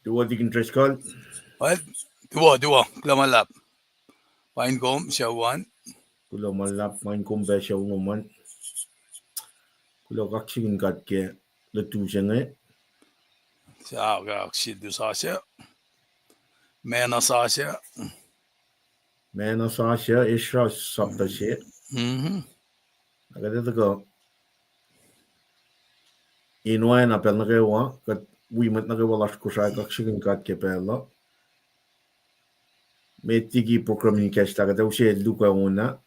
Dua di interest call. What? Dua. Klamalap. Paing kom siya one. Kulo malap main kumbe siya unuman. Kulo kaksakin ke letu senge. Siya kaksid sa siya. Mena sa siya. Mena sa siya Ezra sabta siya. Agad ko. Inuay na pel nagawa kat wimat nagawa las Kosrae kaksakin ke pela. Metigi programming kesta agad siya luka oana.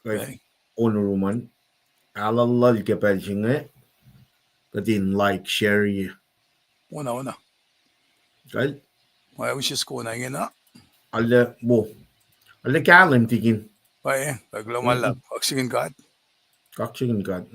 Kay onuruman. Alalal ke pel senge. Kadin like share ye. Una. Kay. May wishes ko na ingin na. Alle bo. Alle kalim tigin. Paing. Klamalap. Kaksakin kat. Kaksakin kat.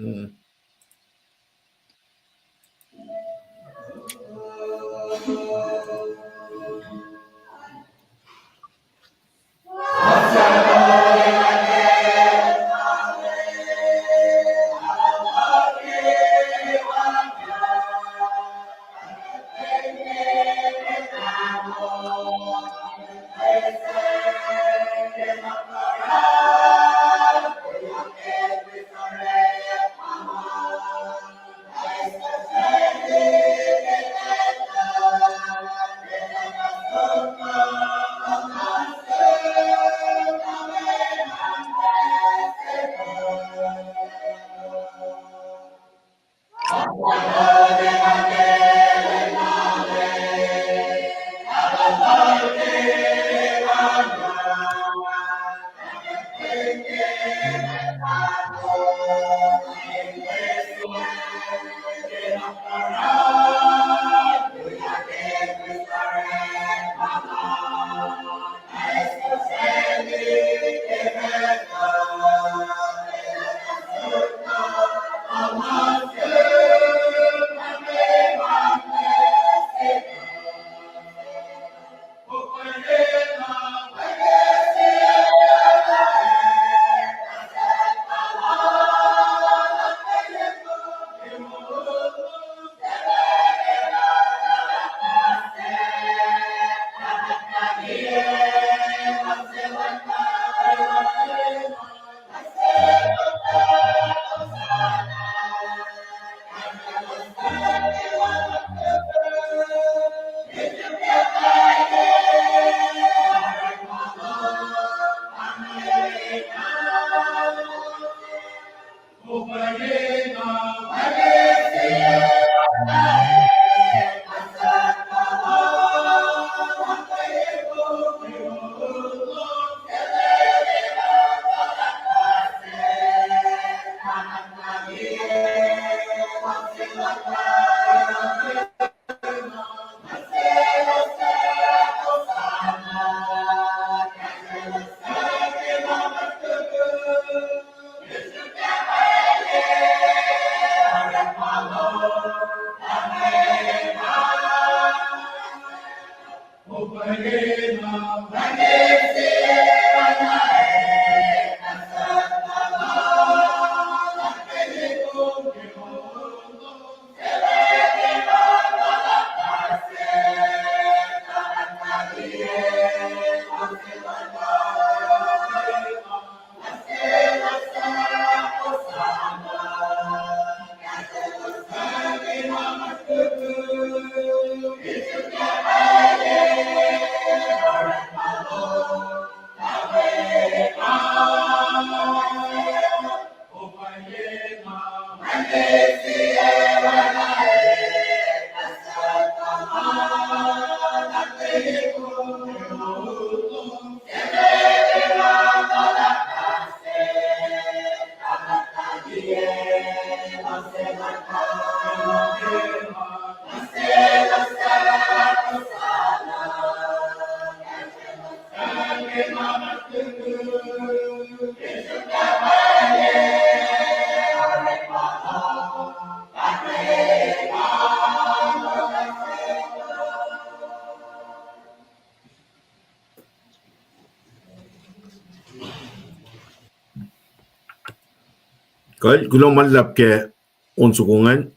Kal gulo malap ke unsukungan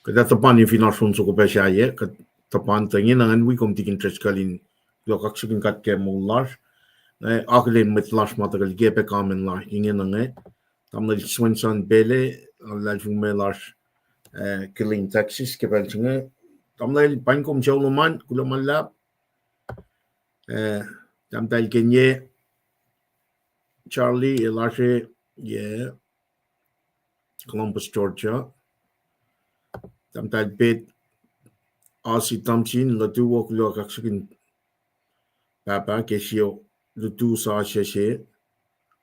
kada tapan yung finas unsuko pa siya ye kat tapan tangin angan wi kom tikin treskalin lo kaksakin kat ke mollar aklen met las matagal gepe kamen la ingen ange tamna Swenson bele la jume las killing Texas ke belchinge tamna Paing kom choluman kulamalla tamdal kenye Charlie Elashe yeah Columbus Georgia tamdal bet Asi tamsin latu wok lo kaksakin papa kesio lutu sa sheshe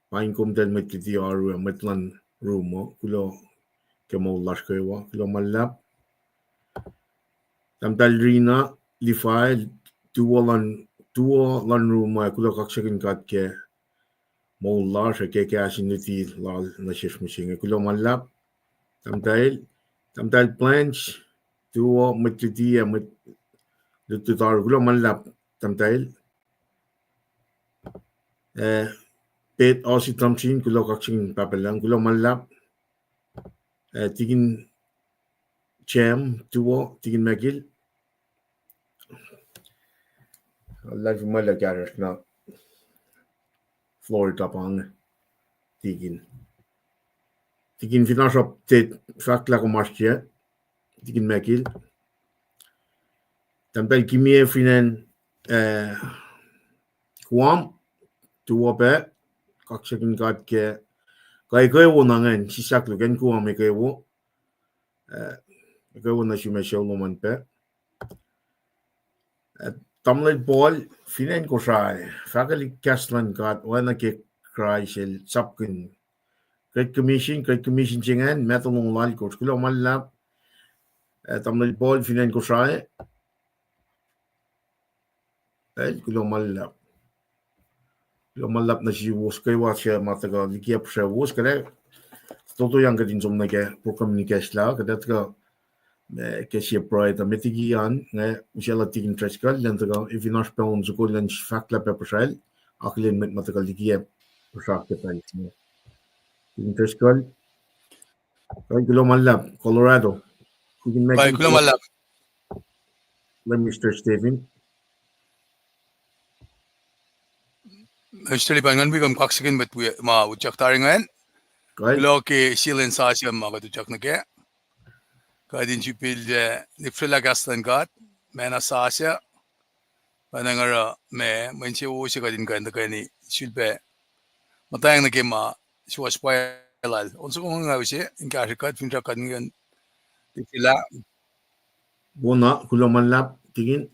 Paing kom del met kiti aru metlan rumo kulo kemo lashkewa kulo malap tamdal rina lifai tuo lan rumo kulo kaksakin kat ke mo lash ke asiniti lal na sheshmishinge kulo malap tamdal plans tuo met kiti met lutu tar kulo malap tamdal bet Asi tamsin kulo kaksakin papalang kulo malap tigin Cham tuo tigin magil live mala garas na Florida pang tigin finashop tet fakla ko masje tigin magil tambal kimie finan kuam tuo be kaksakin kat ke kai wo nangan sisak lu kan kuam kai wo na shume sholo pe tamlay ball finan Kosrae fakali kaslan kat oana ke kraisel sapkin Great Commission chingan metalong lal coach kulo malap tamlay ball finan Kosrae kulo malap na si wos kay wasya mataga likiyac siya wos kada toto yang kadin som na ke pro communication kada ka kasi pride metigian nga usala tigin treskal dan taga ifinash pound so kulan fakla pe pacl aklin met mataga likiyac usak ke pa tigin treskal kulo malap Colorado tigin Kay magil kulo malap. Mr. Steven Actually, pangan bigam kaksakin bet ma uchak taringan. Kulo ke silen sa siya mga katuchak na ke. Kadin chipil ni frila gastan kat. Mena sa siya. Panangara me manche wo siya kadin kanda kani silpe. Matayang na ke ma siwas pacl. Onso kung nga siya inge kat finra kadin frila. Bona kulo malap tigin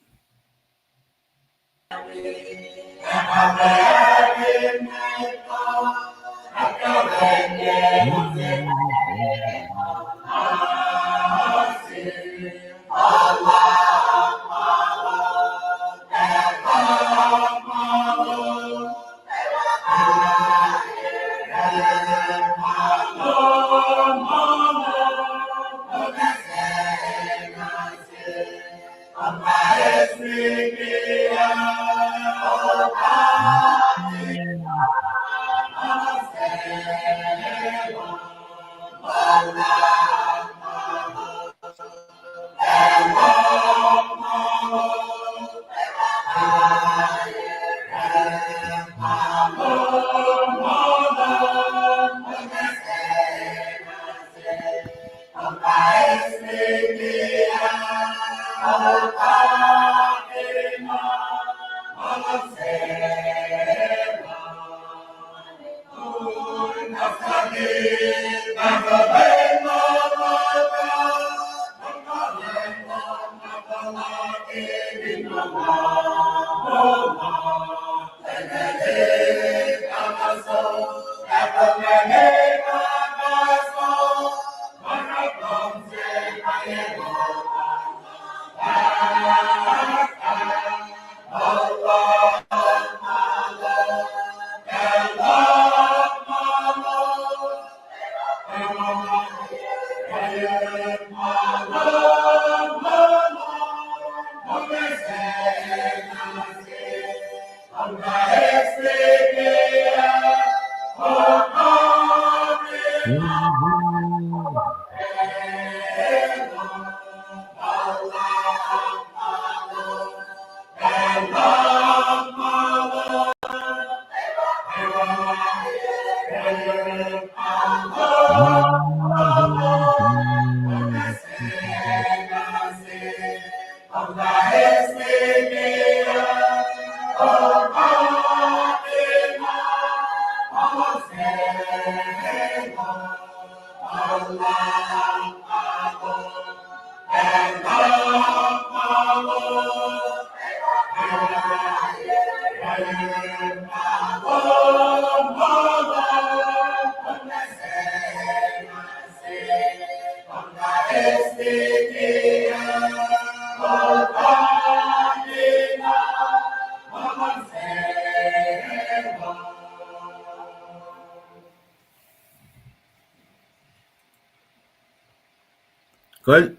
Kal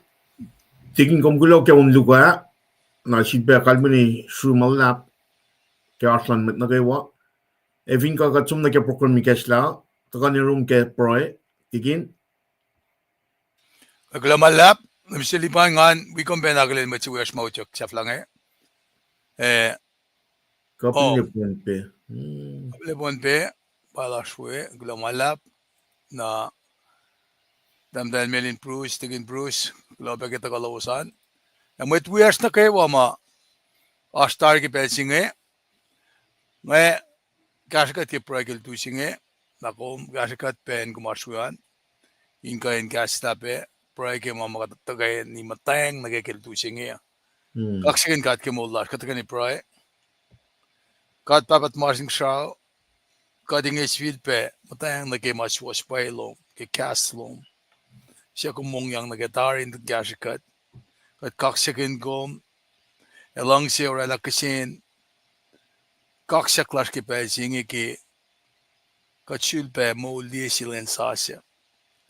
tingin kumgulo ke lugar na sibe kalmini Sruoh ke aslan met nukewa evin ka katsum na ke program kesla takani room ke proy tingin Aglamalap, namsilipan ngan, we compare nagalin mo si Wios Mauchok sa flange. kapin lepon pe. Lepon pe, pala Srui, aglamalap, na damdal melin Bruce, tigin Bruce, globe kita kalawasan. Na Mwet Wios na kayo, ma, astar ki pelsinge, ngay, kaskat ki proyekil tusinge, nakom, kaskat pen kumarsuyan, inka in kastape, proyekil mga matatagay ni Matang, nagkikil tusinge. Kaksakin kat ke molas, katakan ni proy, kat papat marsing Sruoh, kading isfil pe, Matang nagkimaswas pa ilong, kikastlong, siya kumong yang nagatarin kaskat, kat kaksakin kom, elang siya orala kasin, kaksaklas ki pe singi ki, kat sul pe mo liye silen sasya,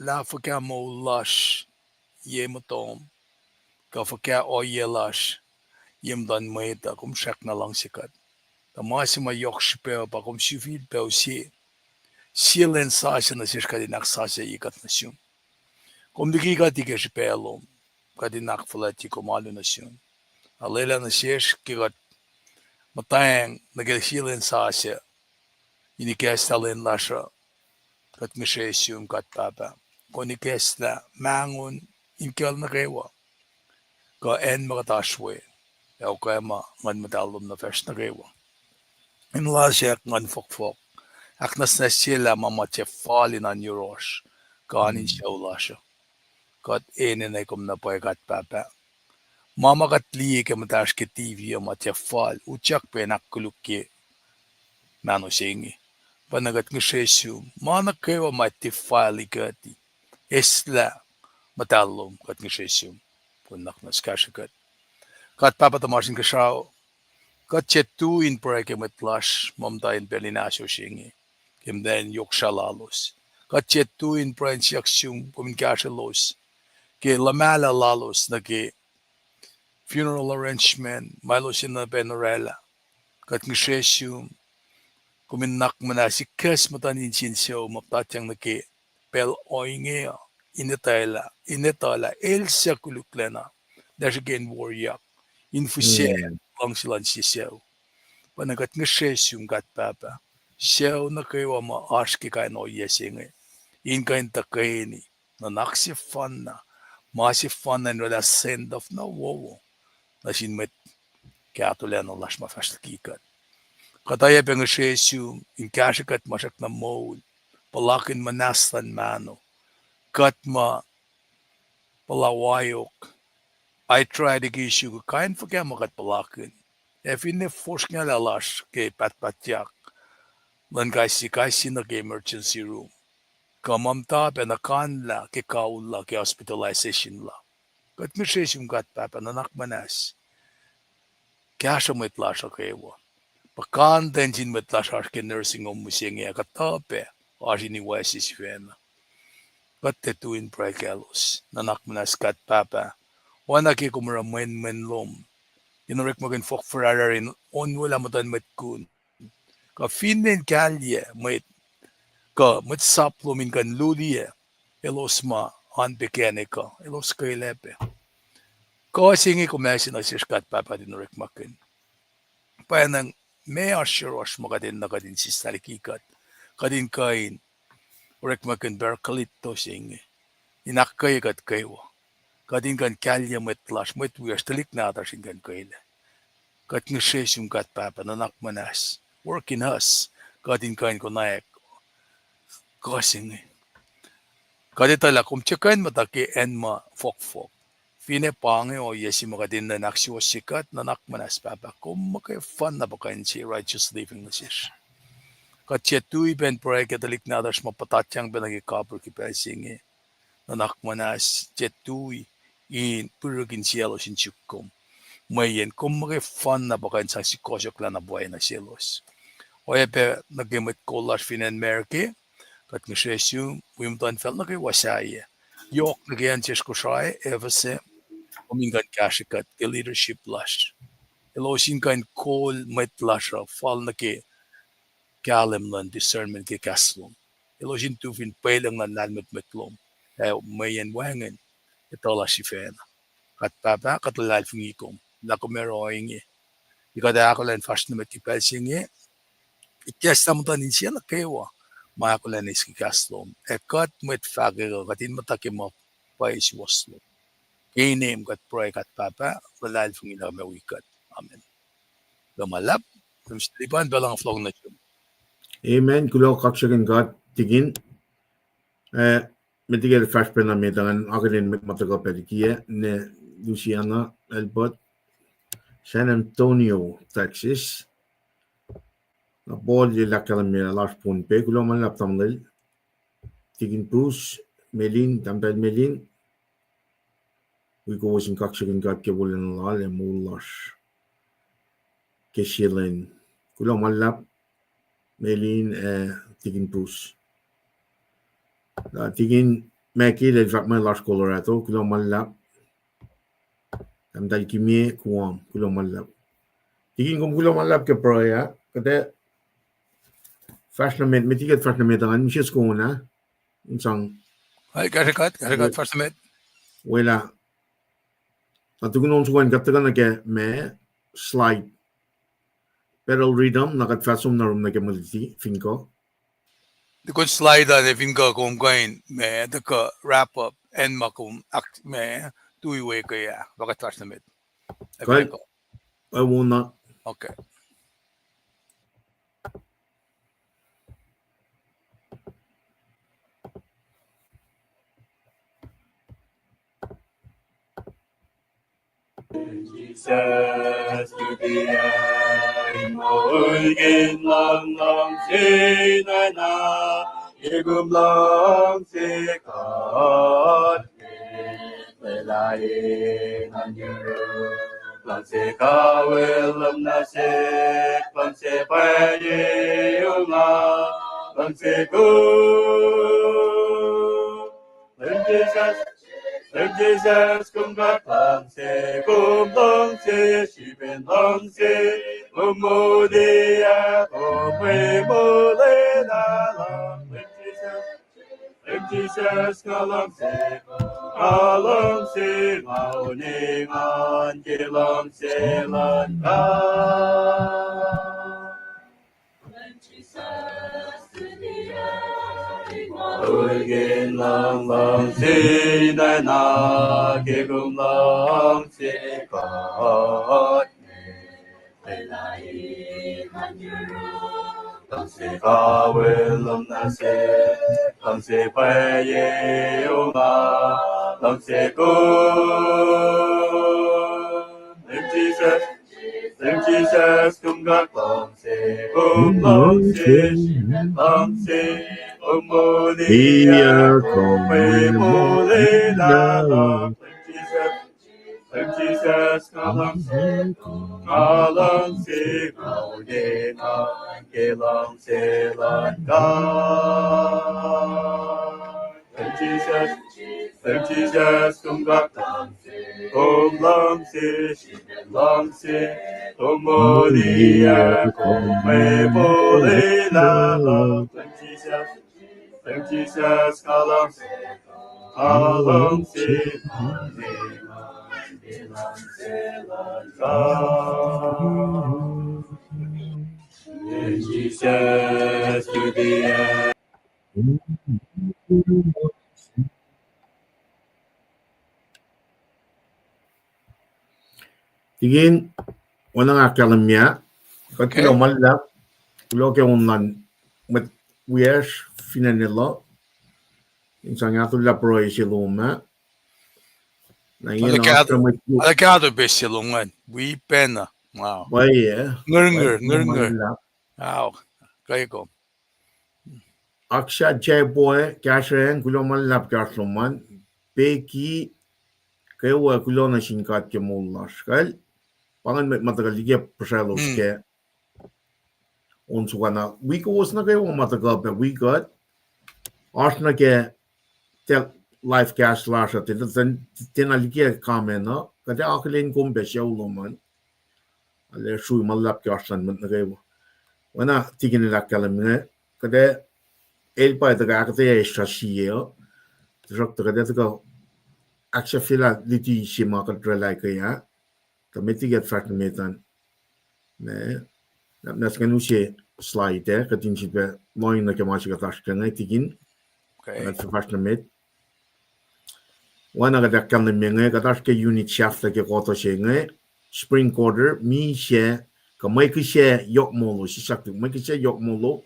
la fakya mo lash, ye motom, ka fakya o ye lash, yem dan Mwet kum shak na lang sikat. Tamasima yokshipeo pa kum sifil pe si silen sasya na siya kadinak sasya ikat na siyum. Kum diki ka tike shipelom, kadinak falati kumalo na siyum. Alela na siya kikat Matang nagel silen sasya, inikestalin lasya, kat mishe siyum kat papa. Konikesla mangun inkal na kewa, ka en makatashwe, yaw kaya ma ngan matalom na fesh na kewa. In lasya ngan fok. Aknas na sila mamatya falin an yurosh, kanin siya ulasya. Kat enen ay kum na poy kat papa. Mama kat liye ke matash ke TV matya fal, uchak pe nakkuluk ke mano singi. Panagat ngisesyu, manak kayo matya fal ikati. Esla matalom kat ngisesyu. Punak na skashakat. Kat papa tamarsin kashaw, kat chetuin por ay ke matlash, mamtayin pelinasyo singi. Kim den yoksalalos. Katchetuin pransiaksyung kuminkasyalos. Ke lamala lalos na ke funeral arrangement, malos na penorela. Kat ngisyesyum kuminak mana si kes matanin sinsyo maptatyang na ke pel inge inetala elsa kuluklena. Dash again warrior. Infusye lang silan sisyaw. Panagat ngisyesyum kat papa. Siyaw na kayo ama aski kayo no yesinge. In kayo takayini. Na naksifan na. Masifan na nila send off na wowo. Na sinmet kaya tulen no lash mafashtakikat. Kataya pengasyesyum. In kashikat masak na mold. Palakin manastan mano. Katma palawayok. I try to gisyu kain fakya makat palakin. If in the force nga lalash kay patpatyak. Lan kasi na emergency room. Kamamta pe na kanla ke kaula ke hospitalization la. Kat mishesim kat papa na nakmanas. Kaya siya metlasha kewa. Pakan denjin metlasha ke nursing home musingi katape. Ashi ni wasis fena. Kat tetuin prekelos. Na nakmanas kat papa. Wana ke kumara men lom. Inurek mo kin fok ferrarin on wala matan metkun. Ka finen kalye Mwet ka saplumin kan lulie elos ma an pekenika elos kailepe ka singi kumesin asiskat papa dinurek makin Paing may assure makadin na kadin si likiyac kadin kain urek makin berkalit to sing inakkayagat kayo kadin kan kalya metlash met wiastalik na atashin kan kayle kat ngesesum kat papa nanak manas working us kadin kain konaek kasing kaditala kumchakain mataki enma fok fine pange o yesi makadin na naksiwa sikat nanak manas papa kummakay fun na bakain si righteous living nasish Katchetui ben proye Catholic na dash mapatatyang benagi kapur ki pesingi nanak manas chetui in purugin cielo sin chukum mayen kumake fan na bakain sa sikosok la na buhay na cielos oye pe nagimet kolas finen merke kat ngesesyu wimtan fel nagi wasaya yok nagian ches Kosrae evase umingan kashikat ke leadership lash elosin kan kol met lasha fal nagi kalem lan discernment ke kaslom. Elojin tufin pelang lan lalmet metlom. Mayan wangen itola si fen. Kat papa katlal fungikom. Lako meroing ikada ako lan fast na metipel singe. Ikyas tamutan insya na kewa. Maya ko lan iski kaslom. Ekat met fagero katin matakim mo pais waslo. Kinem kat proy kat papa lalal fungila mewikat. Amen. Lumalap. Lumslipan balang flong na chum. Amen. Kulo kaksakin God tigin. Metigel fast pena medangan akalin mataga pedikia ne Luciana Elbert San Antonio, Texas. Na bol di lakalan mera last pun pe kulo man lap tamdel tigin Bruce Melin tamdel Melin. We go was in kaksakin God ke bulan lal e mulas ke silen kulo man lap Melin tigin Bruce. Tigin Mackie le vakman last Colorado kulo man lap tamdel kimie kuam kulo man lap. Tigin kum kulo man lap ke proya kate fashionament metiget fashionament ang mishes ko na insang Ay karikat first met. Wala atugon suwan katagan na ke me slide pero rhythm nakat fasum na rum na ke maliti finko The good slide on if inga kung kain me the wrap up and makum act me tuiwe kaya bakat fast na met. Kaya I wanna Okay. Jesus to the end, morgen lang lang sinana, igum lang sikat, lelain anjuru, lang sikawilum nasik, lang sipayi unga, lang siku, Jesus kum gat lang se shiben lang se umudia kumwe mole na lang Jesus kalang se mauningan kilang se lan ka Morgen lang lang sinana, kigum lang sikat. Lelain hanjuru, lang sikawilum nasik, lang sipaye unga, lang sikun. Jesus kumgat lang si, umunia kumwe mole na lang Jesus kalang si maudena kelang selan ka Jesus kumgat lang si umunia kumwe mole na lang Jesus kalang si Tingin wanang akalamya kat kulo malap kulo ke unlan met wies finanilla insang atulla pro isiluma na yun after met Alakado besilungan. We pena. Wow. baye Ngurnger. Wow. Kayo ko. Aksha jay boy kashen kulo malap kasluman peki kayo kulo na singkat ke mullash kal pangan met matagal likiyac pacelos ke unsukana wiowos na kayo matagal pe wigot asna ke tel life cash lasha tinalikiyac kamen na kada akalin kumbe shawluman ale Srui malap kashan met na kayo wana tigin nila kalamne kada elpa daga akketeyac strategie Druk daga daga aksha fila liti shima kadrelai kaya kamitigat fragmentan ne nas kanushe slide katin shibe moin na kamashi katashkana tigin na fragment wana ga kan menge katashke unit shaft ke koto shenge spring quarter mi she kamai ke she yok molo shisak mai ke she yok molo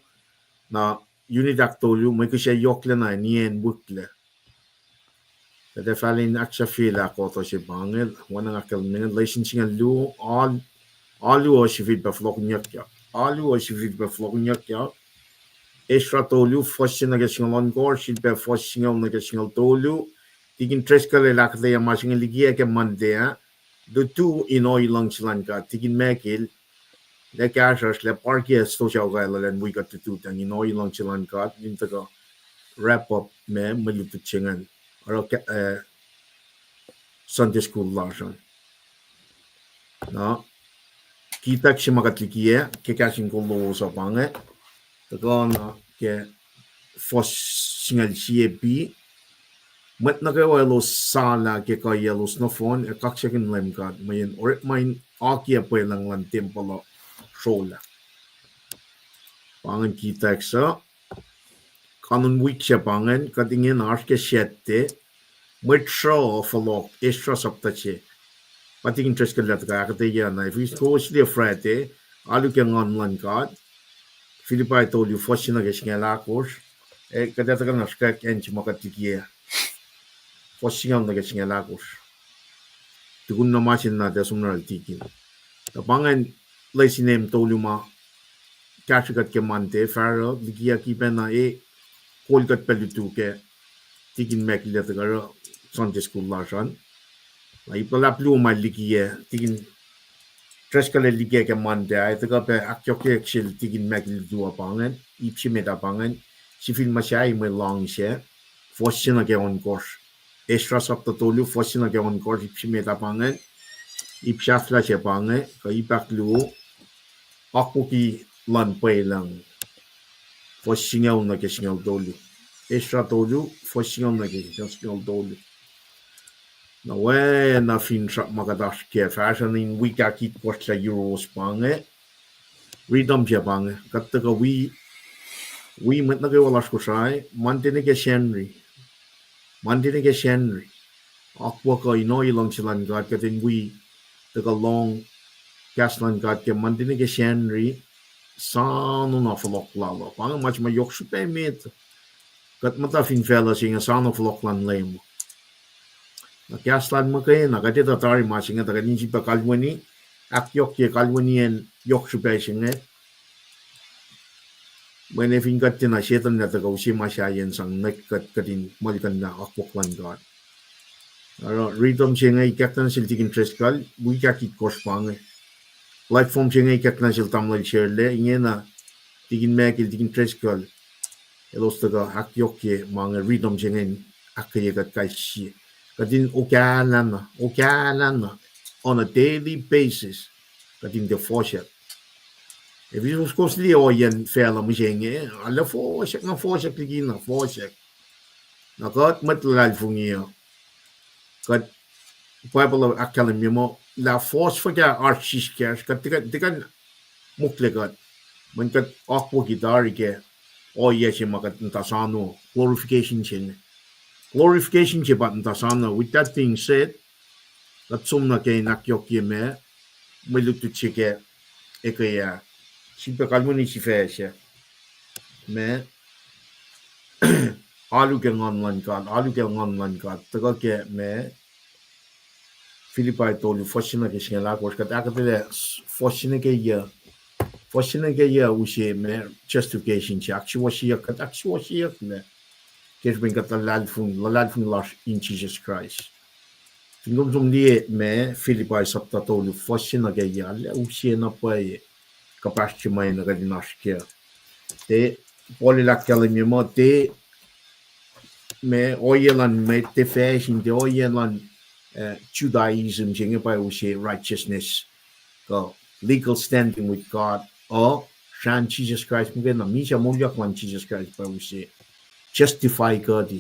na unit aktolu mai ke she yok le na nien bukle kada falin aksha fila koto she bangel wana ga kan menge relationship lu all lowos shifit be Folok nuke all lowos shifit be Folok nuke Ezra tolu foshin na gesingol gor shit be foshin na gesingol tolu tigin treskale lakde ma singel likiyac ke mandea the two in oil lang silanka tigin mekil le kashas le parkia social gala and we got to do tang in oil lang silanka into wrap up me malutu chingan or Sunday school lasan na kita simakat likiyac ke KahsInKol lowos pange tagana ke fos singal CAP mat na kayo lo sala ke kaya lo snowphone kaksakin LEUM GOD mayin or main akia po lang lan tempolo shola pangan kita sa kanun week siya pangan katingin arke 7 Mwet Folok extra saptache pating interest ka lat ka akketeyac na if you go sli Friday alu ke ngon LEUM GOD Philippi told you fosina ke singela course kada taka na skak ench makatikia fosina na ke singela course tukun na masin na da sumnal tikin tapangan laisinem toluma kashikat ke mante faro likiyac ki pena kolkat pelutu ke tikin mekile taka Sunday school lasan lai palaplu ma likiyac tikin Treskale likiyac ke mante ay taka pe akketeyac shil tigin mekil dua pangan ipsi meta pangan si film masya may long siya fosina ke on course extra sapta tolu fosina ke on course ipsi meta pangan ipsafla siya pangan ka ipaklu ako ki lan pay lang fosingaw na ke singaw tolu extra tolu fosingaw na ke singaw tolu na we na fin sa makadash ke fashion in wika kit post la euros pange redom siya pange katka we met na kayo wala Kosrae mantine ke shenry akwa ka inoy lang silan God katin we taka long kaslan God ke mantine ke shenry sano na Folok lalo pange mach ma yok supe met kat mata fin fella singa sano Folok lan lemo na kaslan mo kayo na katita tari masinga taka ninsi pa kalwani akyok ke kalwani en yok supe singa When if got in a shetan that the Goshima Shayan sang neck cutting Malikan na Akpoklan God. Read them saying a captain shall take interest call, we kaki correspond. Like from saying a captain shall tamil share le, yena, taking make it interest call. Elostaga Hakyoke, mang a read them saying akketeyac kai shi. Katin okalana on a daily basis, katin the foreship. If you was costly or yen fella machine, alla forsek na forsek ligina forsek. Na got met lalfungia. Got Bible academy mo la force for ga archiskers got tikan mukle got มันก็ออกพวกกีตาร์แกโอ้ยใช่มากันตาสานุ glorification เช่น glorification เช่นบันตาสานุ with that being said ก็สมนักเกนักยกยี่แม่ไม่รู้ตุเชกเอกยาสิบการมุนิสิเฟชแม่อาลูเกงอนลันกันแต่ก็แกแม่ฟิลิปปินส์ตัวลูฟอชินาเกชิงลากว่าก็แต่ก็เลยฟอชินาเกยอุเชแม่ justification เชอักชัวชียกแม่เกิดเป็นกับลาลฟุงลาช in Jesus Christ ถึงก็ตรงนี้แม่ฟิลิปปินส์สับตัดตัวลูฟอชินาเกยแล้วอุเชนับไปกับปัจจุบันนักดินาสเกียแต่พอเลยลักษณะมีมาแต่แม่โอเยลันแม่เตฟชินแต่โอเยลันJudaism จึงไปอุเช righteousness ก็ legal standing with God อ๋อฉัน Jesus Christ มึงก็มีจะมุ่งอยากวัน Jesus Christ ไปอุเช justify God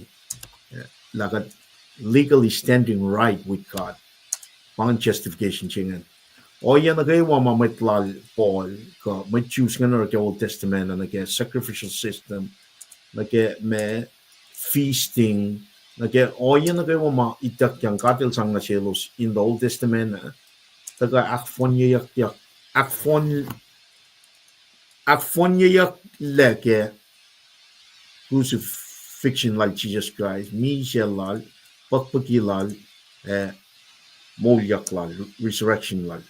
แล้วก็ legally standing right with God ฟัง justification จึงนั้นโอ้ยนักเอ๋ว่ามาไม่ตลาดพอลก็ไม่ชูสกันใน Old Testament นักเอ๋ sacrificial system นักเอ๋แม่ feasting นักเอ๋โอ้ยนักเอ๋ว่ามาอิตักยังการเตลสังกัดเชลุส in the Old Testament นะแต่ก็อักฟอนยักเล็ก crucifixion like Jesus Christ มีเชลลัลปักกีลัลโมยักลัล resurrection ลัล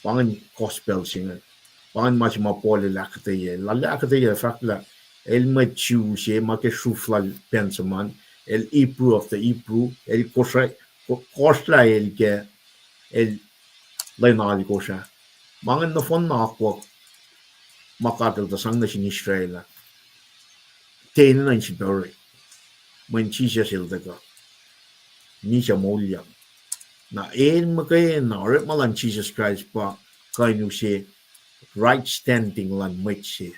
Paing gospel singer. Paing macam apa le akketeyac. Lalu akketeyac fakla el machu se make suflal pensaman el Hebrew of the Hebrew el Kosrae el ke el lainali kosha. Paing no fon na ako makatel ta sang na sin Israel. Tenen na sin dore. Man Jesus el daga. Ni siya molya. Na makaya na rin malan Jesus Christ pa kayo siya right standing lan siya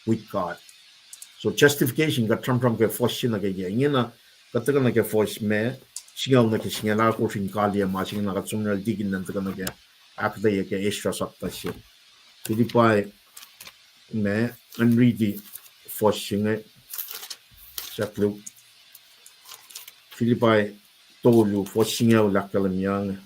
with God. So justification ka tram kay force siya na kaya. Ingin na kataga na kay force me singaw na kay singala ko sin kalya ma singaw na katsumnal digin na taga na kay akketeyac kay Ezra sapta siya. Pilipay me unready force siya sa club. Pilipay tolu fosingaw lakalamyang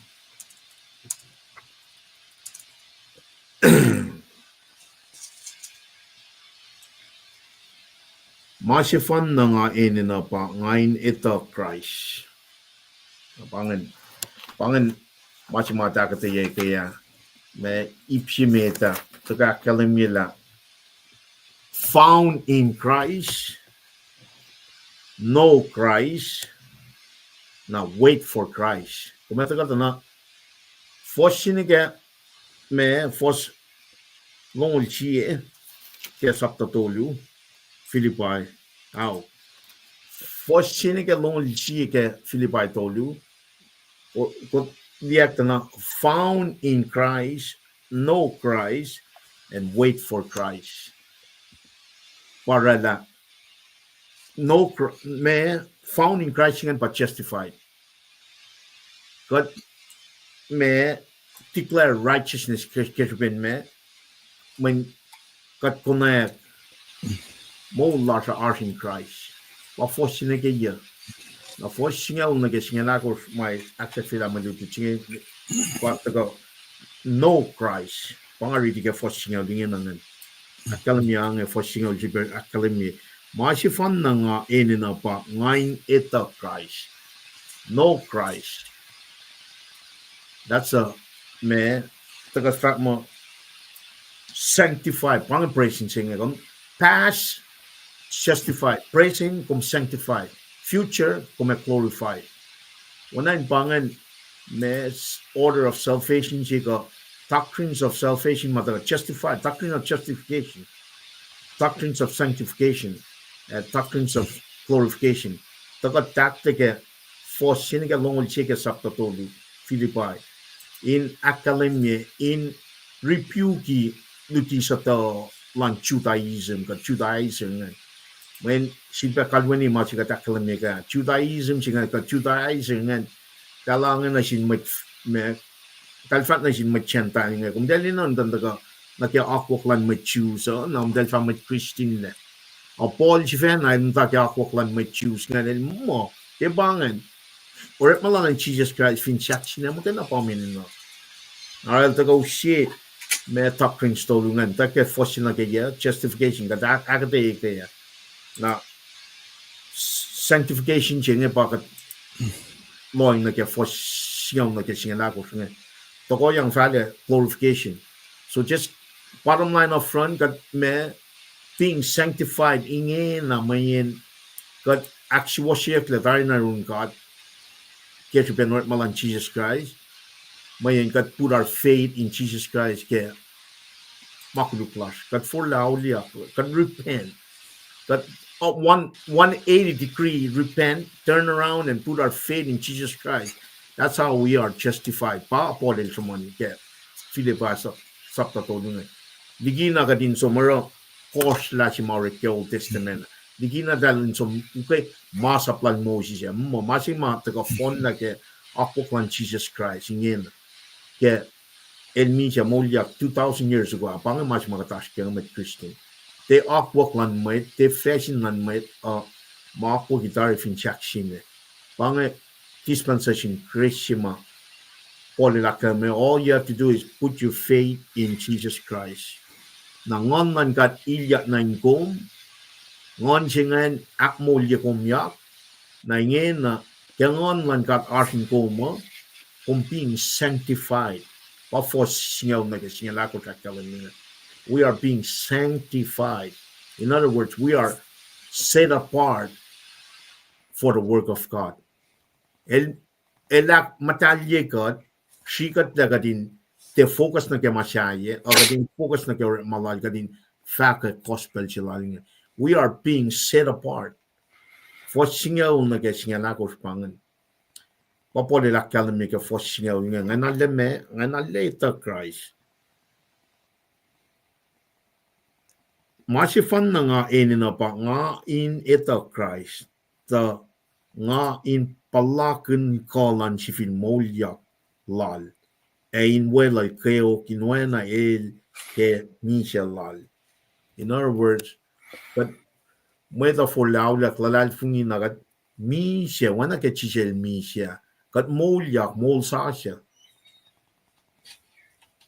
masifan na nga na pa ngayon ito Christ pangan masimata akketeyac kaya may ipsimeta tagakalamila found in Christ know Christ now wait for Christ. Kumatagal na force sinige me force ngol chi kaya sapta tolu Philippi aw force sinige ngol chi kaya Philippi tolu ko liak na found in Christ, know Christ and wait for Christ. Para la no me found in Christ but justified. God may declare righteousness kesben me when God connect mo large art in Christ. Wa forcing ke ye. Na forcing au na ke singala ko my akketeyac ma dutu chinge what to go no Christ. Pangari di ke forcing au dingen nan. Akkalmi ang forcing au jiber akkalmi Masifan na nga na pa ngayon ito Christ. No Christ. That's a me taga mo sanctified. Pang praising siya ngayon. Past justified. Praising kung sanctified. Future kung glorified. Wanain pangan me order of salvation siya doctrines of salvation mataga justified. Doctrine of justification. Doctrines of sanctification. Doctrines of glorification. Taga tactica for siniga longol cheke sapta tolu Philippi in academia in repugi nuti sata lang Judaism ka Judaism when sipa kalwani ma chika academia ka Judaism chika ka Judaism ngan kalangan na sin me kalfat na sin machenta nga kung dali non tandaga ke akwoklan met Jews na del van met Christine Paul Jiven na ke akwoklan met Jews nga el mo ke bangen or malan Jesus Christ fin chatchina mo na pamin no aral ta go shit me talking stolungan ta ke fosina ke ya justification ka akketeyac ke ya na sanctification jenge ba loin na ke fosina na ke singa ko singa to ko yang fa de glorification so just bottom line up front got me being sanctified inge na mayen got actually worship the very narun God get to be not malan Jesus Christ mayen got put our faith in Jesus Christ ke makuluklas got for laulia got repent got 180 degree repent turn around and put our faith in Jesus Christ. That's how we are justified pa apolel someone ke Philippa sapta to dun digina ka din somero course la si Old Testament digina dalin som ke masaplan Moses ya mo masima ta ka fon na ke apoklan Jesus Christ ngin ke el mija molya 2000 years ago apang mas makatash ke met Christian they apoklan met they fashion lan met mapo gitar fin chakshin bang dispensation Krishma wolacna all you have to do is put your faith in Jesus Christ na ngon man gat ilya na ingom ngon singen akmol yakom yak na ingen na ngon man gat KahsInKol being sanctified we are being sanctified. In other words, we are set apart for the work of God. Elak matalye God, shikat dagadin te focus na ke masyaye, o gadin focus na ke malal gadin fakat gospel chilaling. We are being set apart for singaw na ke singalakos pangan. Papole la kalame ke for singaw nga ngaleme ngaleta Christ. Masifan na nga na pa nga in ita Christ ta nga in palakin kalan sifin molyak lal in welay keo kinuena ke nisha lal. In other words, but metaphor laulak lalal fungi nagat misha wana ke chisel misha kat molyak mol sasha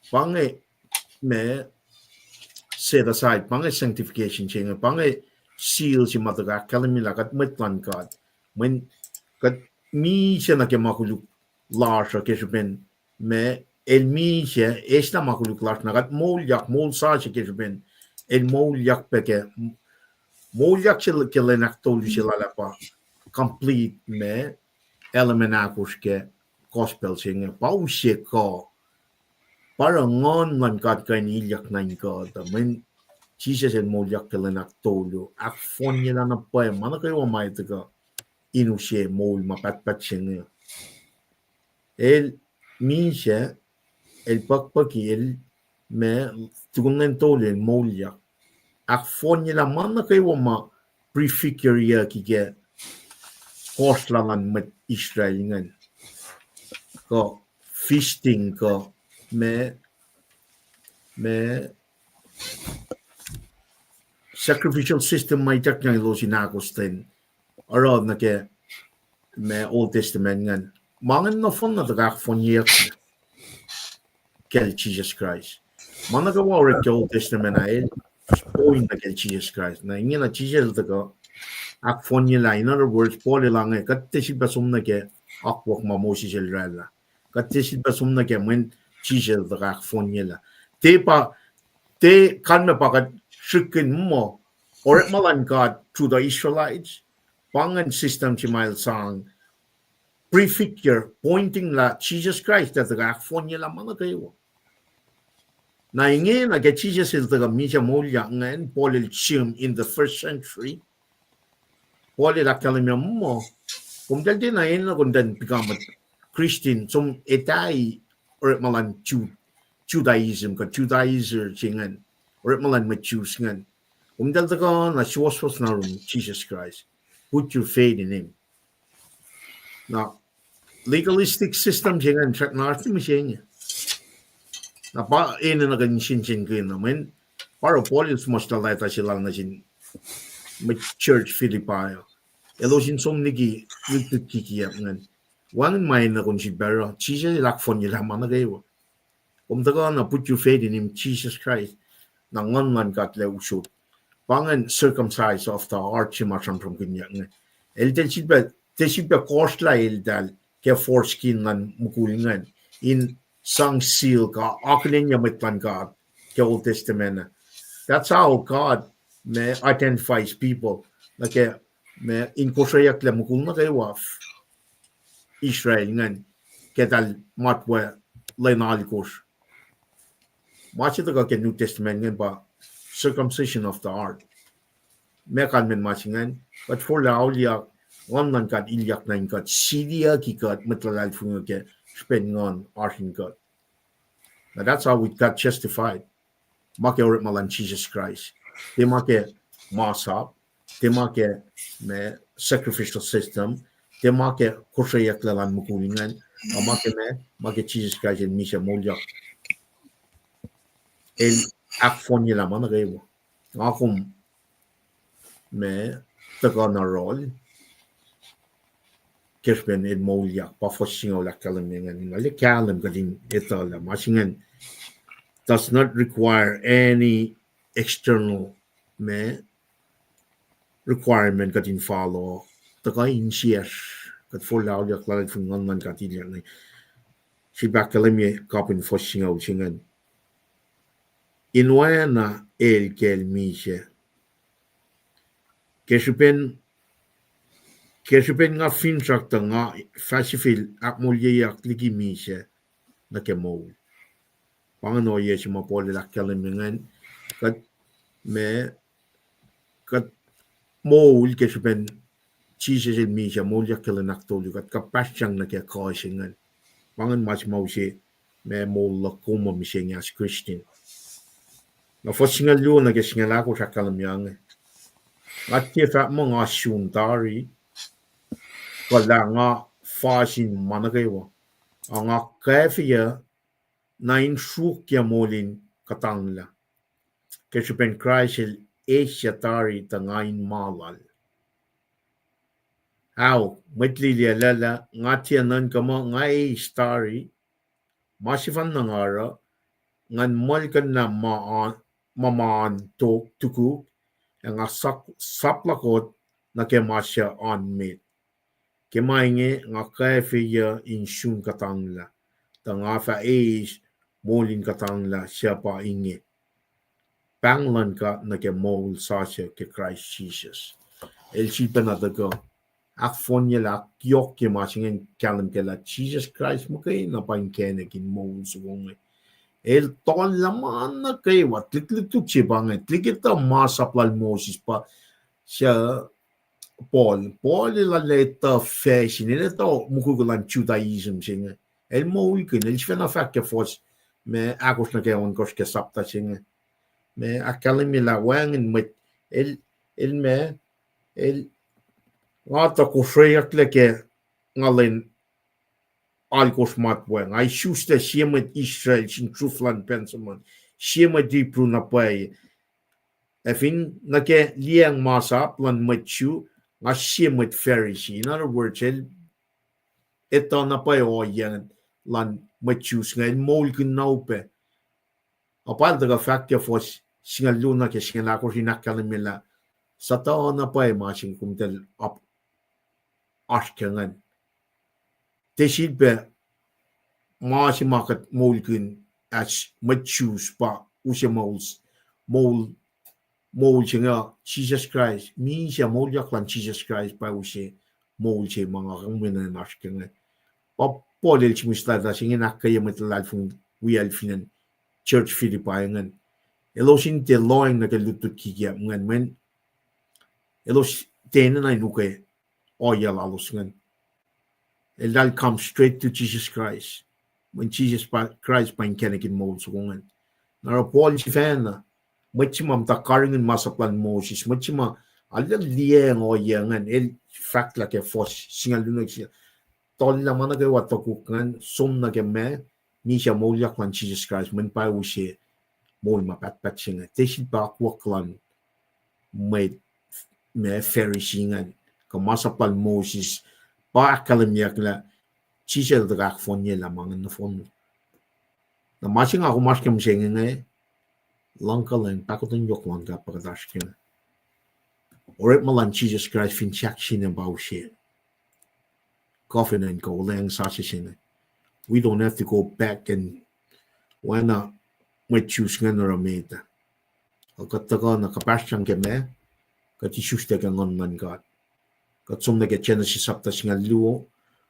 pange me set aside pange sanctification chinga pange seal si mataga kalamila kat metlan God when kat misha na ke makuluk larsha ke ben me el misha esta makuluk lars na kat molyak mol sasha ke ben el molyak peke molyak ke lenak tolu sila pa complete me elemenakos ke gospel chinga paushe ko parang ngon man kat kain ilyak na God men Jesus en molyak ke lenak tolu ak fonya na pa mana kayo mai taga inushe mol mapatpat chinga el misha el pakpaki el me tugunen tolu el molyak ak fonya na mana kayo ma prefigure ya ki ke Kosrae met Israel ngan ko feasting ko me sacrificial system may tak nga ilo sinakos ten arod na ke me Old Testament ngan mangan na fon na tagak fon yek kel Jesus Christ mana ka wawre ke Old Testament na el point na kel Jesus Christ na ingin na Jesus taga ak fon nila. In other words, Paul lang kat tesid basum na ke akwak ma Moses Israel kat tesid basum na ke when Jesus the ak fon nila te kan me pa kat shikin mo or malan God to the Israelites pangan system si mail sang prefigure pointing la Jesus Christ that the ak fon nila mana kayo na ingin na ke Jesus is the misha molya ngan Paul in the first century Wali la kalimya mo. Kung dali na yun, kung dan become a Christian, some etay, or malan Judaism, ka Judaizer chingan, or malan may Jews ngan. Kung dali ka na siwas na rin, Jesus Christ, put your faith in Him. Now, legalistic system chingan, track na rin mo siya niya. na pa na kan shin naman para polis mas talata sila na sin church Philippi elo sin som nigi lutuk kikiap ngan one mind na kun si bero Jesus lakfon nila mana kayo na put your faith in him Jesus Christ na ngan kat le usut pangan circumcise of the heart si masam from kanya ngan el tel sibba kosla el dal ke foreskin ngan mukulingan in sang seal ka akollah niya mitpan ka ke Old Testament. That's how God identifies people. Like in Kosrae le mukul na kayo of Israel ngan kedal matwa lenalikos. Much of the New Testament ngan ba circumcision of the heart. Mekan men machingan but for the aulia one man kat ilyak na kat sidia kikat matlal funga ke spending on arhin God. Now that's how we got justified. Make orit malan Jesus Christ. They make mass up. They make sacrificial system. They make Kosrae lalan mukulingan. Make Jesus Christ and Misha Molja. El akfon nila man kayo. Akum taga na role. Kispen el Molja. Pafosing o lakalam Malikalam kadin ito la masingan. Does not require any external requirement kat in follow taka insias kat for lao ya klaro fun ngon man kat ilya si bakalemi kapin fosing out singan in oana el kel mise kesupen nga finchak nga fasifil akmolyeyak liki mise na kemo pangano ye si mapole la kalamingan kat mol kesupen Jesus el misa mol ya kalanak tolu kat kapasyang na kaya kausingan pangan mas mausi mol la kuma misenya as Christian na fosingal lu na kesingal ako sa kalamyang at kaya mo nga suntari wala nga fasin managawa ang kaya na insuk ya molin katangla kesupen Christ Esyatari tangain malal. Aw, matlilia lala, ngatianan kama ngay stari, masifan nangara, ngan malkan na mamaan tuku, ang saplakot na kemasya on meat. Kemainge nga kaya insyun katangla, tangafa molin katangla siya pa inge. Panglan ka na ke mol sasya ke Christ Jesus. El sipa na daga. Akfon niya la kyok ke masingen kalam ke la Jesus Christ mo kay na pangkene kin mol suwong. El tol laman na kay wat liklik tu chibang likita masaplal Moses pa siya Paul la leta fashion ele to mukugulan Judaism singa. El mol kin el sipa na fakke fos me akos na kay on kos ke sapta singa. Akala la wang and Mwet el ngata Kosrae leke ngalen alkos mat wang I shusta shemet Israel sin truflan pensaman shemet di pruna pai efin nake liang masa plan machu nga shemet Pharisee. In other words ito na pai o yan lan machus nga mol kin naupe apal daga fakya fos singal luna ke singal ako hinakalamila sa taon na pa masing kumtel up askengan tesilbe masing makat molkin as machus pa usya mol singa Jesus Christ mi siya mol yaklan Jesus Christ pa usya mol siya mga kaminan askengan pa polel chimustada singin akaya matalal fung wial finan Church Philippi ngan elosin te loing na kalutut kikiap ngan men elos tena na nuke oyal alos ngan eldal come straight to Jesus Christ when Jesus Christ pain kenekin mo so ngan nara Paul si fan na machimam takaring masaplan Moses machima alal lieng oyangan el fact like a fos singal lunag siya tol la mana kay watokukan som na ke me mi siya moliak lan Jesus Christ men pa usi mol mapat singa tesit ba kwaklan may ferisingan kamasapal Moses pa akalamyak la chisel drak fonye lamang na fon na masing ako mas kem singa langkalang pakutun yok lang ka pagdashkin oret malan Jesus Christ fin chak sin ba usi covenant ko lang sa singa. We don't have to go back and when we choose ngano rameta. Agataga na kapasyan keme kati choose te ngon man God. Katsum na get Genesis sapta singa luo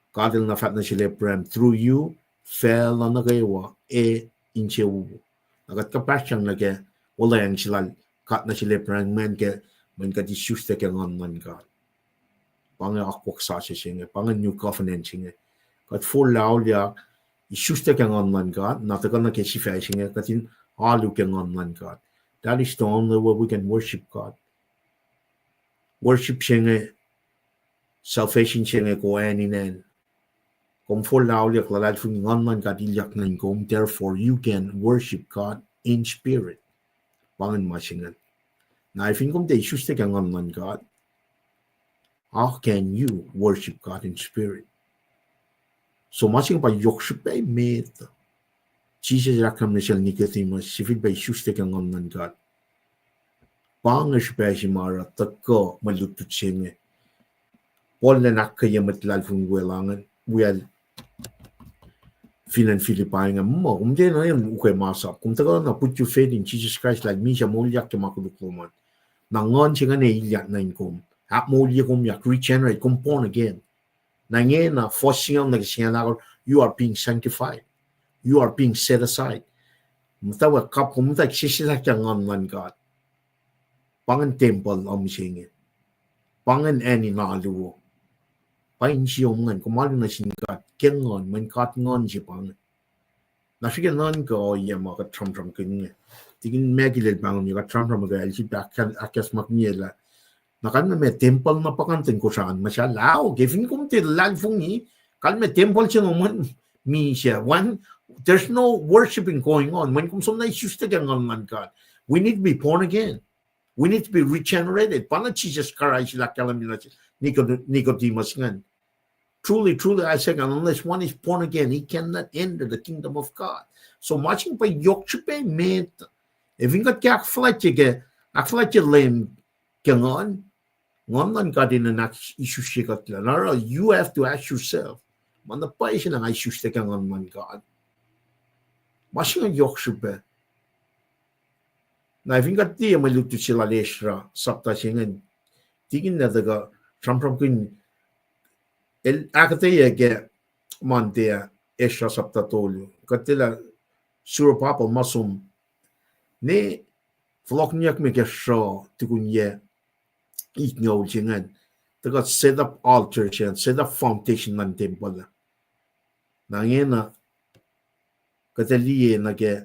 kadil na fat na sila Abraham through you fell na nagawa inche ubu. Agat kapasyan na ke wala yang sila kat na sila Abraham man kati choose te ngon man God. Panga akwak sa singa panga new covenant singa. Kat full laulia Isuste kang online God, natagal na sifac singa katin alu kang online God. That is the only way we can worship God. Worship singa, salvation singa ko aninen. Kung full laulia klalad fung online God ilyak na ingkom, therefore you can worship God in spirit. Pangan masingan. Na ifingkom te isuste kang online God, how can you worship God in spirit? So masing pa yokshipe met. Jesus rakam nishal Nicodemus sifit by shuste kang online God. Pangish pa mara tako malutut singe. Paul na nakaya matlal fung welangan. Well, finan Philippi nga mo. Kung di na yun ukay masap. Kung tagal na put your faith in Jesus Christ like me siya molyak ke makulukluman. Nangon siya nga na ilyak na inkom. Hap molyak yak regenerate kum born again. Nangena forcing you are being sanctified. You are being set aside. Mutawaek kap kumuta sisisak yang man God. Pangan temple om singe. Pangan ani na luo. Paing siom ngan kumalu na sin God. Kengon man kat ngon si pangan. Nasigan non ko yama ka tram kinge. Tigin megilid bangon yung ka tram ga elsi akas makniela. Nakan may temple na pakantin ko saan masyalaw. Giving kong tilan fungi. Kan may temple siya naman. Mi siya. One, there's no worshiping going on. When kung na issues to get on God. We need to be born again. We need to be regenerated. Paano Jesus Christ sila kalamila Nicodemus ngan. Truly, I say, unless one is born again, he cannot enter the kingdom of God. So matching pa yok siya met. If you got kaya akflat lem kengon. Ngon ka din na issues sikat lang. You have to ask yourself, mana pa siya nang issues te kang man God? Masih nga yok siya. Na ifingat di maluto sila Ezra sapta siya nga. Tingin na daga trampram kun akketeyac man dia Ezra sapta tolu. Katila Sruoh papa masum ne Folok niyak me ke Sruoh tukunye inge jingan. Taga set up altar siya, set up foundation ng temple. Nangena kataliye na ke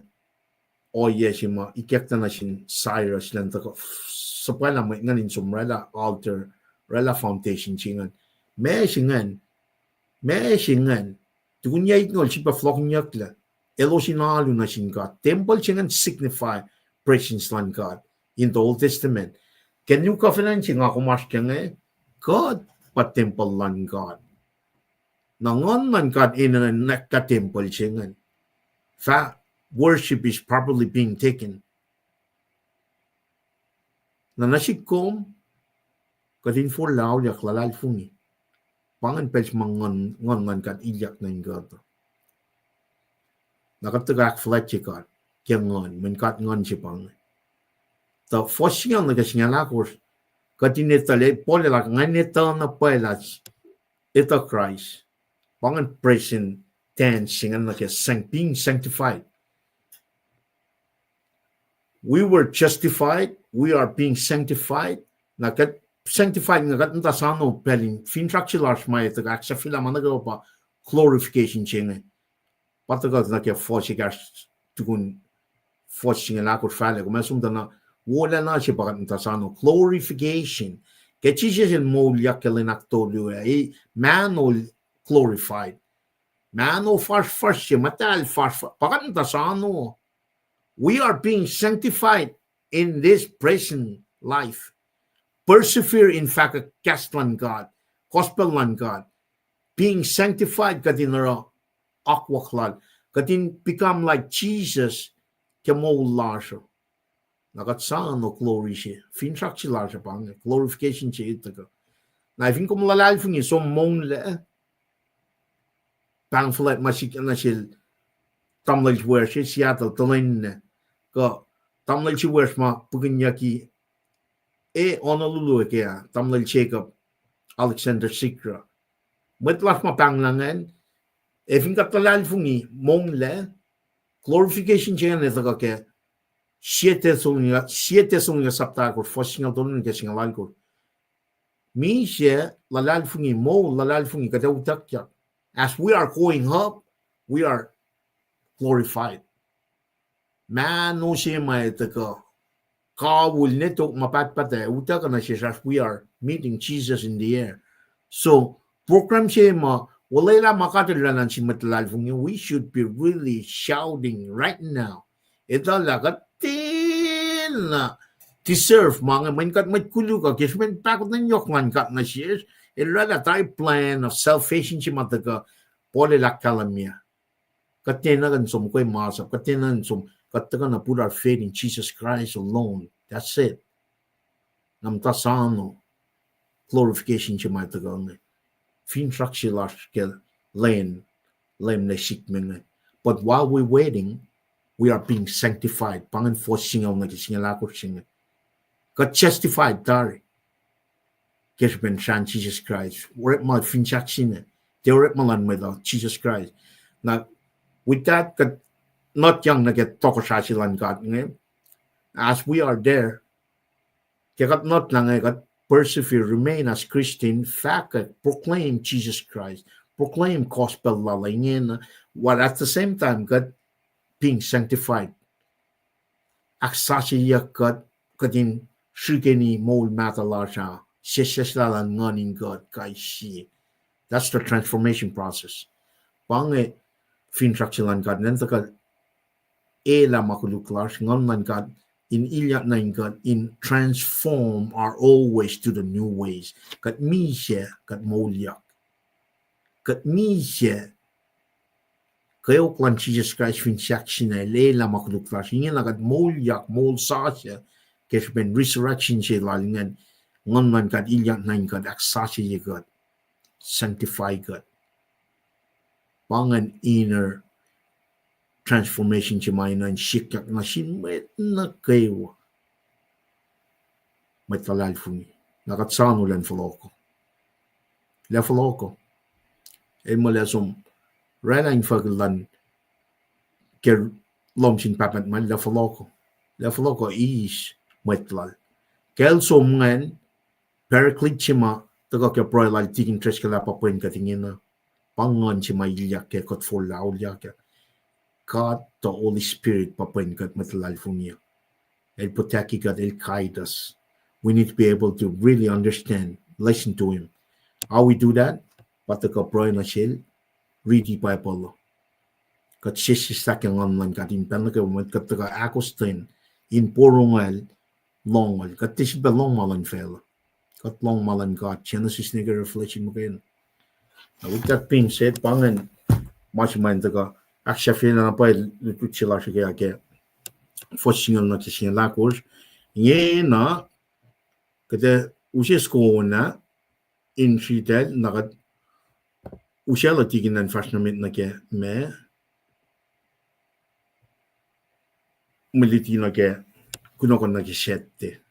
oye siya ma ikekta na siya Cyrus lang taga sapay lang may nganin sumrela altar rela foundation jingan. May singan tukunya itngol siya pa Folok niyak la elo sinalo na siya God. Temple jingan signify presence ng God in the Old Testament. Can you covenant nga kumas kaya God pa temple lang God. Nangon man God in a nakka temple siya. Fa worship is properly being taken. Na nasikom kadin for lao yak lalal fungi. Pangan pels mangon man God ilyak na God. Nakatagak flat siya God. Kaya ngon man God ngon siya pangan. The first yang nagasinyala ko katinetale polelak nganeta na pelas ito Christ pangan present tense singan being sanctified. We were justified, we are being sanctified. Nakat sanctified ngakat nta sano pelin fintraxilas may tagak sa fila managawa pa glorification singan. Patagal na kaya fosigas tukun fosingala ko fale kumasumda na wolacna siya bakat ntasano glorification. Kaya siya mo yakalinak tolu man glorified. Mano first matal first pakanta sano. We are being sanctified in this present life. Persevere in fact kaslan God, gospel God, being sanctified kadinara akwaklal, kadin become like Jesus kemo larger. Nagat sano glory siya, finchak si larger pang glorification siya ito. Na ifin ko malalifin so mong le pangflet masik na siya tamlay where siya Seattle talin ko tamlay si where ma puginyaki Honolulu kaya tamlay Jacob Alexander Sikra Mwet ma panglangan ifin ka talalifin mong le glorification siya na ito kaya siete songa sapta ko fosingal dolun ke singalal ko mi siya lalalifin mo lalalifin kadautak ya. As we are going up, we are glorified. Man no siya may taka kawul neto mapatpate utaka na siya as we are meeting Jesus in the air. So program siya wala makatulanan si matalalfung we should be really shouting right now. Ito lagatin na deserve mga mankat matkulu ka kismen pakot na nyok man kat na siya. Ilala tayo plan of salvation si mataga pole la kalamia. Katenagan som ko'y masap. Katenagan som kataga na put our faith in Jesus Christ alone. That's it. Namtasano glorification si mataga na. Finchak sila kel lem na sikmen. But while we're waiting, we are being sanctified. Pangan for singaw na kisingalakot singa. Kat-justified tari. Kesben shan Jesus Christ. We're mal finchak sine. They're malan with Jesus Christ. Now, with that, not young na get tokosasilan God. As we are there, kagat not lang got persevere, remain as Christian, fact, proclaim Jesus Christ, proclaim gospel lalangin, while at the same time, God being sanctified. Akketeyac God, kadin shugeni mol matalasha. God, that's the transformation process. Pange fintraksilan God nentaka ela makuluklas ngonman God in ilyat na God in transform our old ways to the new ways. Kat misya kat molyak. Kat misya kayo klan Jesus Christ fintraksina ela makuluklas ingin kat molyak mol sasya kes ben resurrection siya lalingan. Ngon God ilyak nine God akketeyac God sanctify God pangan inner transformation si may nan sikyak na sinmet na kayo may talalfuni nakatsano lan Folok la Folok malasum ralaing faglan ker lomsin papat man la Folok is Mwetlal kelso ngan Paraclete chima taga kya proilal tiking tres kala papuin katingin na pangon chima ilyak ke kot for lao ilyak God the Holy Spirit papuin kat matalalfunia el potaki God el guide us. We need to be able to really understand, listen to him. How we do that? Pataga proil na shell read the Bible kat sisisak yang online katin panaka mat kataga akostin in porungal longal kat tisba long malan fella. Kat long malan God, Genesis nigga reflection mo kayo. With that being said, pangan, mas main taga, aksya na pa, lupit sila siya kaya, fosingal na siya lakos, nye na, kada, usis ko na, in shitel, nakat, usya latigin ng fashionament na kaya, maliti na kaya, kunokon na kaya sette.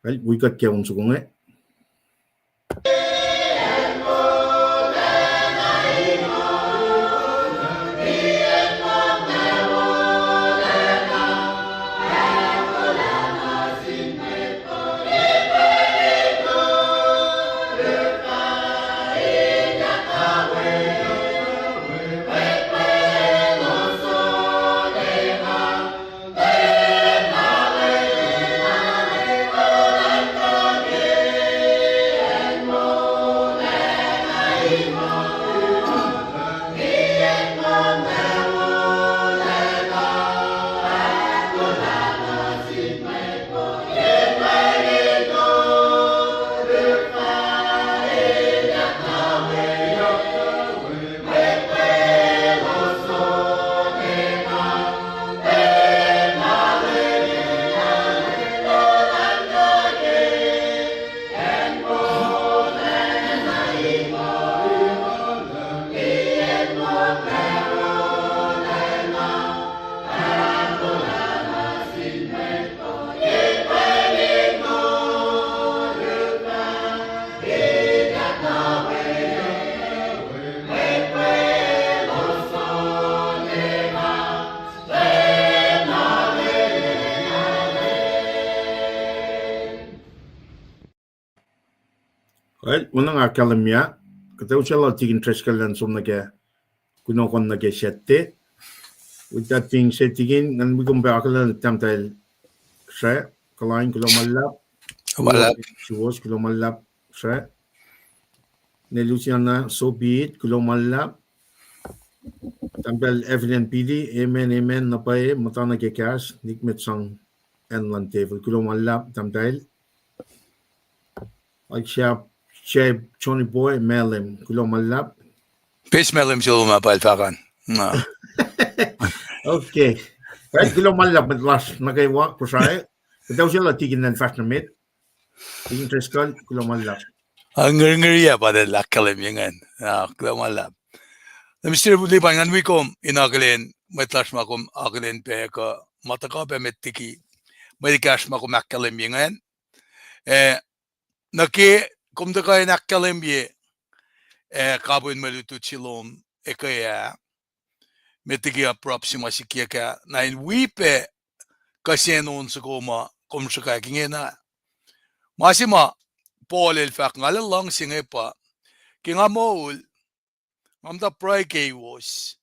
Right? We got kaya unso kong Right, unang akalamya, kata usala tigin treskalan somnage, kunokon nage sette. With that being said, tigin, and we come back a little tamtail shre, kalain kulomalap, was kulomalap shre. Neluciana, so be it, kulomalap. Tamtail evident PD, amen, napae, matana ke cash, nikmet sang, and lan table, kulomalap, tamtail. Like Shab, Johnny Boy, Melim, kulomalap. Peace melim siluma palfakan. No. Okay. Right, kulomalap met las nakawa Kosrae. Kadaw sila tigin ng fashion mate. Tigin treskal kulomalap. Ang ngeriya pa din lakalim yan. Kulomalap. Mr. Liban, ngan wikom inagalen metlash makom agalen pe ka mataka pe metiki medikash makom akalim yan. Naki kumdaka inakalim ye kabun melutu chilom ekaya metiki approxima sikiaka na in wipe kasenon sa koma kumsaka kingena masima Paul el fak ngalalang singepa kingamol amda pray wiowos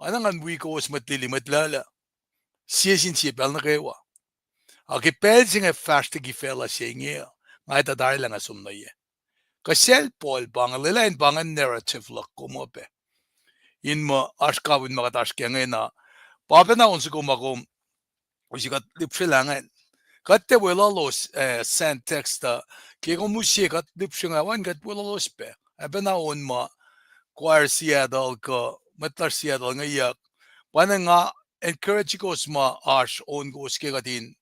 anang wiowos matlili matlala siyasin sipel na kewa akipel singe fast gifela singe ngai ta dar lang asum na ye kasel Paul bangalila in bangan narrative lak kumope in mo ashkawin makatash kaya na papa na unsa kumakom usikat lipsilangan katte wiowos send text kaya musik at lipsingawan kat wiowos pe abena on ma choir Seattle ko matlar Seattle ngayak pana nga encourage ko ma ash on ko ske gatin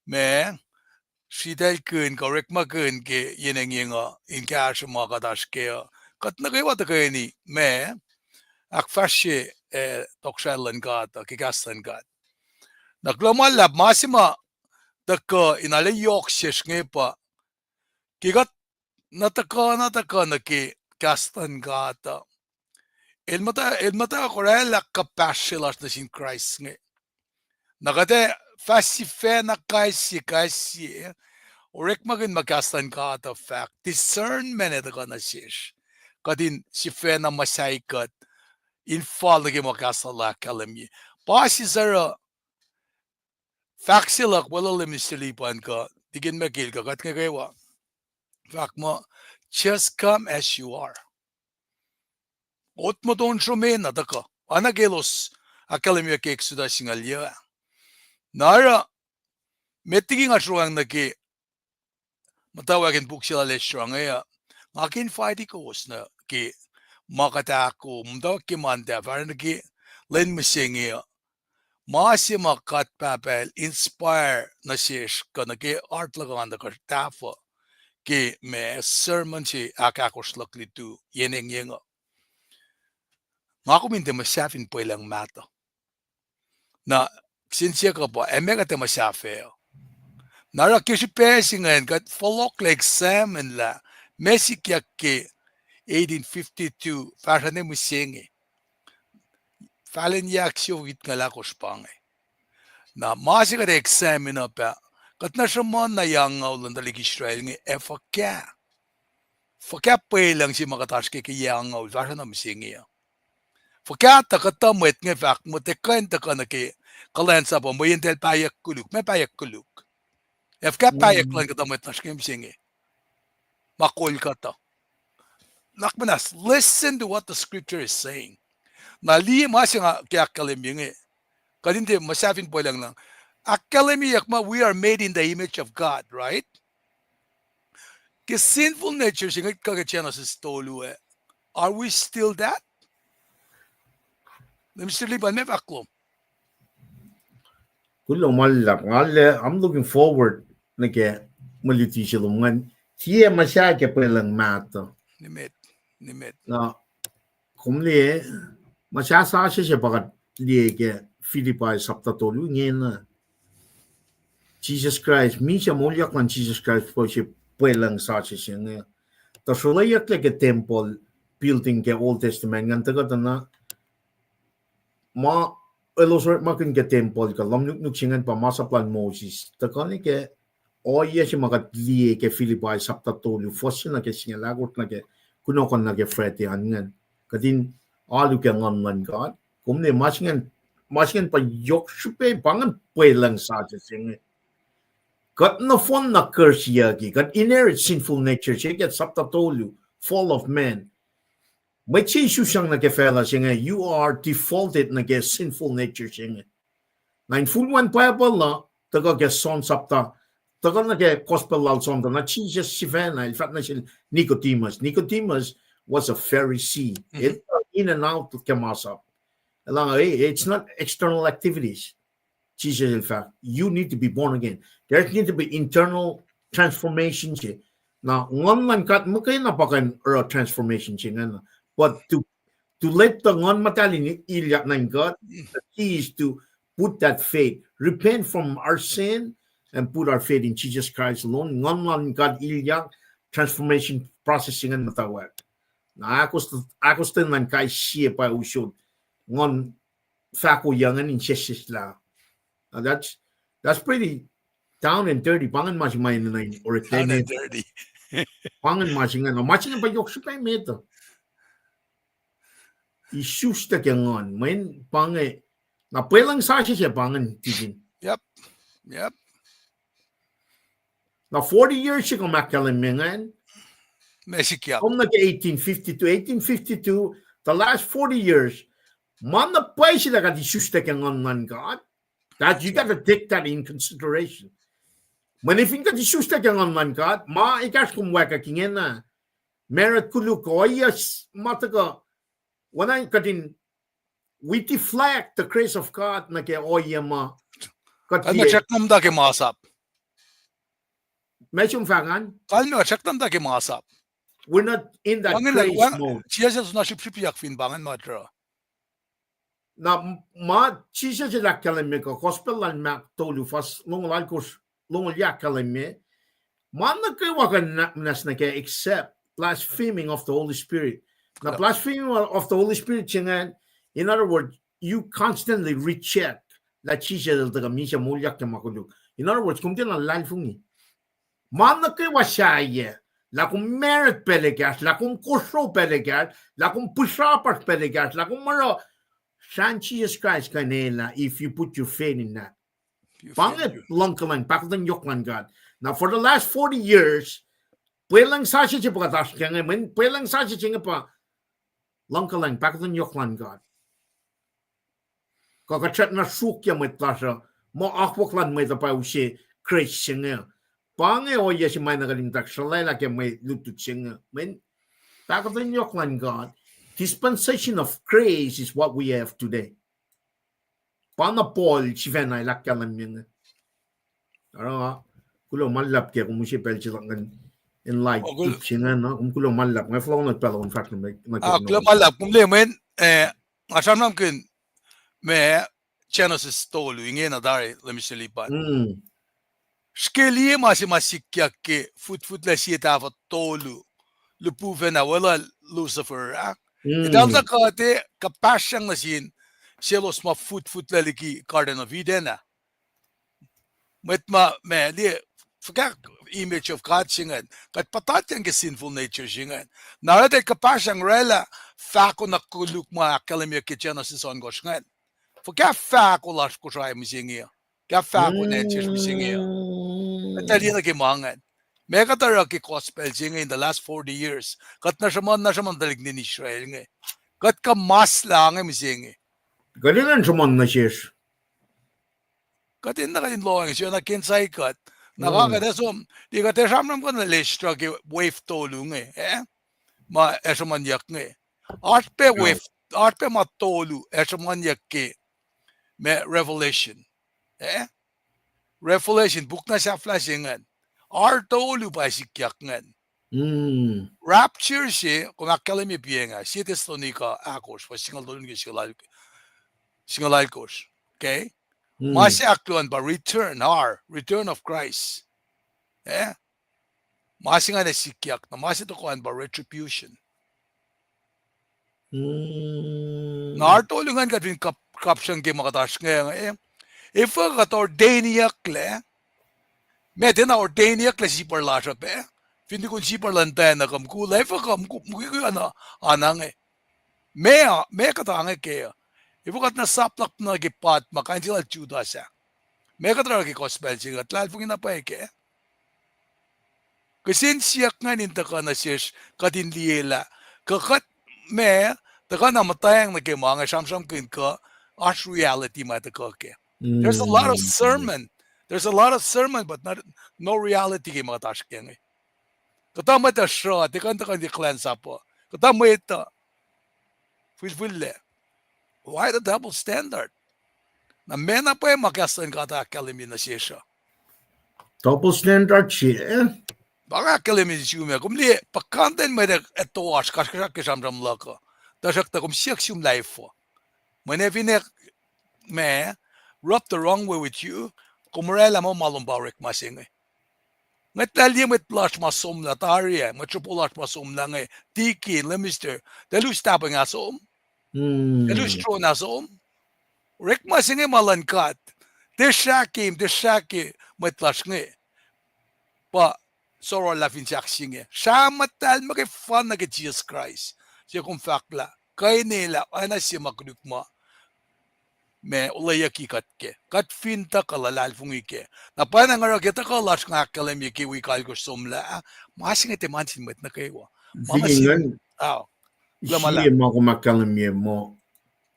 me sidel kun correct ma kun ke yeneng yenga in cash ma kadash ke kat na kay wat kay ni me akfashe tokshalan gat kikastan gat naglomal lab masima dakka inale yok shesh ngepa kigat nataka na ke kastan gata Elmata korela kapashilas na sin Christ nge. Nakate fasife na kasi orek magin makastan ka ata fact discernment ito ka na shish. Kadin si fe na masaykat infal na makasala kalami. Pasi zara fact silak wala limisilipan ka digin magil ka kat nga fact mo just come as you are. Ot mo don shumena daka. Anagelos akalimya ke eksuda singalya. Nara metigi nga sruang na ke mutawaek buksila lesruang ya. Ngakin fighti ko na ke makatako mutawaek ke manda para na ke len misengya. Masi makat pacl inspire na shish ka na ke art lagan da ka tafa ke me sermon si akakoslak litu yeneng yenga. Nga kuminte masafin po ilang mata. Na sinsya ka po, mega te masafeo. Nara kisi ngayon kat Folok la examen la mesikiyac ke 1852 para ne musengi. Falen yak siyo git nga lakos pange. Na masi ka te examen na pa kat na siya na yang ulan dalik Israel nga efaka. Faka po ilang si makatas ke yang ulan para na musengi ya. Fakata kata Mwet nga fak mo te kwenta ka na ke kulacnsap mo yentel payak kuluk me payak kuluk efka payak lang kata Mwet naskim singe makol kata nakmanas listen to what the scripture is saying na li masya ke akalimye kadinte masafin po lang akalimye yakma we are made in the image of God, right? Ke sinful nature singe kagachana sa stolu are we still that? Mr. Liban, me vaklom. I'm looking forward nage maliti silungan. Tiye masya ke pelang mato. Nimet. Na kumli masya sa siya bagat liye ke Philippi saptatolu ngena. Jesus Christ, misya molyak man Jesus Christ po siya pelang sa siya nga. Tasulayak like temple building ke Old Testament ngan taga na elosort makin ke temple ka lamnuk singan pa masaplan Moses takani ke oye si makatliye ke Philippi sapta tolu fosin na ke singalagot na ke kunokon na ke freti angan kadin alu ke ngan God kumne masingen pa yok shupe bangan pwelang sa singe kat na fon na curse yagi kat inherit sinful nature siya get sapta tolu fall of man may chisu siyang na ke fela singe you are defaulted na ke sinful nature singe na in full one Bible na taga ke son sapta taga na ke gospel lal son na Jesus sivena il fat na siya Nicodemus was a Pharisee it in and out of kemasap it's not external activities Jesus in fact you need to be born again there need to be internal transformation now ngon man kat mo kay napakan transformation but to let the ngon matalin ilyak ng God the key is to put that faith repent from our sin and put our faith in Jesus Christ alone ngon man God ilyak transformation processing and mutawaek na ako man kay siya pa usod ngon fako yangan in Jesus la that's pretty down and dirty pangan masin na or Down and dirty. pangan masin no masin pa yok sa meto isus ta kyangon main pangai na pelang sa siya pangan tigin Yep. na 40 years siya kumakalim Mexikiap. From like 1852 the last 40 years man na pa sila ka isus ta kyangon man God that you got to take that in consideration. Manifin ka Jesus ta kang man God, ma ikas kumweka kingen na. Merit kulu ko ayas mataga. Wanay kadin we deflect the grace of God na kaya oya ma. Kalma check nam da ke masap. Medyo fangan. Kalma check nam da ke masap. We're not in that grace mode. Jesus na sipiyak fin bangan matra. Na ma Jesus la kalame ko gospel lan mak tolu fas long ya kalame man na kay wakan nas na kay except blaspheming of the Holy Spirit. Na blaspheming of the Holy Spirit chingan in other words you constantly recheck la Jesus daga misya mulyak ke makuluk. In other words kung din ang lalfungi man na kay wasaya la kung merit pelegas la kung kusro pelegas la kung pusapas pelegas la kung maro San Jesus Christ kanela if you put your faith in that. Pangit langkalan, pakatan yoklan God. Now for the last 40 years, pelang sa siya pagkatas kaya ngayon, pelang sa siya pa langkalan, pakatan yoklan God. Kakachat na sukya may tasa, mo akwaklan may tapaw si Christ siya nga. Pangit o iya si may nagalintak, salay laki may lutut siya nga. Pakatan yoklan God. Dispensation of grace is what we have today. Paano Paul sivena ilakyalan niya. Ano kulo malap kaya kung siya pel siya in light siya no kung kulo malap may flow nagpalo in fact kulo malap kung lemen asam nam kin me Genesis tolu inge na dari lemisilipan. Skeliye masikyak ke fut la siya tava tolu lupuven na wala Lucifer Idam na kate kapasyang nasin selos ma foot laliki Garden of Eden na. Met ma di forget image of God singan. Kat patat yang sinful nature singan. Narate kapasyang rela fako na kuluk ma kalimya ke Genesis on gosngan. Forget fako las Kosrae misingia. Ka fako nature misingia. Atali na kimangan. Mega taraki gospel singa in the last 40 years. Kat na siya man dalig ni Israel nga. Kat ka mas lang nga misingi. Galilan siya man na siya. Kat in na kanin loang siya na kinsay kat. Nakakadasom. Di ka tesamram ko na listra ki wave tolu nga. Ma esamanyak nga. Arpe matolu esamanyak ki. Me revelation. Revelation. Book na siya flashingan. Artolu pa sikyak ngan. Rapture siya, kung akalim ipiye nga, siya Thessalonica akos, pa singal doon nga singalal kos. Okay? Masya akluan pa, return of Christ. Masya nga na sikyak, na masya tukuan pa, retribution. Na artolu nga katin kapsyan kay makatas nga, if ka kator deniyak le, me den ordain ya klasi par la sa pe fin kun si par lan ta na kam ku life kam ku ana anang me ka ta nge ke ibu kat na saplak na ki pat makain sila chuda sa me ka tra ki gospel sila tlal fungin na pa ke kasi siyak nga ninta ka na siya katin liela kakat me taka na matayang na ke mga samsam kin ka as reality mata ka ke there's a lot of sermon but not no reality ke mga task ke kata mata Sruoh tikan takan di kulacnsap po kata mo ito fulfill why the double standard na mena pa yung makastan ka ta kalimi na siya double standard siya baka kalimi siya kumli pakanten may ito as kaskasak kisamsam laka tasak ta kum siyak siyum life po manevinek me rub the wrong way with you kumurela mo malumbawrik masing Ngatali met plus masom na taria, metropolas masom lang tiki, lemister, dalus tapang asom, dalus tron asom, rek masing malankat, desaki, met plus pa soro lafin saksing Samatal makifan na Jesus Christ, siya kung fakla, kay nila, ana siya makrukma, me ulayaki katke kat finta kalalal fungike na panang ara kita kalas nga kalemi ki wi kal ko somla masing ite mansin met na kaywa mamasin lamala siya mo kumakalemi mo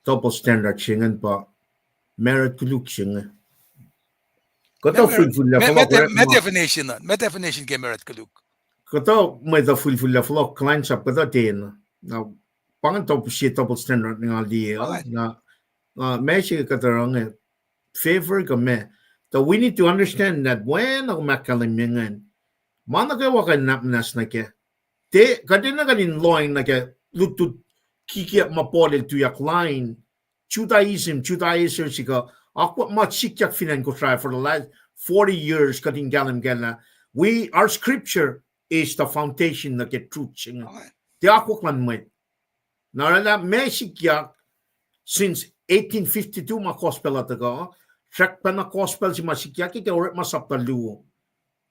double standard singan pa merit kuluk singa kato fulfulla me definition ke merit kuluk kato may da fulfulla Folok kulacnsap kato tin na pangan double standard nga di na Messi katarang favor kami. So we need to understand that when ako makalimingan, managawa ka napnas na ke, te kadina kanin loin na ke, lutut kikiyak mapodel tuyak line, Judaism sika, ako matsikyak finan Kosrae for the last 40 years kadin galam gala. Our scripture is the foundation na ke truth singa. Te ako klan Mwet. Narala Messi kyak since 1852 ma gospel ataga shak pa na gospel si masikyaki ke oret masaptalu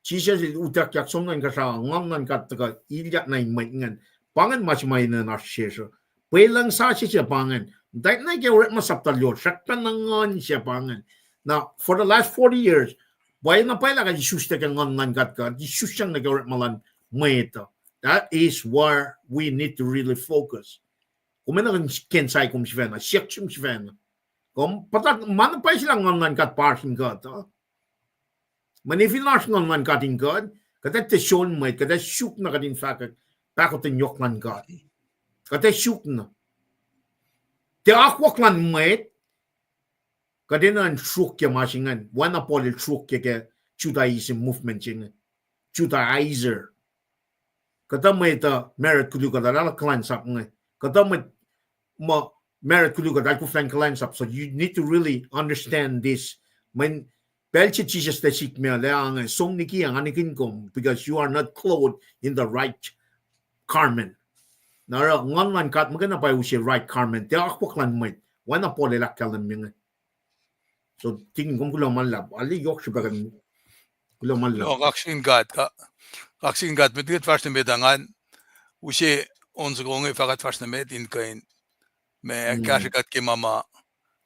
Jesus utak yak somnan ka sa ngamnan ka taga ilyak na maingan pangan mas mainan na siya pelang sa siya pangan dahil na ke oret masaptalu shak pa na ngon siya pangan now for the last 40 years why na pala ka Jesus ta ngamnan ka Jesus siyang na ke oret malan Mwet. That is where we need to really focus. Kumena kan kensai kum sivena, siakchum sivena. Kom patak mana pa silang ngan kat parking God. Manifin nas ngan kating God, kata te shon Mwet, kata shuk na kadin fakak, takot te nyok lan God. Kata shuk na. Te akwak lan Mwet, kata na shuk ya masingan, wana polil shuk ya ke Judaism movement singa. Judaizer. Kata Mwet merit kudu kata lala kulacnsap nga. Kata Mwet merit kulu ka dahil ko flang kulacnsap. So you need to really understand this. When belche Jesus the sik me leang song likiyac anikin kom because you are not clothed in the right garment. Nara ngan kat magana pa usi right garment. Te ako klan Mwet. Wana po lelak kalan minga. So tingin kong kulang malab. Ali yok siya bagan kulang malab. kaksakin God med det första medangan usi onze gånger fakat första med in kain me kaksakat ke mama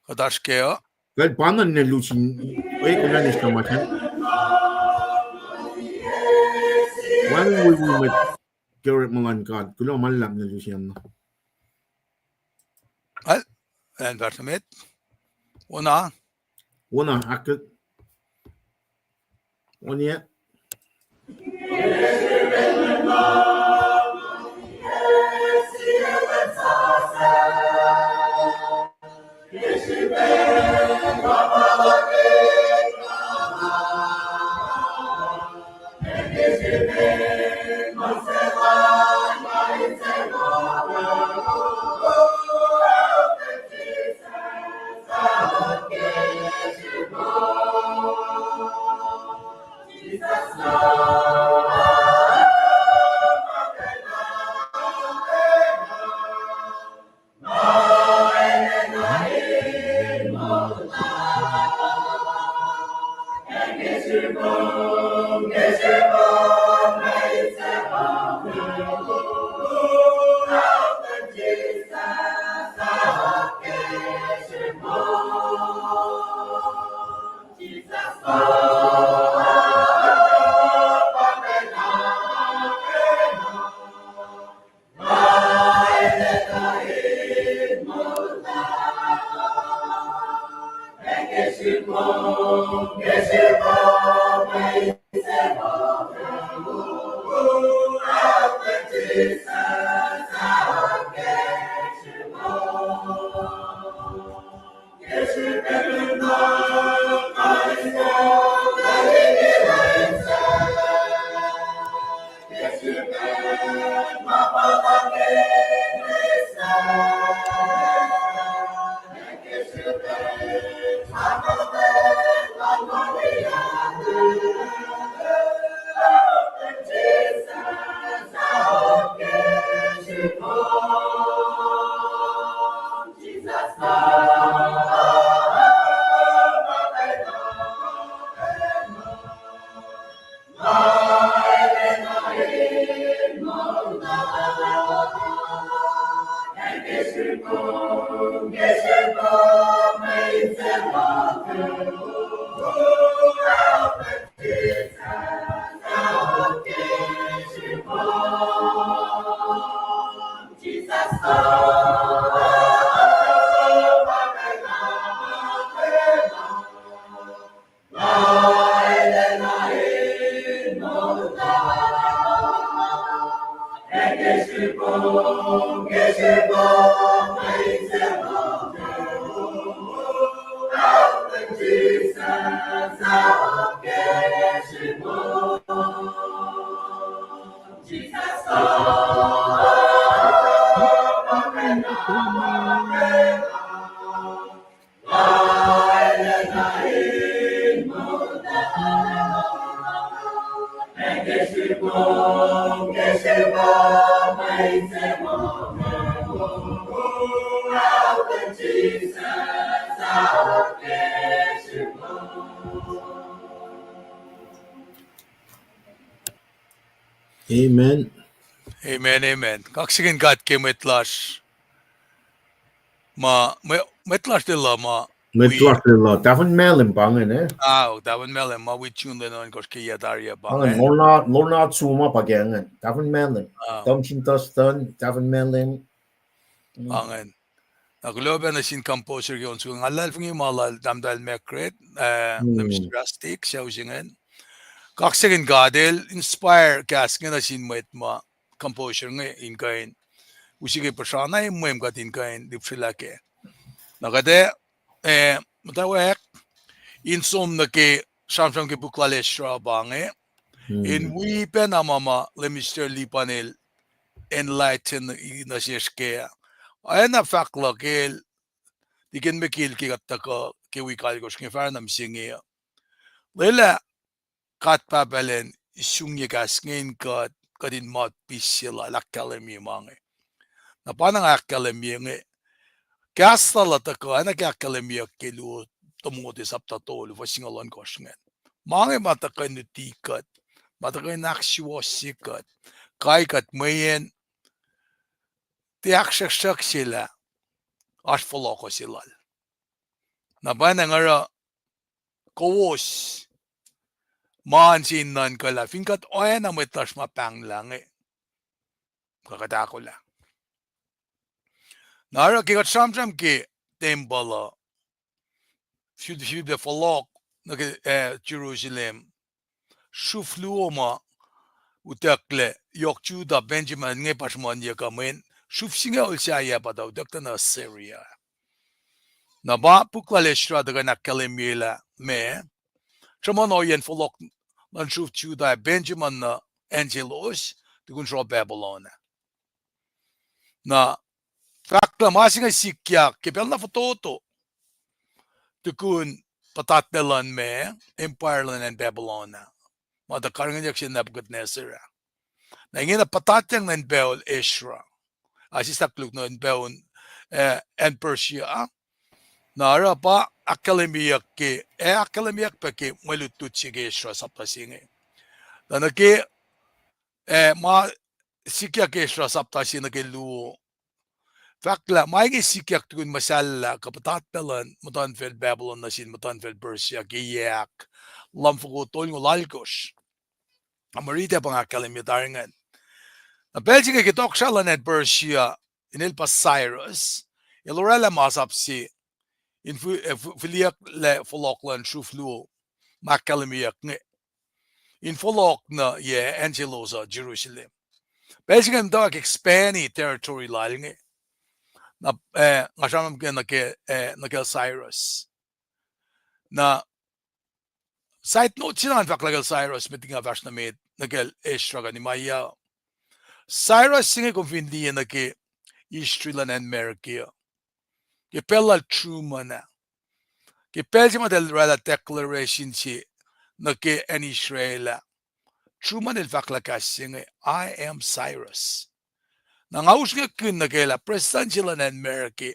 kadashkeo Well, paano nilusin? Wait, kung nanis ka matan? When will we met Garrett Malan God? Kulang malam nilusin na. En första med oana Akket. Oana. Amen. Amen. Kaksakin God ke Mwetlash. Mwetlash de la ma. Met lastig daarvan melden bangen hè. Davan melem ma we tune den on koske yadaria Bangen bang. lorna zuma pagengen. Daarvan melden. Damchin tastan daarvan melden. Angen. Naglobe na sin composer yon so ngalal fungi malal damdal mekret nam drastic shawsingen. Kaksakin Godel inspire kaskin na sin ma composer nge in kain. Usige persona mwem gat in kain dipsilake. Nagade mutawaek insom na ke samsam ke buklalestra bange in we penamama le Mr. Lipanel enlighten na siske ayna fakla kel diken mekil ki gattaka ke we kalgos ke farnam singe lela kat papelen sungye kasngin kat kadin mat pisila lakkalemi mange na panang akkalemi nge kastala taka ana kakkalemi kelu tomote sapta tolu vasingalan kosngen mange matakan nutikat matakan naksiwasikat kaikat mayen tiakshak sila as Folok silal na banang ara kowos man sinan kala finkat oana metas mapang lang kakatakola nara kikat samsam ke tembala should the Folok na Jerusalem shufluoma utakle yokchuda Benjamin nge pasman yakamen shufsinga ulsaya padaw dakta na Syria na ba puklaleshra daga nakalemila me Tramanoyan Folok nan shufchuda Benjamin na Angelos tukun shro Babylon na fakta masinga likiyac kepel na fototo tukun patatnelan me Empire and Babylon mada karangan yakshin Nebuchadnezzar na ingin na patatyang ng Beol Ezra asistakluk ng Beon and Persia nara pa akademiyak pa ke malutut sige Ezra sa pasinge Tanake ma sikiyac Ezra sapta si nakilu. Fakla maigi sikiyac tukun masala kapatatpelan mutan fel Babylon na sin mutan fel Persia giyak lamfugo tolngo lalkos. Amarita pangakalimitaringan. Na Belgica kitok siya at Persia inilpas Cyrus ilorela masap si in filiak le Folok lan shuflu makalimiyak nge in Folok na ye Angelosa Jerusalem. Belgica mtawak expandi territory lal nge na ngasamam ke nakel Cyrus na side note sinan faklagal Cyrus mitinga vash na med nakel Ezra ni Maya Cyrus singe konfindi na ke Israel and America ke pela truma na ke Belgium del rada declaration si na ke en Israel truma del faklakas singe I am Cyrus na ngaus nga kun na ke la presidential and America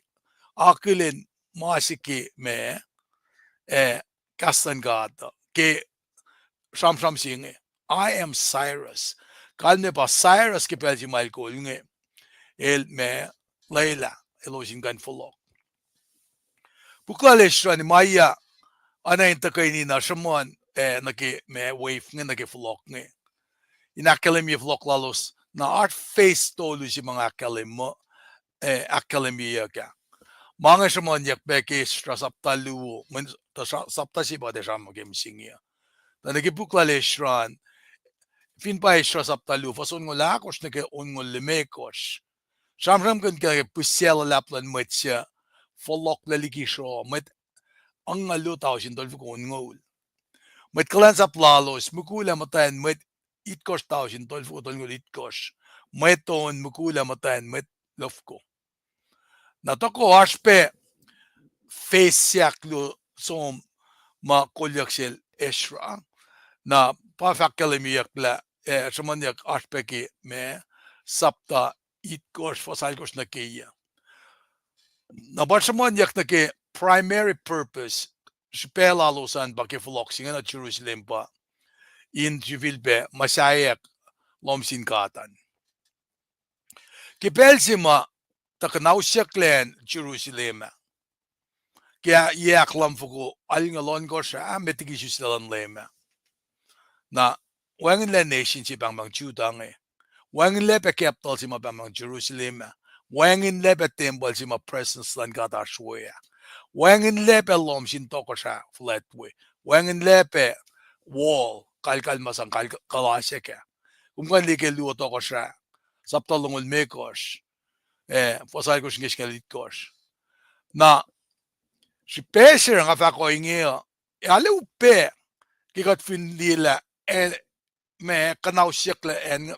akilin masiki me KahsInKol ke sham singe I am Cyrus kalme pa Cyrus ke Belgium al ko nge el me Leila elosin gan Folok Bukla Ezra ni Maya ana intakay ni na shaman naki me wave nga naki Folok nga inakademi Folok lalos na art face tolu si mga akademi akademiya ka mga shaman yak beke Ezra sapta luo sapta si ba de shama game singia na naki bukla Ezra fin pa Ezra sapta luo fason ngolakos naki ungol limekos sham kan kaya pusela laplan Mwet siya Folok likiyac Mwet ang alutaw sin dolfo ko ngol Mwet kulacnsap lalos mukula matayan Mwet itkos taw sin dolfo ngol itkos Mweton mukula matayan Mwet lofko na toko aspe face lo som ma kolyaksel Ezra na pa fakkalemiyak la samanyak aspe ki me sapta itkos fasalkos na kiya na barsaman yak na ke primary purpose spela losan ba ke Folok singa na Jerusalem pa in jivilbe masayak lomsin katan ke Belgium takanausyak len Jerusalem kaya yak lamfugo aling alon ko siya metigisus lan lema na wangin le nation si bang Juda nge wangin le pe capital si mabang Jerusalem wangin le pe temple si ma presence lan gata Sruoh wangin le pe lom sin toko siya flatway wangin le pe wall kalkal masang kalasek kumkan like luo toko siya saptalungol mekos fosal ko singes kalitkos na si peser nga fa ko inge ale upe kikat fin lila me kanaw sikle en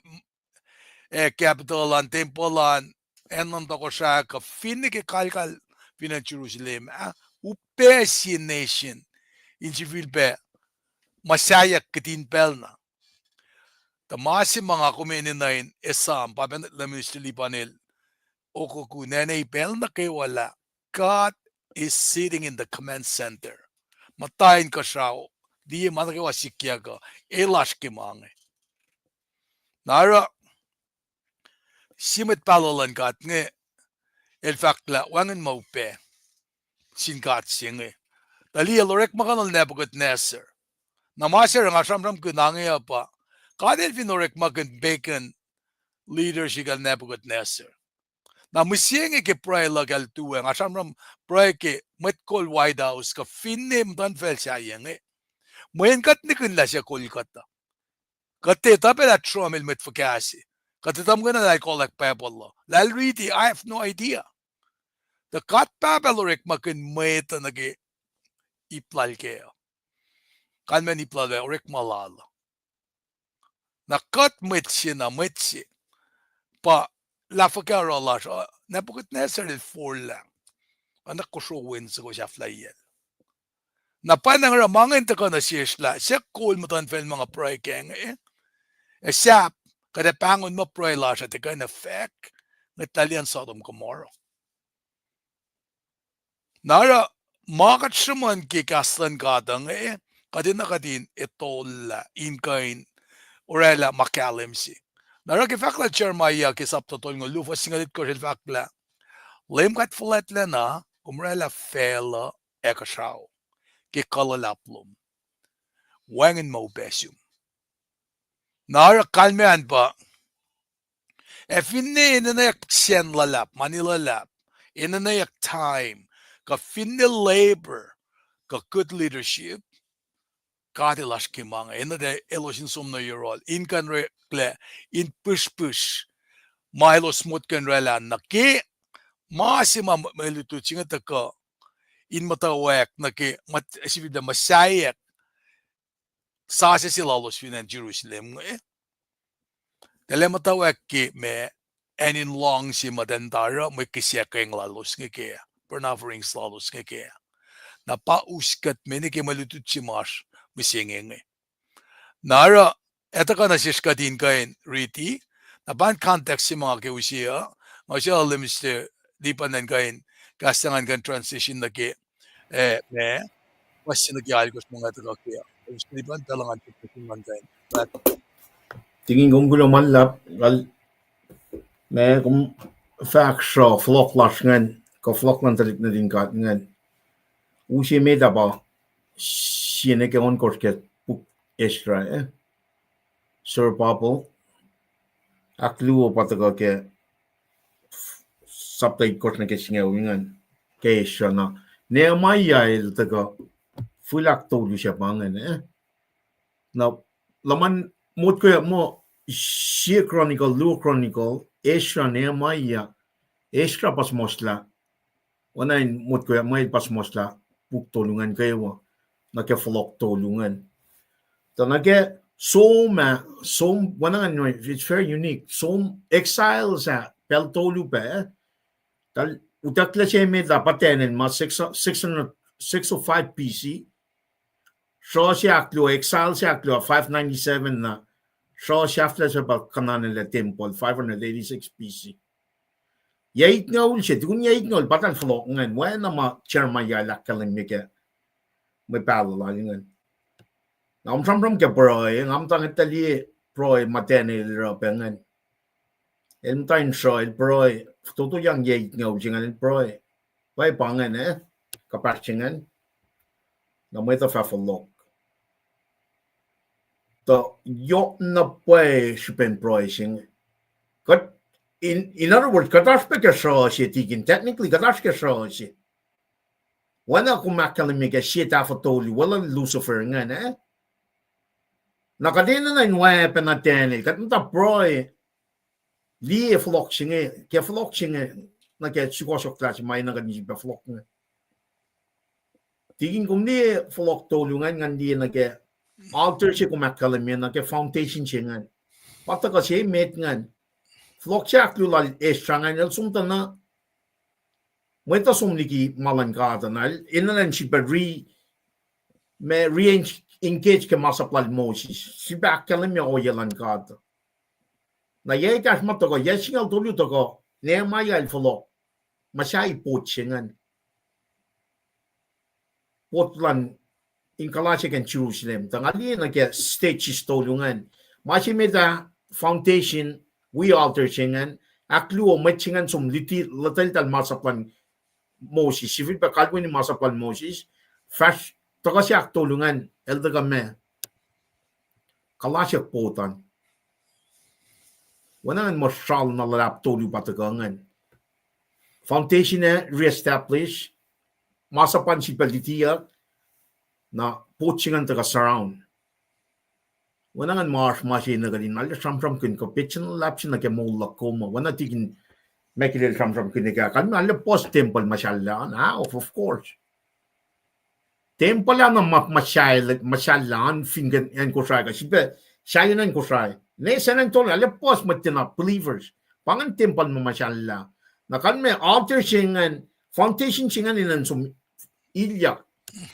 capital an temple an enon toko siya ka fin ke kalkal fin Jerusalem upe si nation in civil be masayak kitin pelna tamasi mga kumeninain esam papen laministri panel okoku nenay pelna kay wala God is sitting in the command center matayin ka siya di matakiwa sikya ka elash kimang nara simit palalan kat nge el fakla wangan maupe sin kat singe dali lorek makanal Nebuchadnezzar namasir nga samram kunangi pa kadel finorek makan bacon leader sigal Nebuchadnezzar na musienge ke pray lagal tuwe nga samram pray ke metkol White House ka finnem dan fel sayenge muen kat ni kun la siya Kolkata kate tapela tromel met fakasi kate tam gana like all like pacl lal really I have no idea the kat papelorek makan Mwet nage iplal ke kan men iplal orek malal na kat Mwet siya pa la fakara la Nebuchadnezzar el forla anak ko showin sa ko siya flyer na panang ramangin ta ko na siya kol mo tan fel mga pray keng siya kada pangon mo pray la siya te kind of fact na Italian Sodom Gomorrah nara makat siman ki KahsInKol kadin na kadin itol inkain orela makalimsi. Naraki fakla Jeremiah kisap totol ng lufa singalit ko fakla. LEUM God fuletla na umrela fela ekashaw. Kikalalaplum. Wangin mo besum. Nara kalmean pa. Finne inanak sen lalap, Manila lap. Inanak time. Ka finne labor. Ka good leadership. Katilash kimanga. Inade elosin sumna yorol. In kan rekle. In push. Milo smooth kan rela. Naki. Masima melitu chingata ka. In mutawaek. Naki. Sivida masayak. Sase silalos finan Jerusalem. Dale mutawaek ki me enin long si madantara may kisyakeng lalos nga kaya. Pernafering lalos nga kaya. Na pauskat me ni ki malutut si mas misingeng. Nara, eto ka nasishkatin kain riti. Na ban context si mga kiusiya. Nga siya alimiste di pa nan kain kastangan kan transition na ki me mas sinagyari ko sa mga ito kaya. Di ba talangan ko man kain. Tingin kong gulo manlap, may kung fact siya, Folok ngan, ko Folok lang talik na din ka ngan. Usi may daba, siya na kaon korket puk Ezra Sir Papo, akluo pataga ke saptay kort na kesingaw ngan, kay Ezra na. Nehemiah il taga fulak tolu siya pangan Na laman mot ko mo She Chronicle, Lu Chronicle, Ezra Nehemiah, Ezra pas mosla. Wanain mot ko may pas mosla puk tolungan kayo nake Folok tolungan. So nake some wanangan it's very unique. Some Exiles pel tolu pa tal utakla siya may dapatenin ma 605 BC. So siya aklo Exile siya aklo 597 na. So shafla sa kananila temple 586 BC. Yait ngol siya, dun yait ngol patan Folok ngan, wala ma Jeremiah lakalim mika may pacl ngan. Ngam from ke broy, ngam tang itali broy matene ro pengan. Em tain shoy broy, tutu yang yait ngol jingan broy. Wai pangan kapachingan. Namay ta fa Folok. So, yok na pwede sipen pricing. In other words, katash pa kasya siya tigin. Technically, katash kasya siya. Wala kumakalimig siya tafatoli. Wala Lucifer nga Nakadina na yung weapon natin. Katanta proy. Li Folok siya. Kaya Folok siya. Kaya sikosok klase may nakadisip pa Folok nga. Tigin kung di Folok tolungan nga di nagkaya altar siya kumakalim yan, foundation siya nga. Pata kasi met nga. Folok siya aklulal Ezra nga, sumta na, may tasumliki malangkata na, inalan siya pa re-engage ka masaplal Moses. Siya akalim niya o yalan kata. Na yay kash mata ko, yay singal tuloy to ko, Nehemiah Folok, masya ipot siya nga. Potlan, in kalachik and Jerusalem. Tangali na kaya stages tolungan. Masi meda foundation we alter chingan. Akluo may chingan sum latal tal masaplan Moses. Sifit pa kalwin ni masaplan Moses. Fresh takasyak tolungan. Eldagame. Kalachik potan. Wanangan masyal na lalap tolu patagangan. Foundation na re-establish. Masapan si likiyac. Na poachingan taga surround. Wanangan marsh na galin. Alas samsam kin ko pitchin lapsin na kaya mula koma. Wana tigin mekilil samsam kin ka. Kan alas post temple masyalaan. Of course. Temple lang na masyalaan fingan yan Kosrae ka. Siya siya yun Kosrae. Nesa nang tol alas post matina believers. Pangan temple masyala. Na kan may altar singan foundation singan inan sum ilyak.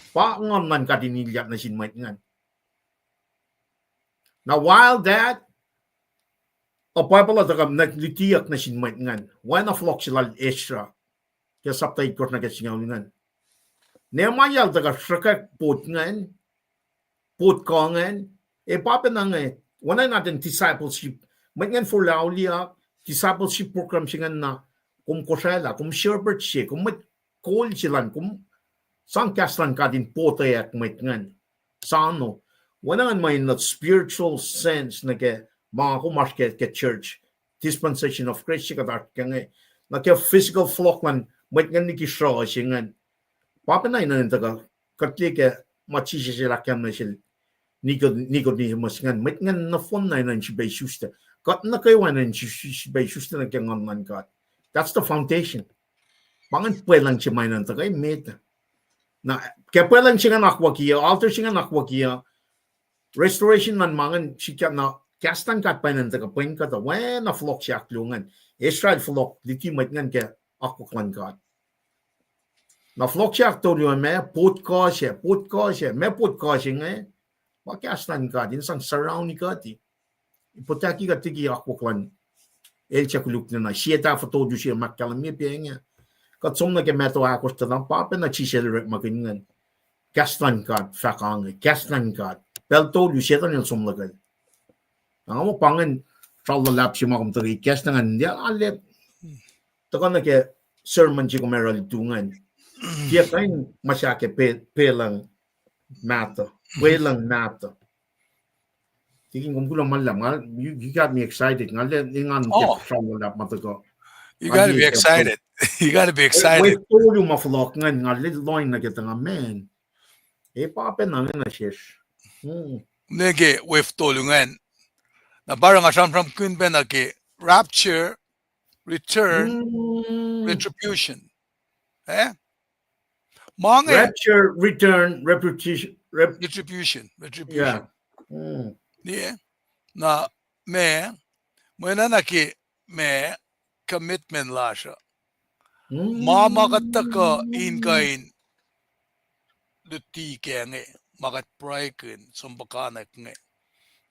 Paangan man kadinilyak na sinmait ngan. Now while that, apay pala taga naglikiyac na sinmait ngan. Why na Folok sila Ezra? Kaya saptay ko na kasingaw ngan. Nehemiah taga srakak pot ngan. Pot ko ngan. Papa na nga wala natin discipleship. May ngan for laulia, discipleship program siya na kung Kosrae, kung sherbert siya, kung may call siya, kung saan kaslan ka din potayak may ngan. Sano? Wala nga may na spiritual sense na ke mga kumas ke church, dispensation of grace siya kadat ka nga. Na ke physical flock man, may ngan ni Sruoh siya nga. Papanay na nito ka, katli ke machisya sila kaya na sila. Nicodemus ngan met ngan na fon na nan siya shusta kat na kayo na siya shusta na kaya ngan kat that's the foundation pangan pwelang siya may nan tagay meta na kaya pwelang siya nga nakwakiya alter siya nga nakwakiya restoration man mangan siya na kastan kat pa nan taga Paing kat when na Folok siya aklungan Israel Folok diti met ngan kaya akoklan kat na Folok siya aktoryo may put ko siya may put ko siya nga Pakastan ka din sang surround ka ti. Ipotaki ka tigi ako klan. El chakuluk na siya ta foto ju siya makalamia pienga. Kat som na ke meto ako sta na papa na chisel rek makingan. Kastan ka fakang kastan ka. Pel to ju siya tan som lagal. Ang mo pangan lulap siya makum tagi kastan dia alep. Taka na ke sermon ji ko meral tungan. Dia kain masyake pelang matter. Walang nato. Tingin ko lang malam. You got me excited. You gotta be excited. You gotta be excited. Wait, todo maflok nga line na kita nga man. Papa na nga shish. Nege with tolungan. Na parang asam from kunben na ke rapture, return, retribution. Rapture, return, retribution. Yeah. Yeah. Na na naki commitment la siya. Mamakata inkain luti kaya nga makatpray kin sumbakanak nga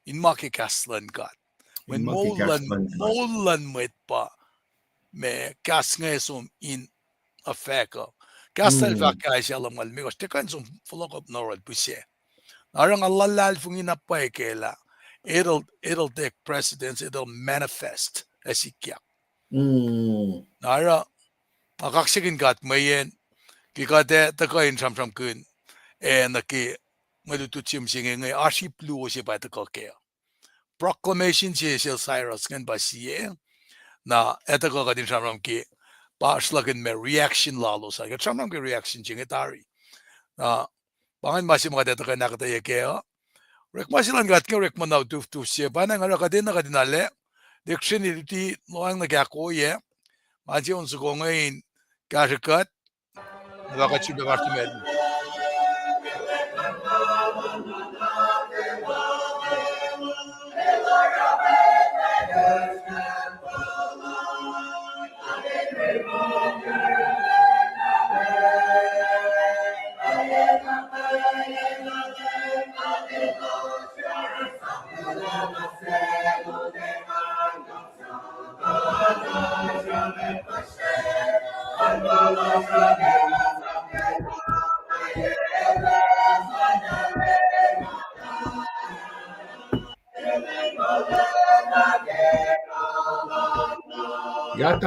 in makikaslan ka. When molan Mwet pa kas nga sum in effect Kastel vakay siya lang malmigos. Tekan som Folok of Norad po siya. Narang alalal fung inapay kela. It'll take precedence. It'll manifest as likiyac. Nara kaksakin kat mayen kikate takayin sam kun naki madututsim singe ngay ashi pluo siya pa takakaya. Proclamation siya Cyrus kan ba siya na etakakatin sam ki pacl me reaction lalo sa kat samang ke reaction jingetari pangan masih mga data kan akketeyac kaya rek masilan gat ke rek manaw tuf siya pa nang ara kadin na kadinale dictionary noang nagako ye maji on su ngayon kasakat nakachube bartimed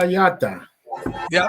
Yata. Yeah.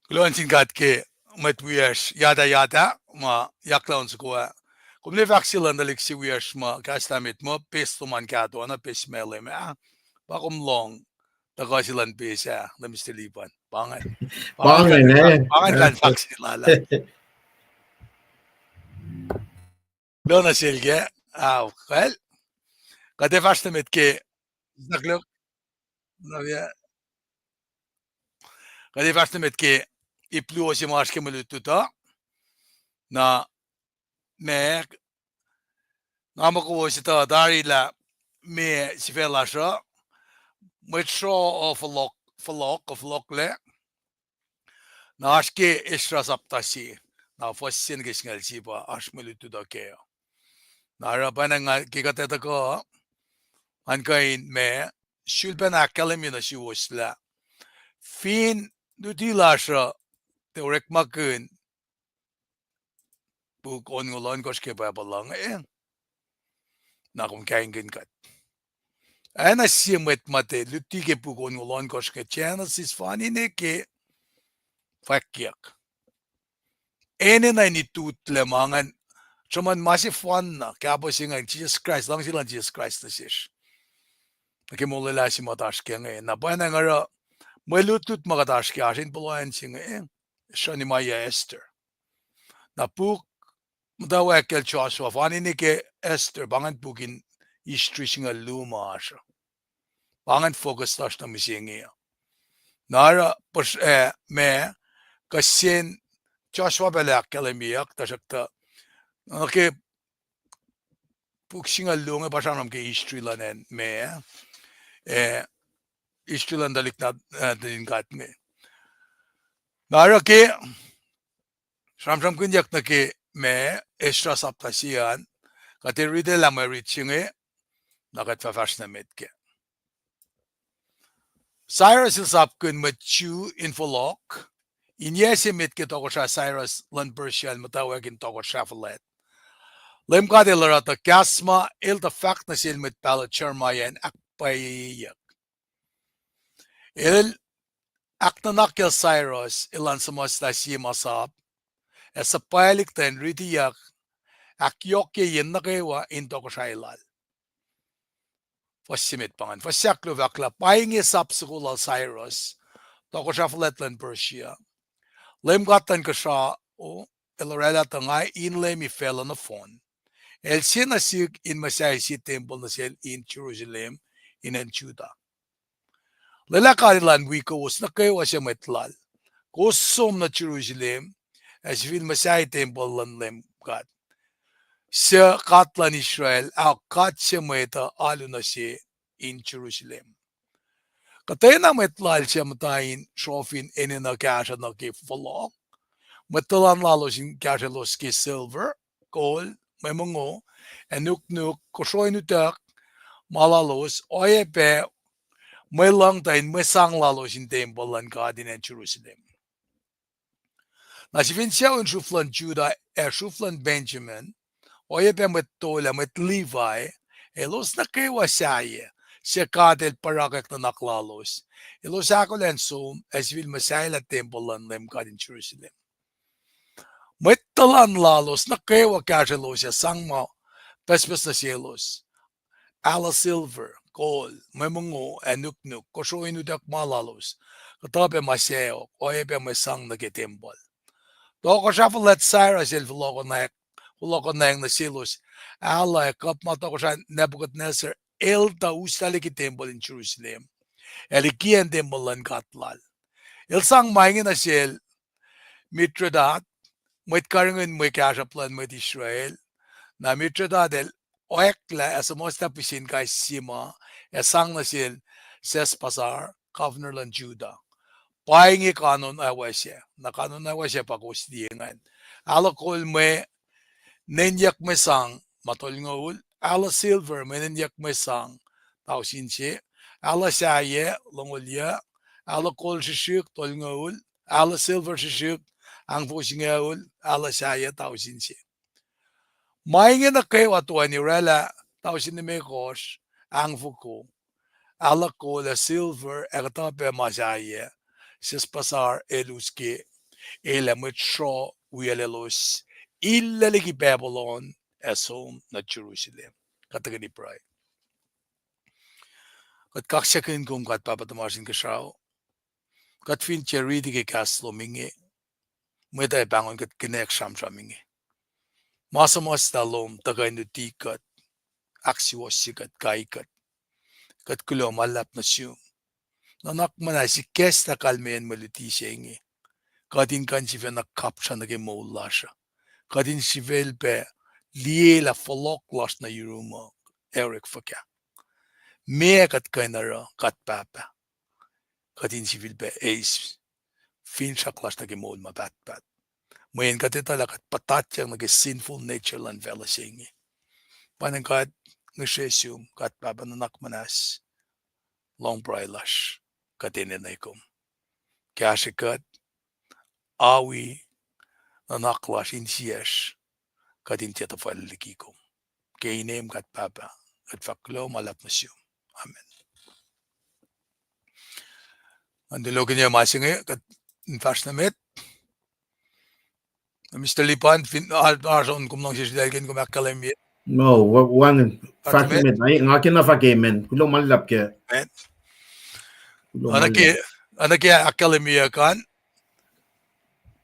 kulacnsap ke Mwet yada ma yaklaon Sruoh. Kumne vaksilan dalik si ma kastamit mo pesto man kato na pesmele me bakum long takasilan pesa na mistilipan pangan kan vaksilala Lona silge well kade vastamet ke naglok kade vastamet ke ipluosi maske mulututa na me namako sita darila me sifelasha Sruoh Folok le na aske Ezra saptasi na fossin gisngal sipa ashmulututa ke na rapan nga kikateta ko ankain me shulpen akkalemi na siwosla fin nutilasha teorek makun buk ongolon koske babalang na kung kaingin kat ana simet mate lutige buk ongolon koske chana sisfani ne ke fakkiak ene na ni tutle mangan chaman masifan na kabo singa Jesus Christ lang silang Jesus Christ na siya nakimulila si mataske ngayon na pa na nga malutut makataske asin puluhan siya ngayon siya ni Maya Esther na puk mutawaek el Joshua fani ni ke Esther bangan pukin istri siya luma siya bangan focus tash na misingi nara pos me kasin Joshua belak kalamiyak tasakta okay puk siya luma pasanam ke istri lanen me istilan dalik na din kat me nara ke Samsam kunyak na ke me Ezra saptasiyan kati ride la Mwe Read singe nakatfafash na met ke Cyrus il sapkun machu in Folok inye si met ke toko siya Cyrus lan Persian mutawaek in toko siya falet LEUM GOD ilarata kasma il ta fact na sil met pala chermayan akketeyac il aktanakil Cyrus ilan samasta si masap sa pacl ten likiyac akketeyac yen nukewa in toko siya ilal Fasimit pangan fasaklo vakla Paing sapsukul Cyrus toko siya faletlan Persia LEUM GOD tan Kosrae o elorela tangay in LEUM ifela na phone el sinasig in Masay si temple na sel in Jerusalem in Juda lalakarilan wiowos na kayo siya metlal kusum na Jerusalem as vil Masay temple lan LEUM GOD siya katlan Israel kat siya meta alo na siya in Jerusalem katay na metlal siya matayin shofin ene na kasha na ke Folok matalan lalo sin kasha los ke silver gold may mungo nuk Kosrae nutak malalos oyepe may lang tayin may sang lalo sin temple lan God in Jerusalem na si Vincia un shuflan Judah shuflan Benjamin oyepe met tola met Levi elos na kewa saye siya kadel parakak na naklalos elos akollah som as vil masayla temple lan LEUM GOD in Jerusalem met talan lalos na kewa kasalo siya sangma Pespes na cielos, ala silver, gold, may mungo, nuk, Kosrae nutak malalos, katape maseo, oyepe masang nagitimbol. Toko siya falet Cyrus il Folok na yung nasilos, ala kapma toko siya Nebuchadnezzar, el ta ustali kitimbol in Jerusalem, elikian timbol lan katlal. Il sang maingin na siya, mitradat, mwet karingan mwet kasaplan mwet Israel, na mitradadel oekla as most tapisin kay sima esang na sil ses pasar governor lan Juda Paing kanon awasya na kanon awasya pakusdiengan alakol me nenyak me sang matol ngol ala silver me nenyak me sang tausinche ala saye longolya alakol shishik tol ngol ala silver shishik ang fusingol ala saye tausinche Maingin na kayo atuan ni Rela, tao sinimekos, ang fuko, ala ko la silver, ekatape masaya, sis pasar eluski, Ela Mwet Sruoh wiowos illa ligi Babylon as home na Jerusalem. Katagani pray. Kat kaksakin kung kat papatamasin Kosrae. Kat fin charity ke kaslo minge. Mwet ay bangon kat kinek shamsha minge. Masamos talom tagay nuti kat aksiwos kat kaikat. Kat kulo malap na siyo. Nanak manasi kes na kalmen maluti siya inge. Kadin kan siya nakapsya nagimaulasya. Kadin siya pe liye la Folok las na yuruma. Eric fakya. Mea kat kainara kat papa. Kadin siya pe ace. Fin siya klas nagimaul mabatbat. Mayan katitala kat patatyang sinful nature lan vela siya inge. Panang kat ngasyesyum kat papa nanak manas. Long brailash. Katinin na ikom. Kaya siya kat awi nanaklas insiyas kadin tiyata falikikom. Kaya inem kat papa at faklo malap na siyo. Amen. Andilogin niya masingi kat infas na met. Mr. Lipan, arson kum nang sisidalkin kum akkalemi. No, one fact met. Ay, ngakin na fakemen. Kulo malap ke. Anaki akkalemi kan.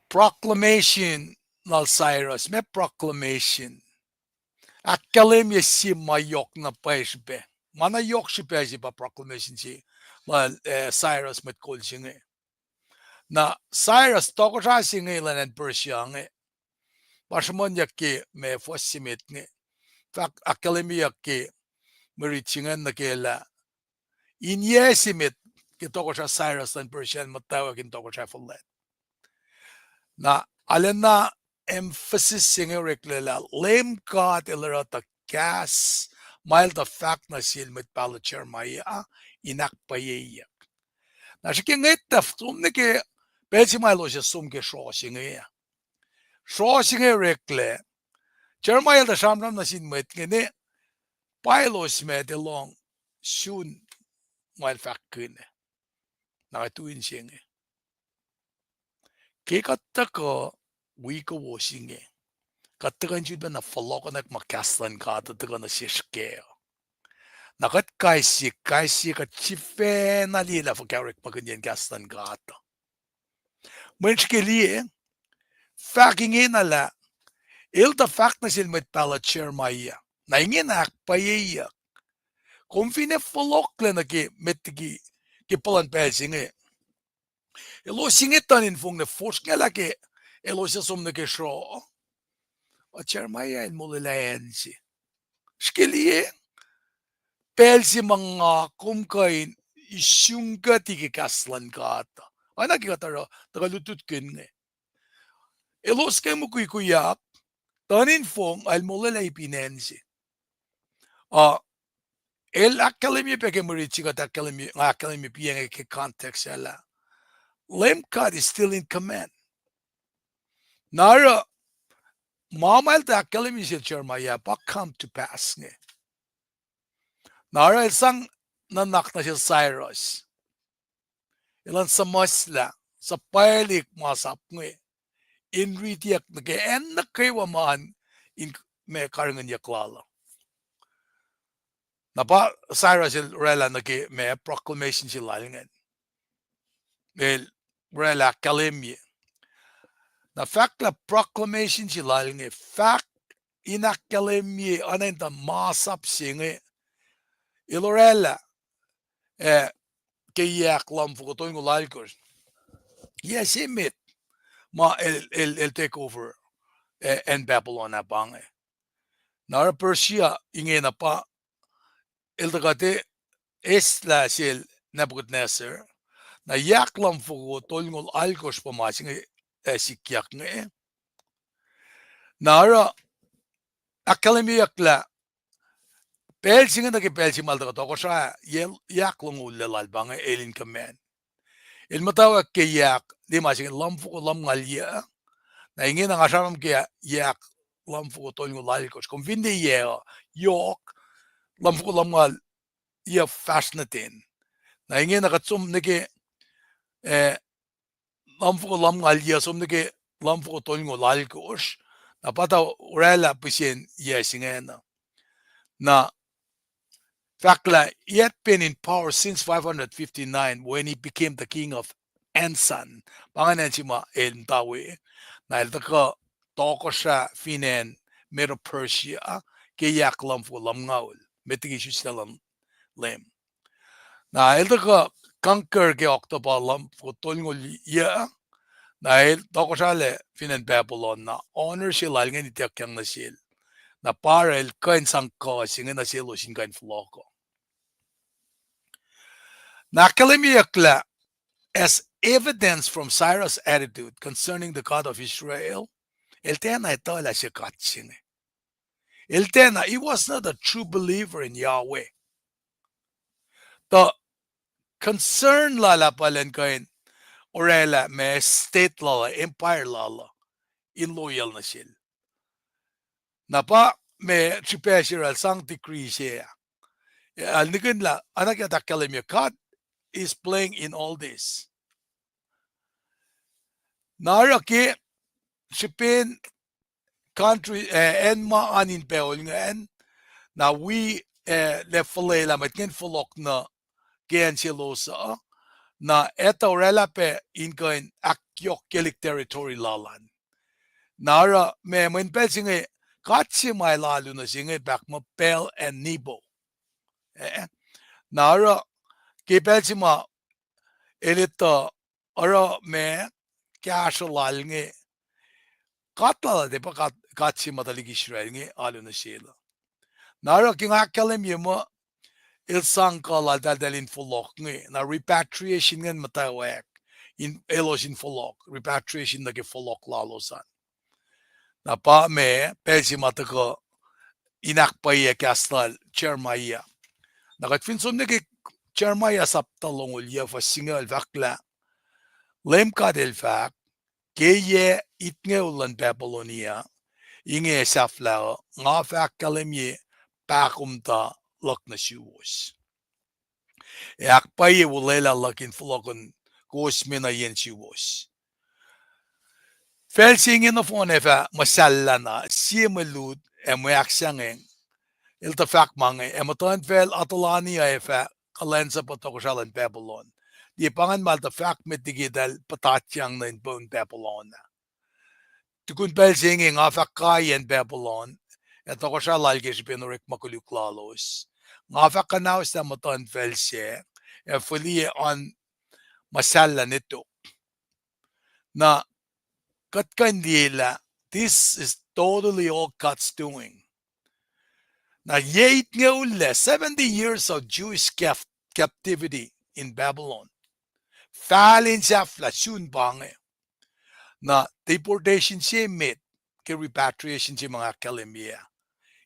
Proclamation nal Cyrus. May proclamation. Akkalemi si mayok na paisbe. Mana yok si paisbe pa proclamation si. Cyrus met kol singe. Na Cyrus toko siya singe lan Persia nge. Pasamon yaki me fosimit nge. Fak akkalemi yaki meritsingan na kela. Inyesimit kitoko siya Cyrus lan Persia mutawaek toko siya Folok. Na alena emphasis singe reklela LEUM God ilarata gas mile the fact na sil met palacher maya inakpayeyak. Na sikinget taftum neke pesi milo siya sum ke Sruoh singe. Sruoh singe rekle Jeremiah the shamram na sin met ngene pilos met along soon mile fact kene. Nakatuin singe. Kekataka wiowos singe. Katakan jud na Folok na makaslan ka tatakan na sishke. Nakat kaisi kat chife na lila for karek maganyan kaslan ka ata. Mwenchke liye, faking inala, ilta fact na sil met palacher maya. Na ingin akpayeyak. Kung fine Folok le na ki metigi ki palan pa singe. Elo singitan in fung na force nga laki elo siya sum na ki Sruoh. O Jeremiah in mulilayan si. Skiliye, pel si mga kumkain isyong ka tiki kaslan ka ata. Ana ki katara, tagalutut kin nga. Elos kayo mo kuyak, tanin fung al mulilay pinensi. El akkalemi peke murichi kat akkalemi piyeng ke context yala. LEUM God is still in command. Nara, Mamal ta akkalemi si Jeremiah pa come to pass nge. Nara isang nanak na si Cyrus. Ilan sa masla, sa pailik masap nge. Inritiyak na kaya en na kayo maan in may karangan yaklala. Na pa Cyrus rela na kaya may proclamation si lalingan. May rela akkalemi. Na fact la proclamation si lalingan. Fact inakkalemi anan ta masap singe. Ilorella keyak lam fukotoin ulalkos. Yes, imit ma el takeover en Babylon na bange. Nara Persia inge na pa el tagate esla sil Nebuchadnezzar na yak lam fukotoin ulalkos pa masinge sikiyak nge. Nara akkalemiyak la Pelsinga na kipelsi malta to Kosrae yak long ulal bang elin command. Il mutawaek yak di masing lamfu ko lam ngalya na ingin ang asamam kaya yak lamfu ko tol ngulal ko kung vindi yok lamfu ko lam ngal ya fast natin na ingin nakatsum niki lamfo lam ngalya somneke lamfo tolngo lalkosh na pata urela pisien yesingena na fakla yet been in power since 559 when he became the king of Ansan panganan sima el tawe na el taka tokosha finen Medo Persia keyak lamfo lam ngaul metigi shustelam lem na el taka conquer ke october lamfo tolngo ya na tokosale finen Babylon na honor silal nga itiakyang na sil na parel kain sangko singa na silo sin kain Folok na kalimiyakla as evidence from Cyrus' attitude concerning the God of Israel el tena ito la siya katsin el tena he was not a true believer in Yahweh the concern lala palen kain orela me state lala empire lala inloyal na sil na pa me tripeshiral sang decree siya al nikin la anak ya takalimya God is playing in all this naraki Shipin country en ma anin peol ngaen na we le falela matken Folok na gen silosa na eta orela pe inkain akyok kelik territory lalan nara me mun pe singe katsi mai lalu na singe back ma pel and nibo nara ke pel sima elita ara me kya lal nge katla de pa katsi matalik Israel nge alu na sila nara king akalem yema il sang kala dadalin Folok nge na repatriation ngen mutawaek in elos in Folok repatriation na ke Folok lalosan na pa me pelsi matako inakpaya kastal chermaya nakatfin somne ke chermaya saptalongul ya fa singal vakla LEUM GOD el fak keye itnge ulan Babylonia inge safla nga fak kalemye pakumta lok na wiowos akpaye wulela lakin Folokon kosmina yen wiowos felsing in the phone efa masallana siemelud mwe aksangeng ilta fak mange ematan fel atalani efa kalensap patokoshalan Babylon di pangan mal the fak mitigidal patatyang na in bon Babylon tukun felsing nga fak kayen Babylon etokoshalal geshbenorik makuluklalos nga fak kanaus na matan felse fully on masalla nito na katkandila this is totally all God's doing. Now, 70 years of Jewish captivity in Babylon. Falin sa flasun bange. Na deportation siya met ke repatriation siya mga kalimya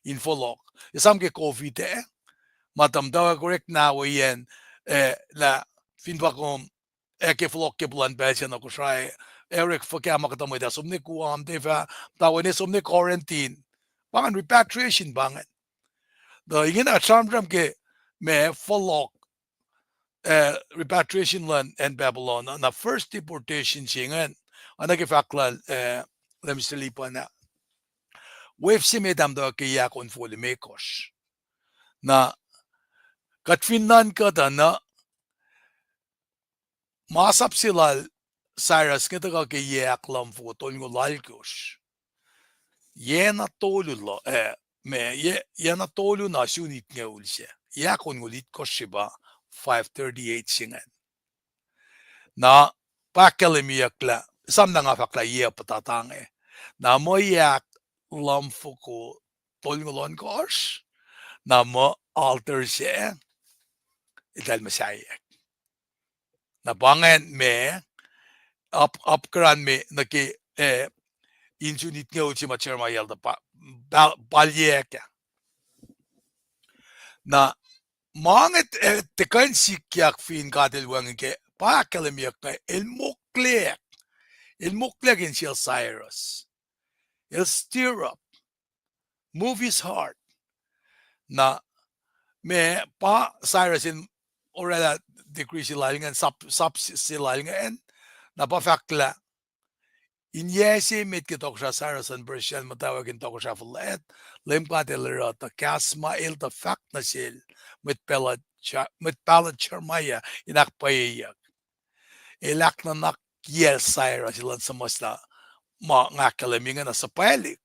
in Folok. Isam ke COVID matamdawa correct na wayan la finwa kom ke Folok ke bulan belsa na Kosrae Eric fakya makatamoy da somni kuam deva tawani somni quarantine bangan repatriation bangan the ingin achamdram ke me Folok repatriation land and Babylon na first deportation singan anake fakla lemsilipa na wave si medam da ke yakon foli mekos na katfinan ka da na masap silal Cyrus kita ka ke yaklam fo tolngo lalkos yena tolu lo me yena tolu na sunit nga ulse yakon ngulit koshiba 538 singan na pakalimiakla sam na nga fakla ye patatange na mo yak lamfo ko tolngo lon kos na mo alter se ital masayak na bangen me upgrade me naki insunit nga uchi macherma yalda balyeka na manget tekan sikiak fin kadel wange pa kalemyak el muklek in shel Cyrus he'll stir up move his heart na me pa Cyrus in orada decree silalingan sub silalingan napafakla. Inyesi mit kitok siya Cyrus and Persian mutawaek tok siya Folok LEUM GOD ta kasma ta fact na sil mit palat charmaya inakpayayak ilak na nakyel Cyrus ilan sa masla ngakalamingan na sa palik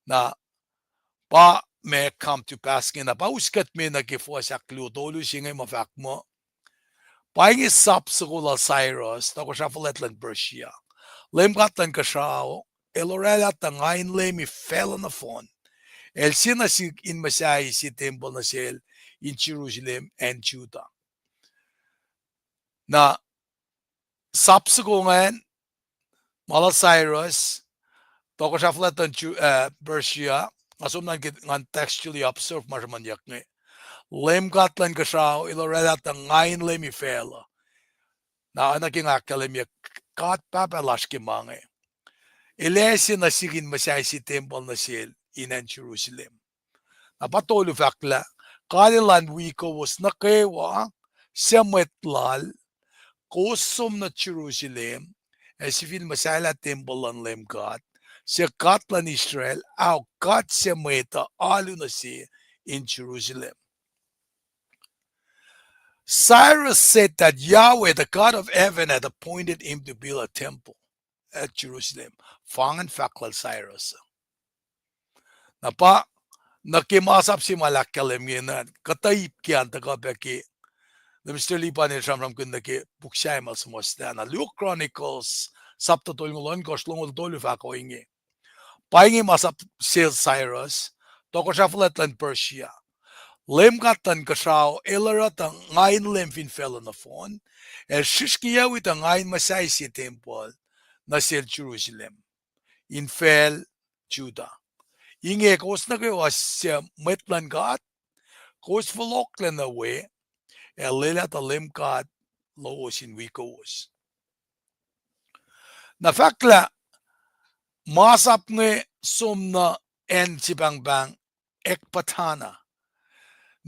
na pa may come to pass na pa uskat me nagifo sa klutolo siya ngay mafak mo Paing isap sa kula Cyrus tok siya Folok and Persia LEUM GOD tan kasao, elorela tangain LEUM fell on the phone. El sinasig in Masai si temple na sel in Jerusalem and Judah. Na sapsukungan mala Cyrus, toko siya flat on Persia, asum nang textually observe marman yakne. LEUM GOD tan kasao, elorela tangain LEUM fell. Na naging akalim yak kat papalash kimange. Elesi na sigin Masai si temple na sel in Jerusalem. Napatolo fakla, kanilan wiowos nukewa sa Mwet kosum na Jerusalem, sifil masala temple ng LEUM GOD, sa katlan Israel, au kat sa Mweta alu na si in Jerusalem. Cyrus said that Yahweh, the God of heaven, had appointed him to build a temple at Jerusalem. Fangan faklal Cyrus. Napa, nakimasap si malakalim yun, katayip kiyan, takapaki, na Mr. Lipan ni Shamram kundaki, bukshay mal sumosda, na Luke Chronicles, sapta tolngulon, koslongul tolu fako inge. Paing masap si Cyrus, toko siya Folok and Persia. LEUM GOD tan kasao, elarat ang ngayon LEUM finfell na phone, shishkiyawit ang ngayon Masai si temple, na si Jerusalem. Infel, Judah. Inge kos nukewa siya LEUM GOD, kos Folok na we, lelat a LEUM GOD, lowos in wiowos. Na fakla, masap nge sumna en sibangbang ekpatana.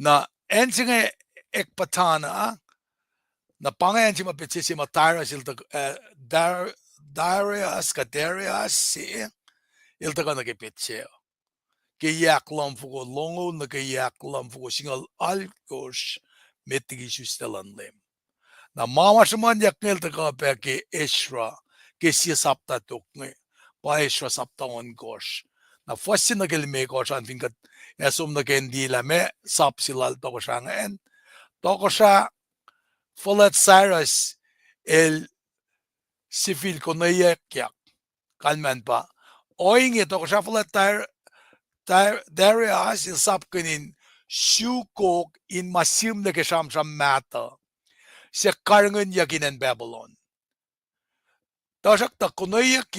Na en singe ekpatana, na pangayan si mapitsi si Darius Kadarius si ilta nagipitsi. Kiyak lam fuko longo na kiyak lam fuko singal alkos metigi sustelan LEUM. Na mama saman yak nil taka pe ki Ezra ki siya sapta tukne pa Ezra sapta on gosh. Na fasi na kilme gosh an finkat esum na kendila me sap silal toko siya ngayon. Toko siya Folok Cyrus el sifil ko na likiyac kalman pa. Oing ito ko siya Folok Darius il sapkanin shukok in masim na kasam sa mata sa karangan yakin ng Babylon. Tasak ta kunayak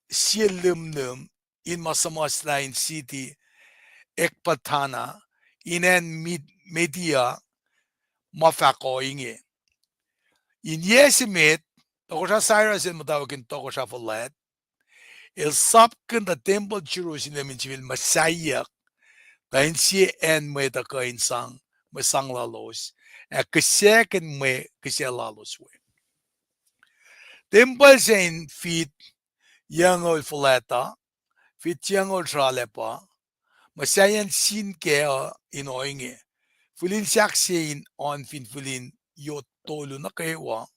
si LEUM in masamasnain city ekpatana inen media mafako inge. In yesimit, toko siya Cyrus in matawakin toko siya Folok, il sapkan the temple Jerusalem in civil Messiah, kain si en Mwet kain masang lalos, kaksakin kasi lalos we. Temple sa in fit yangol Foleta, fit yangol Tralepa, masayan sin kaya inoinge, fulin saksin on fin fulin yotolo na kaywa,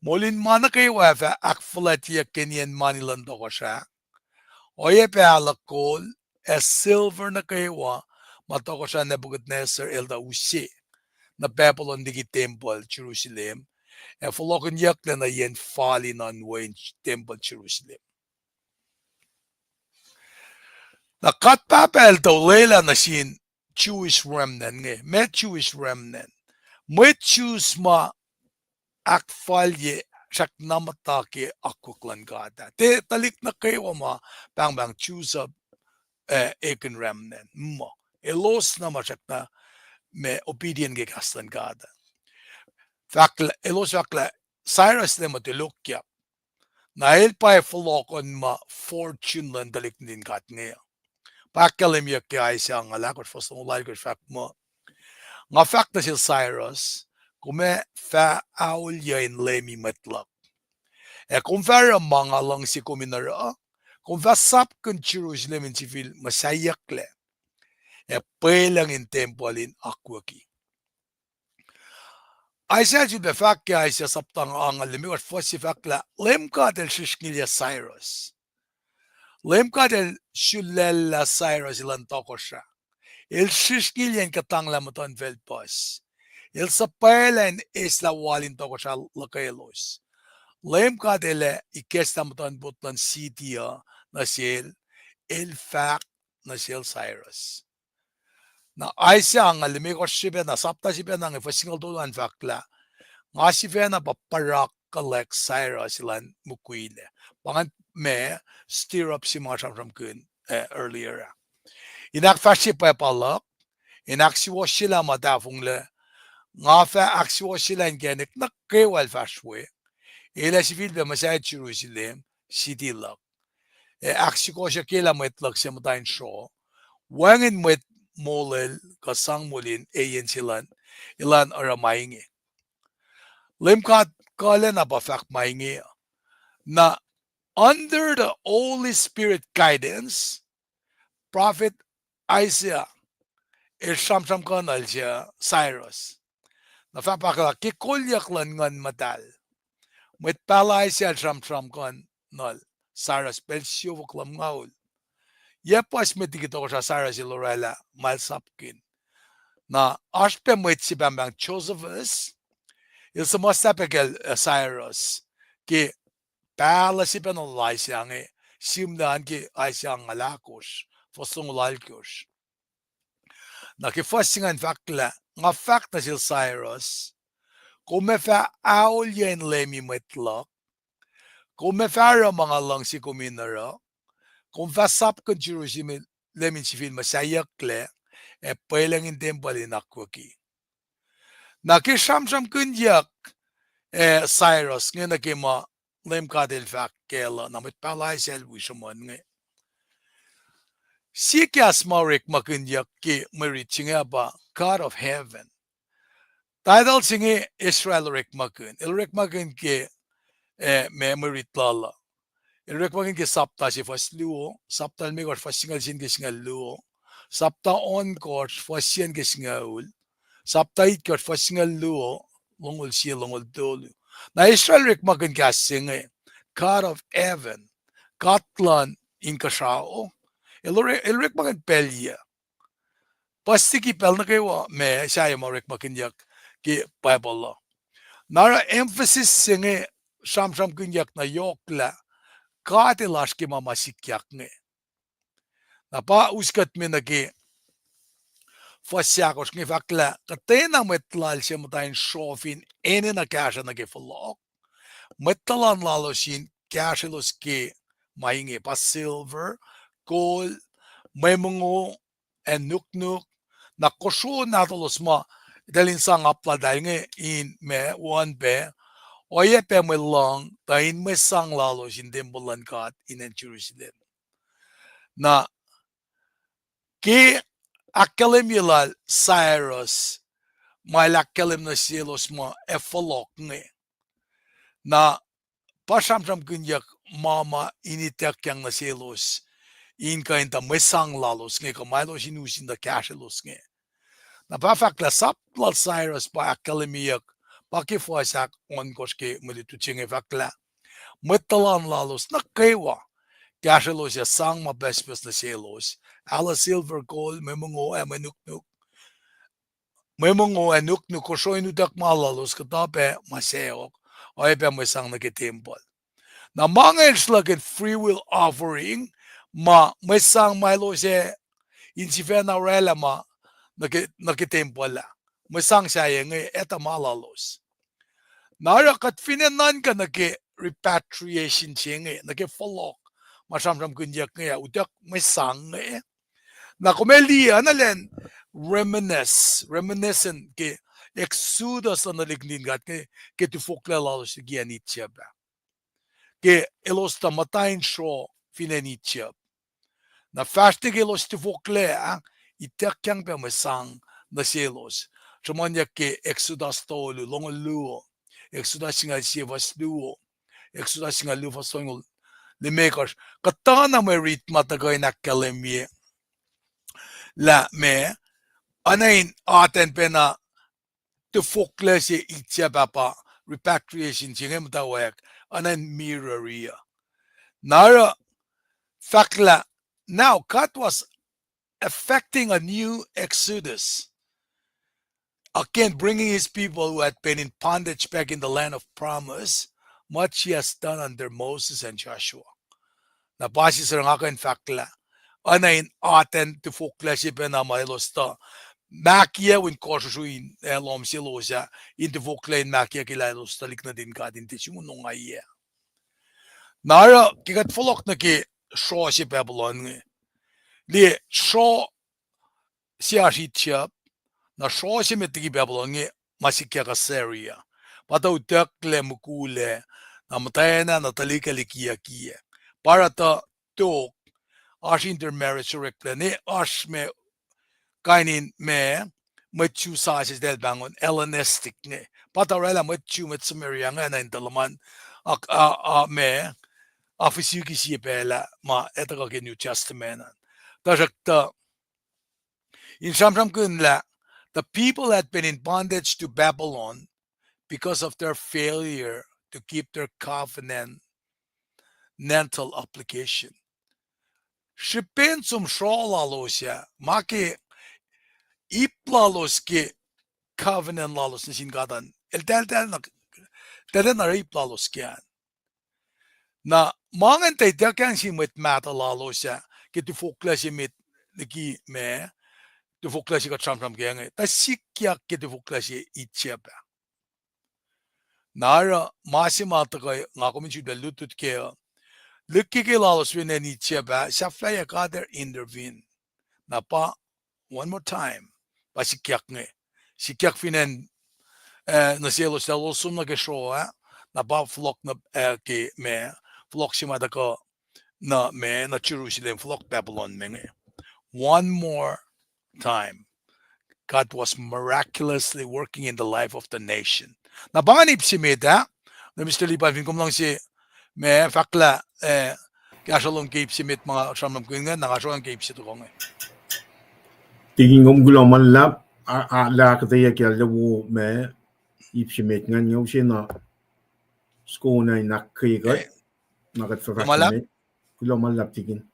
molin mana kaywa fa akfulat ya kenyan manilan toko siya, oye pe alakol, silver na kaywa, matoko siya Nebuchadnezzar elda usi, na Babylon digi temple Jerusalem, Folok yak na yen fali nan wen temple Jerusalem. Na kat papel to lela na sin Jewish remnant nge, met Jewish remnant, met Jews ma akfalye sak namatake akuklan gada. Te talik na kayo ma bang Jews of eken remnant mo. Elos na masak na me obedient ge kastan gada. Fakla elos fakla Cyrus na matilukya. Nahil pa Folok on ma fortune lan dalik din kat niya. Pakalim yak kaya siyang alakot fos ng ulay ko fak mo. Nga fact na si Cyrus, kume fa aul ya in lemi matlak. Konfera mga lang si kuminara. Konfasap kun Jerusalem in civil masayakle. Pelang in tempoalin akwaki. Aisha ju befak ya Aisha saptang ang alimi wat fosifakla LEUM GOD el shishkilya Cyrus. LEUM GOD el shulella Cyrus ilan tokosha. El shishkilyan katang lamuton velpos. El sapailan isla walin tokosha lakaelos. LEUM GOD ele ikestamuton butlan sitia nasil el fak nasil Cyrus. Na Aisha ang alimi ko siya na sapta siya nang ifasingal tulan fakla. Nga siya na paparak kalek Cyrus ilan mukwile. Pangan me stir up si mga siyang kun earlier. Inakfashi pa palak. Inaksiwa sila matafong le. Nga fa aksiwa sila genik na kewal fashwe. Ila sivil be masaya Jerusalem city lak. Aksiko siya kila Mwet lak siya matayin Sruoh. Wangin Mwet molel kasang mulin ayen silan ilan aramaingi. LEUM GOD kala na bafak maingi na under the Holy Spirit guidance, Prophet Isaiah Shamsham kanal siya Cyrus. Nafapakala kikulyak lan ngan matal. Mwet pala Isaiah Shamsham kanal Cyrus belsyo vuklam ngaul. Yepas metikito ko sa Cyrus ilorela malsapkin. Na aspe Mwet si bambang Josephus il sumastapegel Cyrus ki pala si penolay siyang simdaan ki ay siyang alakos fosong lalkos. Nakifasingan fakla nga fakt na sil Cyrus kung mefa aul yan lemi metlok kung mefa mga lang si kuminara kung fasap ko Jerusalem lemin si film masayakle pelang in tempalin akwaki. Nakishamsham kunyak Cyrus nga nakima LEUM GOD el fakela namit palay sel wishamon nga. Sikas marik makunyak ki mariching ba God of heaven. Tidal singi Israel rik makun. Il rik makun ki memory tlala. Il rik makun ki sapta si fas luo. Sapta mi kor fas singal sin ki singal luo. Sapta on kor fas sin ki singal. Sapta it kor fas singal luo. Lungol siya lungol dolu. Na Israel rik makun ki singi. God of heaven. Katlan in Kasrao. Il rik makun pelya. Pasti ki pel na kayo me saya mo rik makun yak. Ki Bible. Nara emphasis singe sham kunyak na yokla katilash ki mamasikyak nge. Na pa uskat mi na ki fasyakos nge fakla katena metlal siya matayin shofin ene na kasha na ki Folok. Metlalan lalo sin kashilos ki maingi pa silver, gold, may mungo, and nuke na kosyo natalos ma dalin sang apla dahil nga in me one be o ye pe me long dahil me sang lalo sindembulan kat in Jerusalem na ki akalem yulal Cyrus may akalem na silos mo Folok nga na pasamsam kunyak mama initek yang na silos in kain ta me sang lalos nga kamalo sinusin da kashilos nga. Napafakla saplal Cyrus pa akademiyak pakifuasak on koske mulituchinge fakla. Metalan lalos nakewa. Kashalos ya sang mabespes na selos. Ala silver gold memungo manuknuk. Memungo anuknuk kosoy nudak malalos katape maseok. O epe mo sang nagitimpol. Na mga like free will offering may sang malos insifena rela nakitempala. Masang siya ngay eta malalos. Narakat finanan ka repatriation siya ngay Folok. Masamsam kunyak ngay udak masang ngay. Na kumelia na len reminiscent ke Exodus na nalignin gat ke tufokla lalos gianit siya ba. Ke elos tamatayin Sruoh finanit siya. Na fastig elos tufokla itakyang pa masang na selos. Chumanya ke Exodus tolu, longo luo. Exodus nga siya vas luo. Exodus nga lufa soingol limekosh katana Mwe Read matagay na kalemye la me anain aten pena to focus itya papa repatriation jinge mutawaek anain miraria nara fakla now God was affecting a new exodus again bringing his people who had been in bondage back in the land of promise much he has done under Moses and Joshua na basi sa ngakan fakla anain aten to focus pena mailosta Makia win Kosrae lom silosa in the voclain makia kilailos talik na din ka din tisyung nung ay nara kikat Folok na ki Sruoh si Babylon nge li Sruoh siya siya na Sruoh si metiki Babylon nge masikya ka Syria pataw tekle mukule na matayana na talika likiyac para ta tok as intermarriage rekla ni as me kainin me machu sizes del bangon Hellenistic ne patarela machu met Samaria nga na indalaman me afisuki si pela ma etaka ke New Testament tajakta in samsam kunla the people had been in bondage to Babylon because of their failure to keep their covenantal application shipen sum Sruoh lalosia maki iplalos ke covenant lalos na singkatan el tel na iplalos kyan na mangantay dakang si Mwet mata lalos ya ke tu focus si mit liki me tu focus si ka tram kaya ta likiyac ke tu focus si itya pa nara masi mata kay nga kuminsu dalutut kaya liki ke lalos winen itya pa sa flya kader intervene na pa one more time likiyac nge likiyac finen na selo sa losum na ke Sruoh na ba Folok na ke me Folok si madaka na me na Jerusalem Folok Babylon menge one more time God was miraculously working in the life of the nation na banip si meta na Mr. Lipan fin lang si me fakla kaya shalom cape si met mga shamam ko nga nakashoan cape si to nge tingin ngom guloman lap la akketeyac ya lewo me ipsimet ngan yo sina sko na nakke ga nakat fakme guloman lap tingin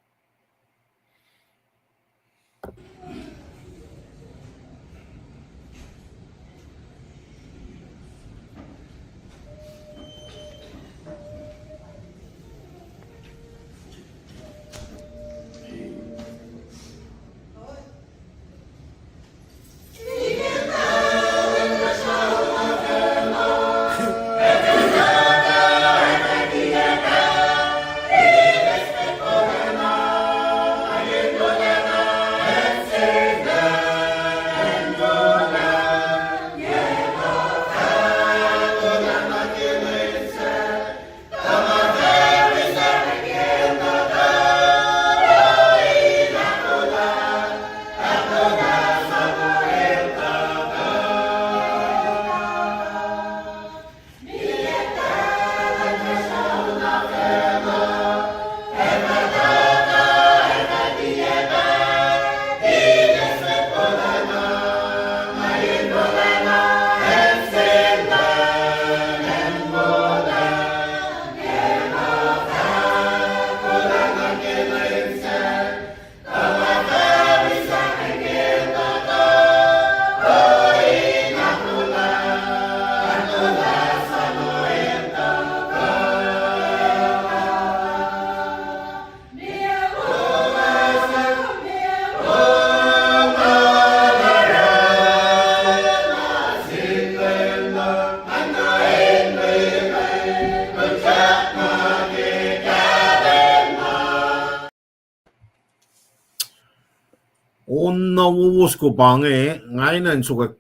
oana wowos ko Paing ngayon suka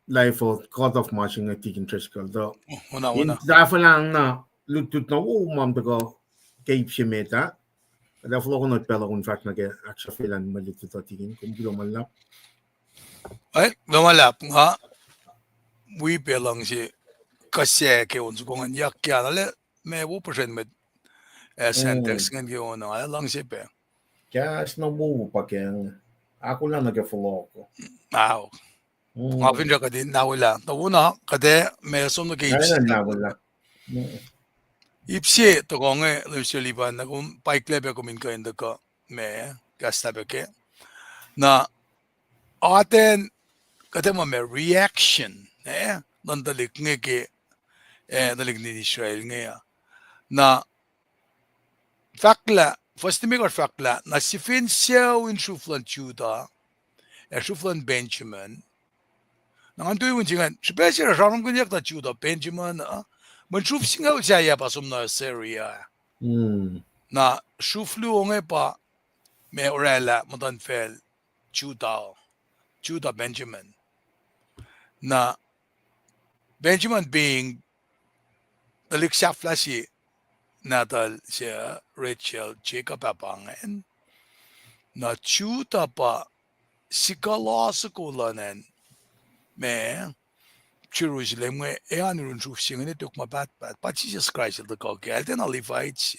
life of God of marching at tikin triskal do in dafa lang na lutut na mam ko cape si meta da Folok na pela kun fact na ke aksha filan malitut tikin kung guloman lap ay lumalap nga wi pelang si kasi ke unsu kong yak kya le may wupasin med syntax ngan oana lang sipe. Kaya sinabubo pa kaya ako lang nag-folok. Wow. Ngapin siya kadin nawala. Tawuna kade may som nag-age. Nawala. Ipsi to konge lusuliban na kung paiklebe kumin ka inda ka may kastabe ke na aten kade mo may reaction nandalik nge ke dalik ni Israel nga na fakla first mi or fakla na si Finsiao in Shuflan Juda Shuflan Benjamin nanganto yung jingan special sarang kunyak na Juda Benjamin man shuf singaw siya pa sum na Syria na shuflu onge pa me orela modan fel Juda Benjamin na Benjamin being the likiyac flashy natal siya Rachel Jacob apangen na Juda pa sikala sa kulanen me Jerusalem nga anurun shufsingen ito kumabat pa Jesus Christ the kagel den alivait si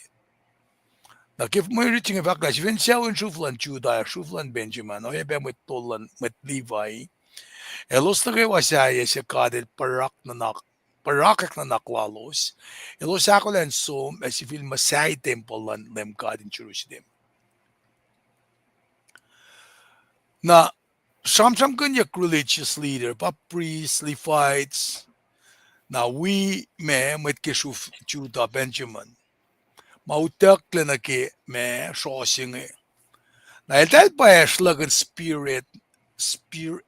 na kif mo reaching back la even siya in Shuflan Juda Shuflan Benjamin o yabe mo tolan met Levi elos na kayo siya kadel parakak na naklalos elos akollah so as if masay temple lan LEUM GOD in Jerusalem na Samsam kanyak religious leader, pa priests, Levites, na we met keshuf Juda Benjamin. Mautak na ke me shosing na etal pa eslagan spirit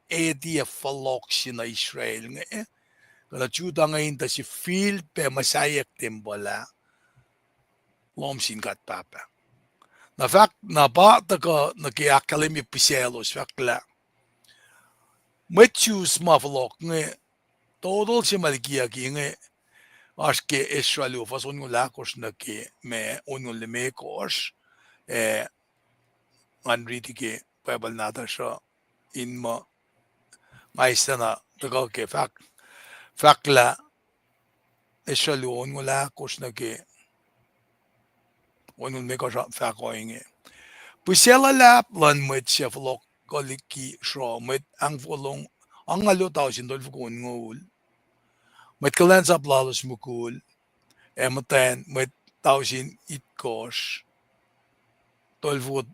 idea Folok na Israel nga kada Juda ngayon ta si feel pe masayak tembola lomsin kat papa. Na fact na ba ta ka nakiakalemi piselos fakla Mwet choose ma Folok nga total si likiyac inge aske Ezra lowos lakos na ke me lemekos anriti ke pebal nata siya in ma maista na tagal ke fakla Ezra lakos na ke lemekos fako inge pusela lap lan mwet siya Folok koliki Sruoh met ang folong ang alutaw sindol fukun ngul met kulacnsap lalos mukul ematen met tausin itkos tolfut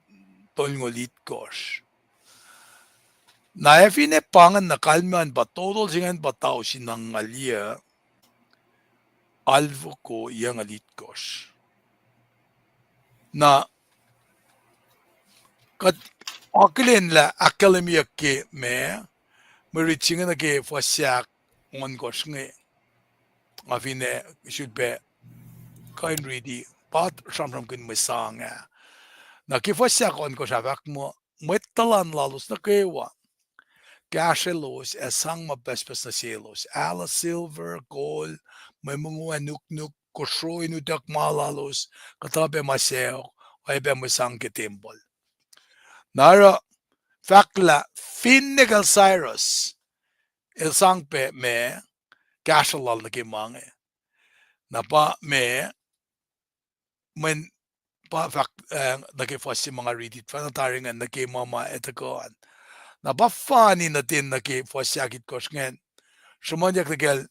tolngolit kos na efine pangan na kalman ba total singan ba tausin ng ngalia alvo ko yang alit kos na kat Akilin la akademia ke me reaching na ke fasyak on kos nge afine should be kind ready pat samram kin mesanga na ke fasyak on kos avak mo metalan lalos na kewa kashelos esang mapespes na selos ala silver gold may mga nuk Kosrae nudak malalos katabe maseo ay be mesang ketembol Nara fakla finnegal Cyrus el sangpe me kashalal na kimange na pa me men pa fak nakifas si mga readit fanataringan na kimama etakoan na pa fani natin nakifas yakit kosngen sumanyak nagel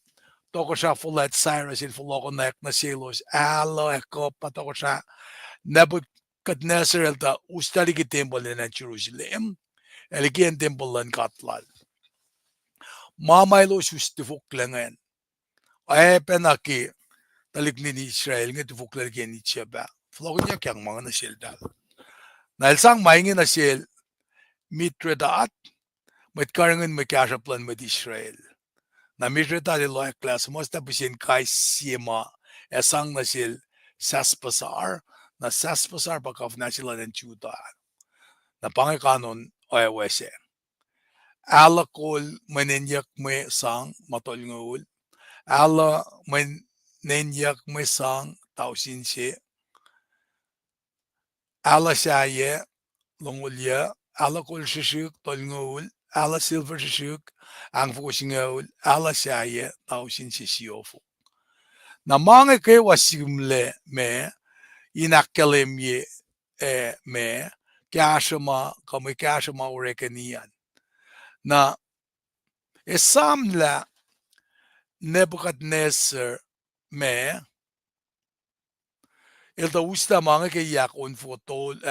toko siya fulat Cyrus il Folok na selos alo eko patoko siya nebut Kadneser elta ustari ki temple na Jerusalem, elikian temple lan katlal. Mamaylo sus tifuk langan. Ay penaki talik ni Israel nga tifuk langan ni Cheba. Folok niya kyang mga nasyildal. Nahil sang maingin nasyil mitredaat, may karangan may kasaplan med Israel. Na mitredaat ilo eklas, mas tapusin kay siyema, esang nasyil saspasar, na saspasar pagkaf na sila ng Juda. Na pangikanon OWS. Alakol manenyak may sang matol ngul. Ala manenyak may sang tausin si. Ala siya longulya. Alakol sisuk tol ngul. Ala silver sisuk ang fukusing ngul. Ala siya tausin si siyofu. Na mange ke wasimle me inakkalemye me kashama kami kashama urekanian. Na esamla Nebuchadnezzar me ilta usta mange ke yak unfotol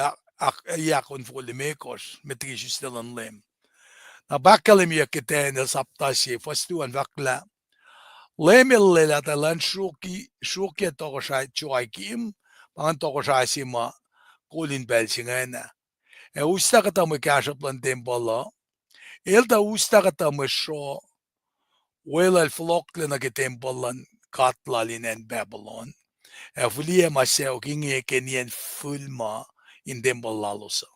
yak unfolimekos metrisustelan lem. Na bakkalemye keten el saptasi fastuan vakla Lemille talan shuki tokosai chuaikim, pangan tokosai sima kulin belchingena. E ustakata me kashaplan tembala, elda ustakata me sho, well al Folok na ketembalan katlalin en Babylon. E fulia maseo kinge kenien fulma in tembalalosa.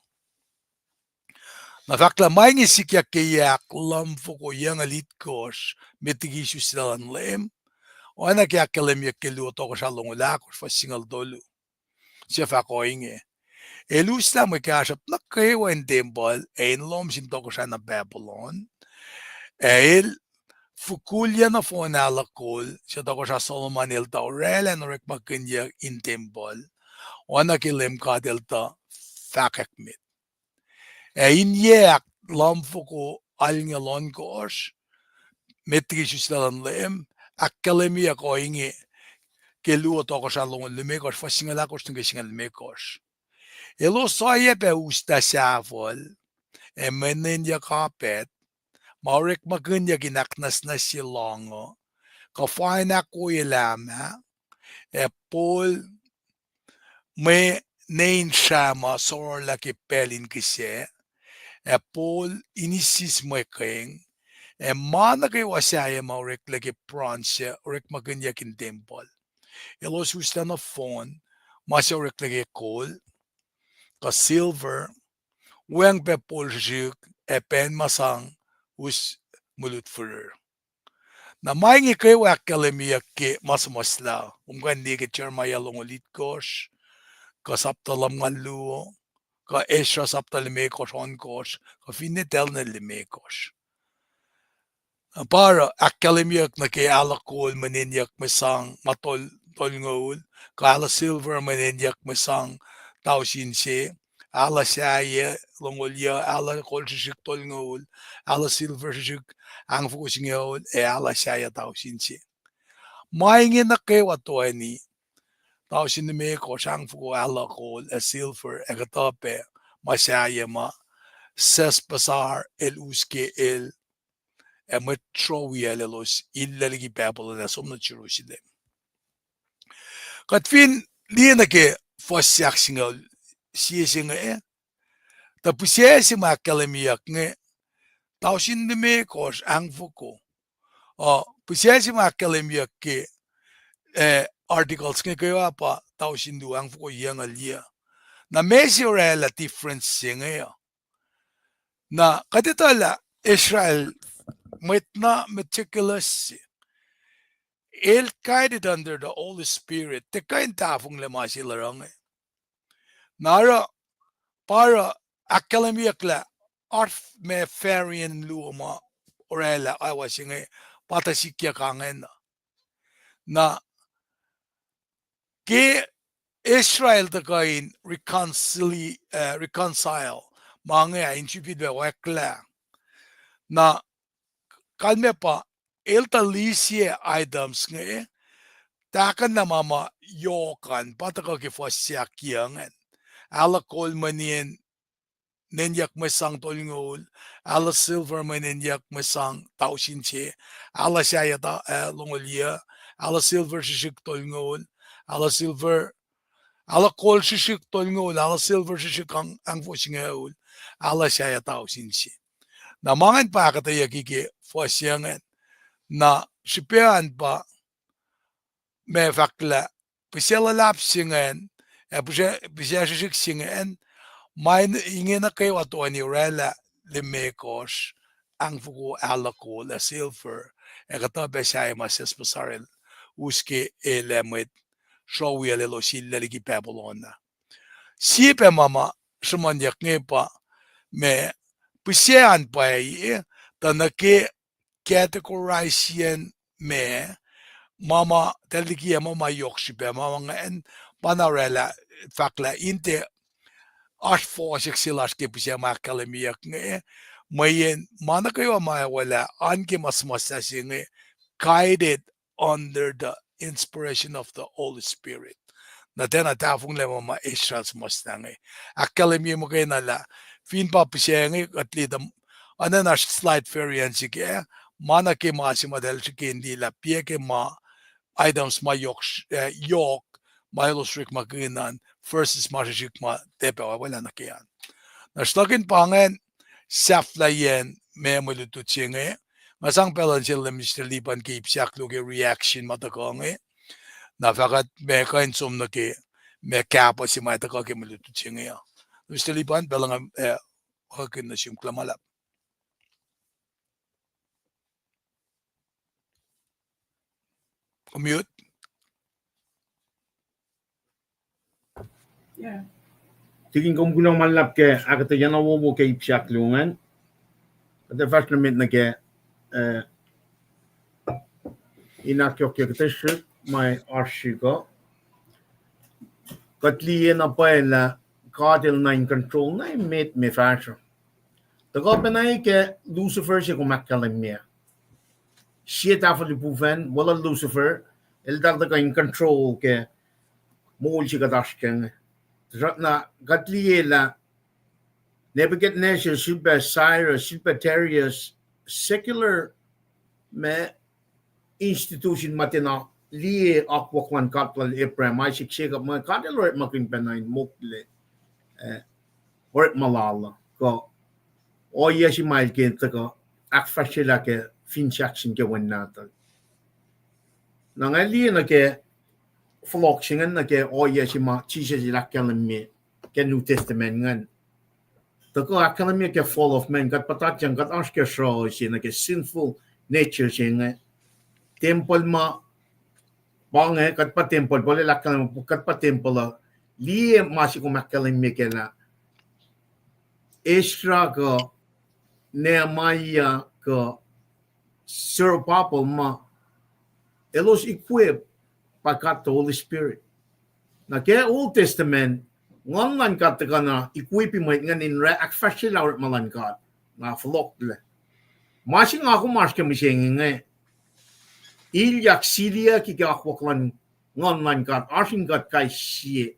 Na fakla maingi sikiakeyak lamfoko yang alitkos metigisus dalan lem. Oana que akkelemye kelu toko shalong ulakos fa singal dolu. Sifac inge. Elusta me kashap na kewa en tembal ein lom sin toko na Babylon. El fukulya na fona alakol siya toko sa Solomon el taurela na rek makinya in tembal. Oana que LEUM GOD el ta fakakmit. Inge lam fuko alngalon kos metrisus dalan lem akkelemye ko inge que luo toko shalom lemekos fa singalakos tunga singal mekos. Elo saye pe usta savol menen ya kapet maurek magunya ginaknas na silongo ka faina ko ilama pol me nein shama sor la ke pelin kise pol inisis mekeng mana ke wasaya maurek la ke pranche rek magunya kin temple. Elos usta na phone, masya reklege kol, ka silver, weng pe poljuk, pen masang, us mulut furer. Na maingi kay wakkalemia ke masla, umgandi ke chermaya longolit kosh, ka saptalam ngaluo, ka Ezra saptalimekos onkos, ka finitel na limekos. Para akkalemia na ke alakol maninyak masang matol tolngol, kala silver maninyak masang tausinse, ala saya longolya, ala kolshik tolngol, ala silver shik ang fusingol, ala saya tausinse. Maingin na kewa to ani, tausin me ko sang fu ala kol, silver, ekatape, masaya ma, ses pasar el uske el, metrowiel los illaligi pacl na somna chiruside. Katfin liena ke fosyak singal siya ta pusya si makkalemiyak nge tausin me kos ang fuko pusya si makkalemiyak ke articles nge kaya pa tausin du ang fuko yang alia na measure la difference singa na kaditala Israel Mwet na meticulous el guided under the Holy Spirit te kain tafung lema silarang nara para akkalemiyak la arf me farian luoma orela awasinge patasikya kangen na ke Israel te kain reconcile mange inchipid be wakla na kalme pa elta lisie items nge takan na mama yokan pataka ke fosyak yangen ala kol manien nenyak mesang tolngol ala silver manenyak mesang tausinche ala saya ta longolia ala silver shishik tolngol ala silver ala kol shishik tolngol ala silver shishik ang fosingol ala saya tausinche na mangan pa akketeyac ke fosyangen na sipean pa me fakla pisela lap singen pisya shishik singen main inge na kay wato ani rela limekos ang fuko alako la silver ekata besay mases pasarel uske elemet Srui lo silla ligi Babylon sipe mama shumanyak ngepa me pisyan pa tanake categorization me mama teliki mama yokshipe mama ngaen panarela fakla inte as forsik silaske pisia makkalemiak nge mayen manakayo ma wala anke masmasa singe guided under the inspiration of the Holy Spirit. Na tena tafung le mama Ezra's mastange. Akkalemi mo kay nala fin pa pisienge at least ana slide variance ke mana ke masima del hindi la pie ke ma items ma yok ma illustrate maginan versus majik ma tepe wala na kiyan. Na slagin pangen saflayen me mo lutu chinge masang pelan Mr. Liban keep siak reaction matakonge na fakat me kain som na ke me kapa si mataka ke mo lutu chinge ya. Mr. Liban pelang hakin na siyang klamalap. Mute. Yeah. Tingin ko muna malap ke akketeyac na wo ke ipsiak lungan. Det första med nage inakyo ke teshu mai arshiga. Katli na paela kadel na in control na met me fashion. De gobenai ke Lucifer se ko makkalemia. Shit after the buven wala Lucifer el dar de in control ke mol se gadashken. Na katli la Nebuchadnezzar should be Cyrus, should be Darius, secular me institution matina liye akwakwan katwal Abraham Isaac Jacob ma kadelo makin penain mokle or malala ko o yeshi mail ke tako akfashila ke finchaction ke wannata nangali na ke Folok singen na ke o yeshi ma Jesus ilakkalan me ke New Testament ngan Tako akademia ke fall of man kat patat yang kat aske Sruoh si na ke sinful nature si nga temple ma bange kat pa temple boleh lakkan kat pa temple la liye masih ko akademia ke na Ezra ko Nehemiah ko Sruoh pacl ma elos equip pakat the Holy Spirit na ke Old Testament ngon kat kana equipi mo ngan in re akfashil out malan kat na Folok le masing ako mas ke miseng nge ilyak silia ki akwaklan ngon kat asin kat kai sie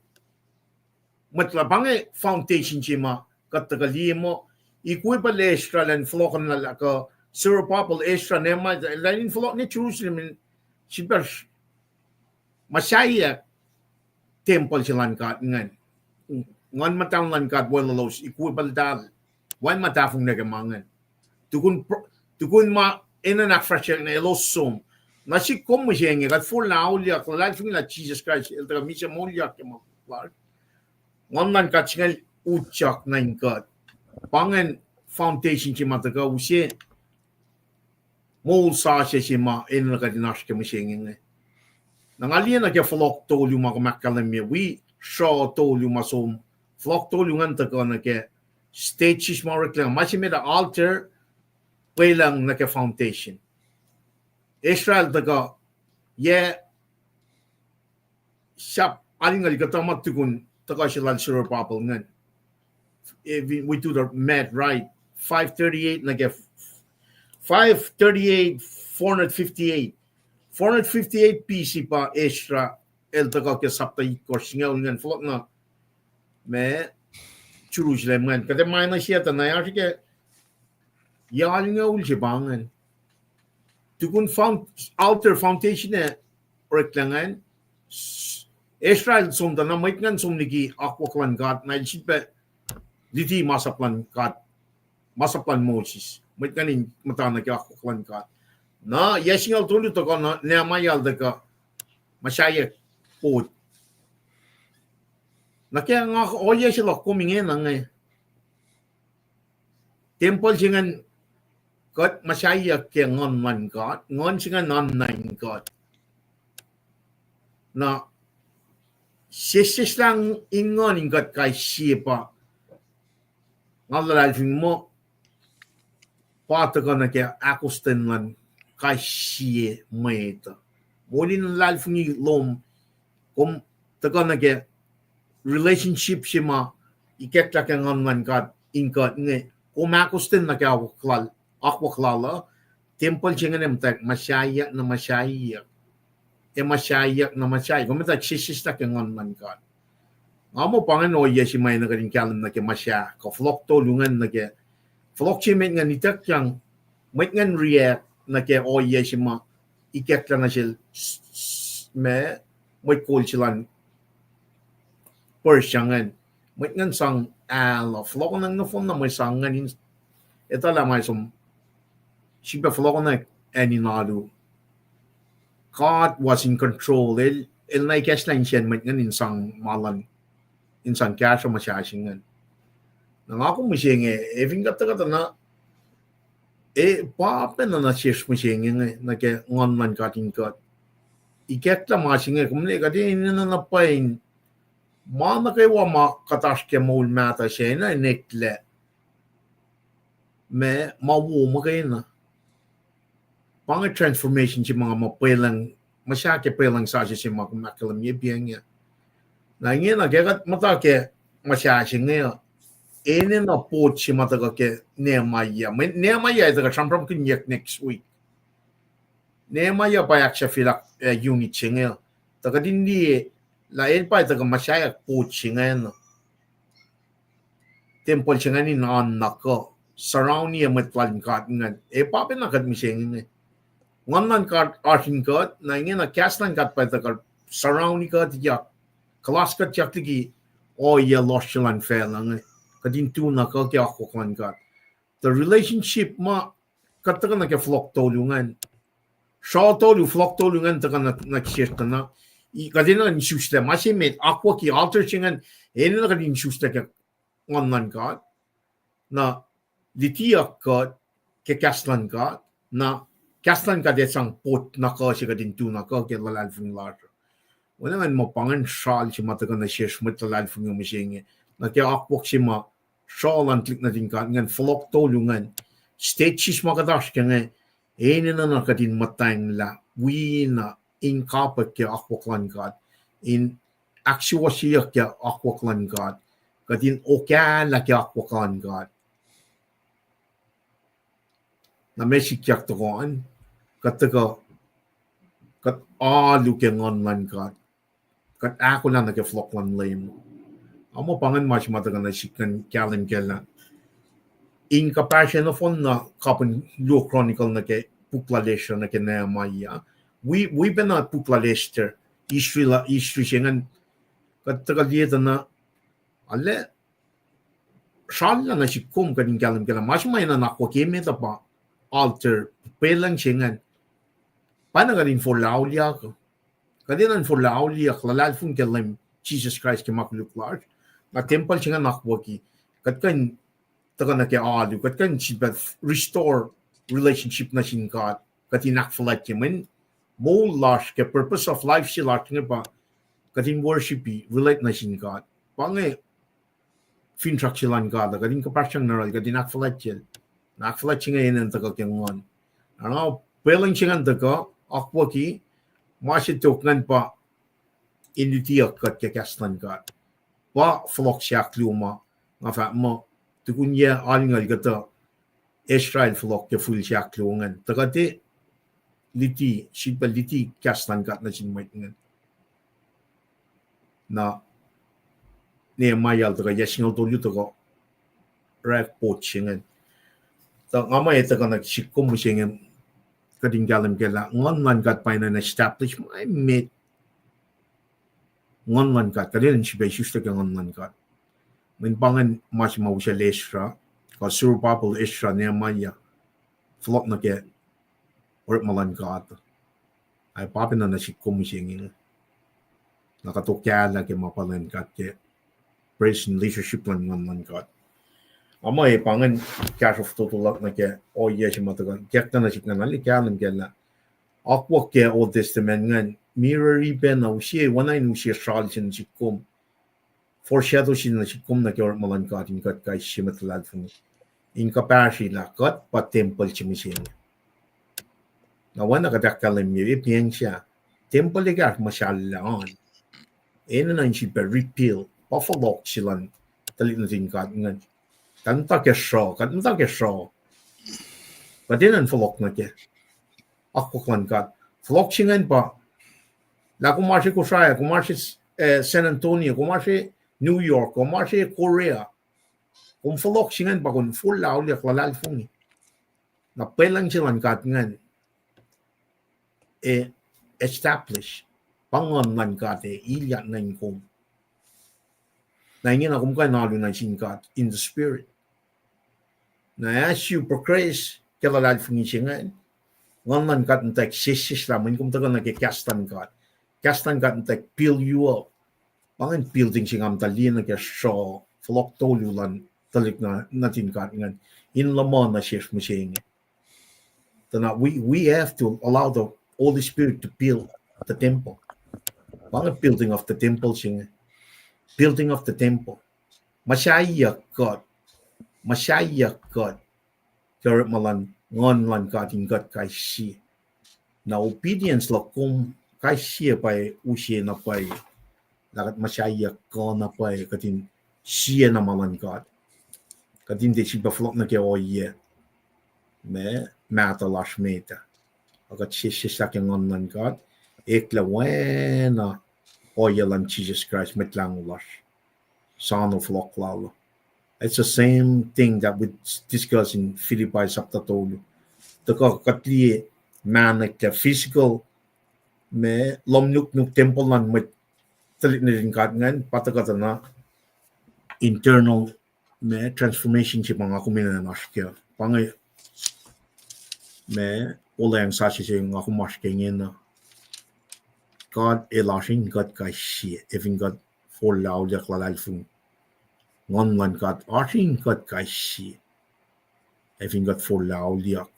matlabange foundation chima kat tagalimo equipa le Ezra len Folok na ka Sruoh pacl Ezra nema len Folok ni Jerusalem sibar masaya temple silan kat ngan ngon matang lan kat wolacna equipal dal wan matafung na gamangan tukun ma inanak fresh na elosum na si kom mo siya kat full na ulya ko life nila Jesus Christ el taga misa mo ulya ke mo ngon lan kat singal utsak na kat pangan foundation si mataga usi mo sa siya ma inanak dinash ke mo siya nangalia na ke Folok tolu ma makkalemia we Sruoh tolu masom Folok tolu ngan tako na ke stages mo reklang masih meda altar pelang na ke foundation Israel tako ye sap alingal katama tukun tako sila Sruoh pacl ngan we do the math right 538 na ke 538 458 PC pa Ezra el tako ke sapta ikor singaw ngan Folok na me Jerusalem ngan kada mana siya tanaya ke yaling nga ul bangan tukun altar foundation e reklangan Israel som na mait ngan som nigi akwaklan kat na sipe diti masaplan Moses mait kanin matana ke akwaklan kat na yasingal tulu to na Nehemiah deka masaya pod na kaya nga oye sila kumingin na nga temple singan kat masaya kaya ngon man kat ngon singan non nine kat na sisis lang ingon ingat kay sipa nga lalajing mo pata ka na kaya akustin man kay siya Mwet molin lalfungi lom kom taga nage relationship sima ikekta ke ngan kat inka nge komakustin na ka akwaklala temple chengenem tak masyaya na masyaya masyaya na masyaya komita chisista ke ngan kat amo pangan o yesimay na kadin kalam na ke masya ka Folok to lungan na ke Folok chimet nga nitak yang Mwet ngan react na ke o yesima ikekta na sil me Mwet kol silan persyangan Mwet ngan sang Folok nang nafon na may sangan ito lamay som sipa Folok na aninalo God was in control el na ikeslan siyan Mwet ngan insang malan insang kasya masyasingan nang ako masyenge eving kata na papen na shish masyenge na ke ngon man kating kat ikekta masyenge kumle kati na Paing mana kay wama katash ke mol mata siya na nekle me mawu mo kayo na pang transformation si mga mapelang masyake pelang sa siya si mga kumakalam niya biyang niya na ngayon na kaya matake masyashe ngayon ene na pot si mataga ke Nehemiah ito ka siyempre kinyak next week Nehemiah pa yak siya filak unit siya ngayon taga dindi lain pa ito ka masyayak pot siya ngayon temple siya ngayon anak ko surround niya matwaling kat ngayon papin na kat mi siya ngayon ngan kat ating kat na ngayon na kastan kat pa ito ka surround ni kat yak kalas kat yak tigi lost siya lang fail ngayon kadintu na ka kaya ako kan kat the relationship ma kataga na kaya Folok tolungan siya Folok tolungan taga na kisirta na kadina na nisusta masimit ako ki alter singan na kadin nisusta kaya ngan kat na likiyac kat kaya kaslan kat na kaslan kat esang pot na ka siya kadintu na ka kaya lalalfung larger wala nga mapangan shal siya mataga na siya smit lalalfung yung masyenge na kaya akwak siya ma shawl ang klik na din ka ngan Folok tolungan stages makadash ka nga na nakadin matang la wina in kapat kaya akwak lan ka in aksyon siya kaya akwak lan ka kadin okala kaya akwak lan ka na mesik kaya tokoan kataga kat alu kaya ngan lan ka kat ako lang na kaya Folok lan layim amo pangan mas matagan na sikan kyalan kela in kapasya na fon na kapon lo chronicle na ke puklalesha na ke Nehemiah we been na puklalester history siyan katagal na ale shala na sikum kadin kyalan kela mas may na nako keme ta pa alter pelang siyan panagalin for laulia ko kadinan for laulia lalal fun kelam Jesus Christ ke makuluk large na temple siya nga nakwaki katkan taga na kaya alu katkan siya restore relationship na siya kat katinakfalat siya man mo lash ke purpose of life siya lash nga ba katin worship relate na siya kat pangay fintrack siya lang kat katin kapasyang naral katinakfalat siya nakfalat siya nga yun ang taga kaya ngon ano pelang siya nga taga akwaki masitoknan pa inutiyak kat kaya kastan kat pa Folok siya kluma nga fa mo tukunya alingal kata Ezra Folok ke full siya klungan takati liti sipa liti kastan kat na sinmait ngan na Nehemiah taga yasingal tolyo taga report singan ta ngamay taga nagsikom singan kadinggalam kala ngan kat pa na establish my mate ngon kat kadin si besus ta ngon kat min pangan mas mau siya Ezra ka Sruoh papal Ezra Nehemiah Folok na ke or malan kat ay papin na si komising nakatokya la ke mapalan kat ke praise and leadership lang ngon kat amo pangan cash of total na ke si matagal kek na si kanali kyalan kela akwa ke Old Testament ngan Mwe Read na usiya wanay usiya shal sin sikum foreshadow sin na sikum na kaya malan katin kat kay siya matalad fun in kapashi la kat pa temple siya na wana kadakalam niya ipiyang siya temple likiyac masyalaan. Na si repeal, pa Folok silan, talit na tingkat ngan. Kanta ke Sruoh. Padinan Folok na ke. Ako kwan kat. Folok singan pa. La kumashi Kosrae, kumashi San Antonio, kumashi New York, kumashi Korea. Kung Folok singan pa kung full lao liyak lalal fungi. Na pelang silan kat ngan. Establish. Pangon ngan kat ilyak na yung na ingin ako mukha nalo na singkat in the spirit. Na as you progress, kalalal fungi singan. Ngan kat ntek sisis laman kung taga nagkikastan kat. Kastan kat ntek peel you up. Pangan building singam talin na Sruoh, Folok tolulan talik na natin kat ngan. In lamon na siya musing. We have to allow the Holy Spirit to build the temple. Pangan building of the temple singan. Building of the temple. Masyayak God. Karat malan ngon lan kating God kay siya. Na obedience la kung kay siya pa'y usye na pa'y lakat masyayak ka na pa'y katin siya na malan God. Katin de siya Folok na kaya oye. Me mata lash meta. Akat siya sa kaya ngon lan God. Ekla wena oye lan Jesus Christ metlang lash. Son of Folok lalo. It's the same thing that we discuss in Philippi chapter 2. The katli man like the physical me lom nuk temple nan met talit na rin kat ngan patakata na internal me transformation si mga kuminanas kaya pangay me wala yung sashi siya yung ako maskingin na God elashin God kay siya even God for lao jak lalal fung ngon lan God ashin God kay siya even God for lao jak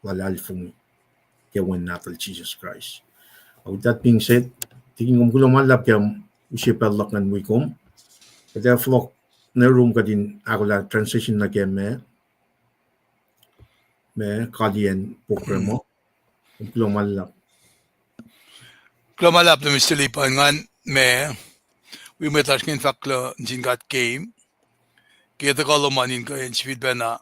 lalal fung kaya wen natal Jesus Christ. With that being said, tingin ko lumalap kaya usipalak ng wikom. Kaya Folok na room ka din ako la transition na kaya me kalian program mo. Kung lumalap. Lumalap na Mr. Lipan ngan me we met askin faklo jingat game. Kita kalau manin ko yung feedback na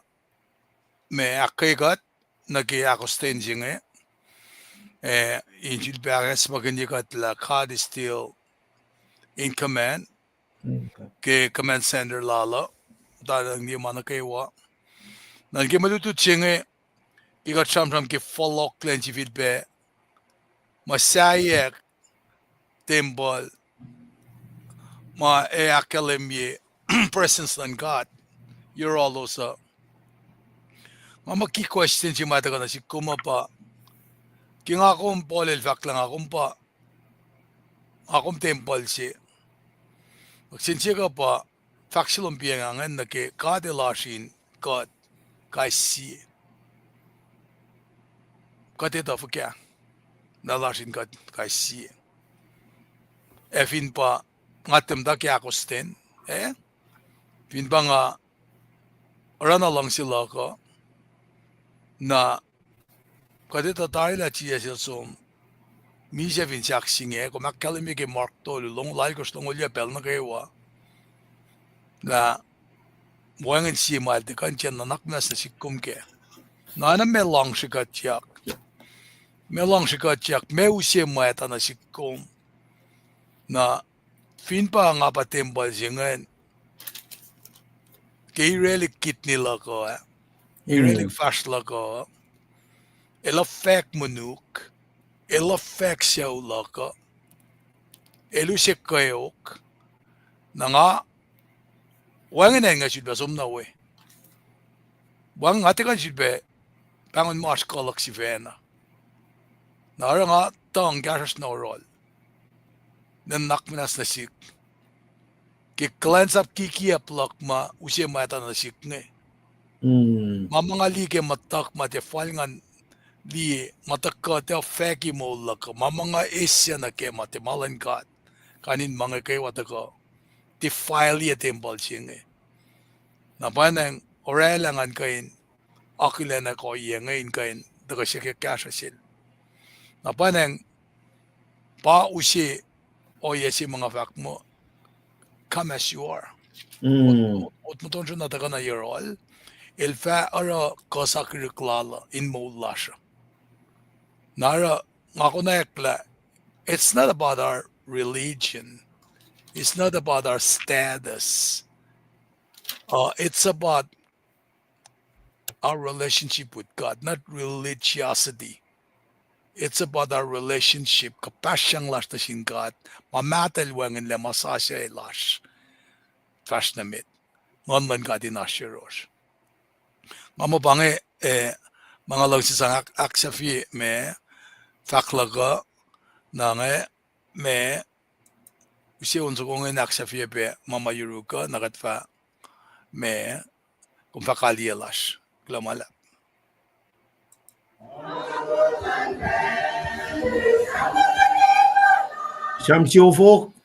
me akketeyac nag-i-akosten inge. In feedback maganda la God is still in command. Ke command center lalo. Dahil hindi man nukewa. Nalgi malutut inge. Ikat siyam ke Folok len si feedback. Masyayak temple. Ma akollah presence ng God. You're all also. Maki question si mata ko na si kuma pa. Kung akong polel fact lang akong pa. Akong temple si. Magsinsiya ka pa. Factual ang piyangangan na ke God elashin God kay si. Katita po kaya. Nalashin God kay si. Fin pa. Ngatem da kaya ako sten. Fin pa nga. Rana lang sila ko. Na katita tayo la chiya siya som. Misa fin siya singe. Kung makalimig kay Mark Tolu. Long lalikos long ulya pel na kayo na buwangan siya malte kan siya nanak na sa sikum ke. Na me lang siya katyak. Me lang siya katyak. Me usya maeta na sikum. Na fin pa nga pa temple siya ngayon. Kaya really kit nila ko. Really fast la ko. Ela fek manuk. Ela fek siya ula ko. Elu siya kayok. Na nga. Wangan na nga siya som na we. Wang ate kan siya pangon mo akollah si vena. Nara nga tong gasas na rol. Nanak minas na sik. Kulacnsap likiyac ma usya mata na sik nga. Mamanga like matak mate falngan li matakka te feki mo laka. Mamanga isya na ke mate malan kat. Kanin mga kayo watako. Ti file ya temple siya nga. Napanang orelangan kain akollah na ko iya ngayon kain daga siya kakasa sil. Napanang pa usi o yesi mga fak mo come as you are. Ot mo tonjo na taga na yerol il fa ara kosakir klala in mo lasha. Nara ngako na ekla. It's not about our religion. It's not about our status. It's about our relationship with God, not religiosity. It's about our relationship. Kapasyang lash na sin God. Mamatal wangin le masasya lash. Fash na mit. Ngonlan ka din ashirosh. Mamo bange mga lang sisang aksafi me faklaga na nga me usi unso kong aksafi be mama yuruka nakatfa me kung fakalielash. Klamala. Shamsio Folok.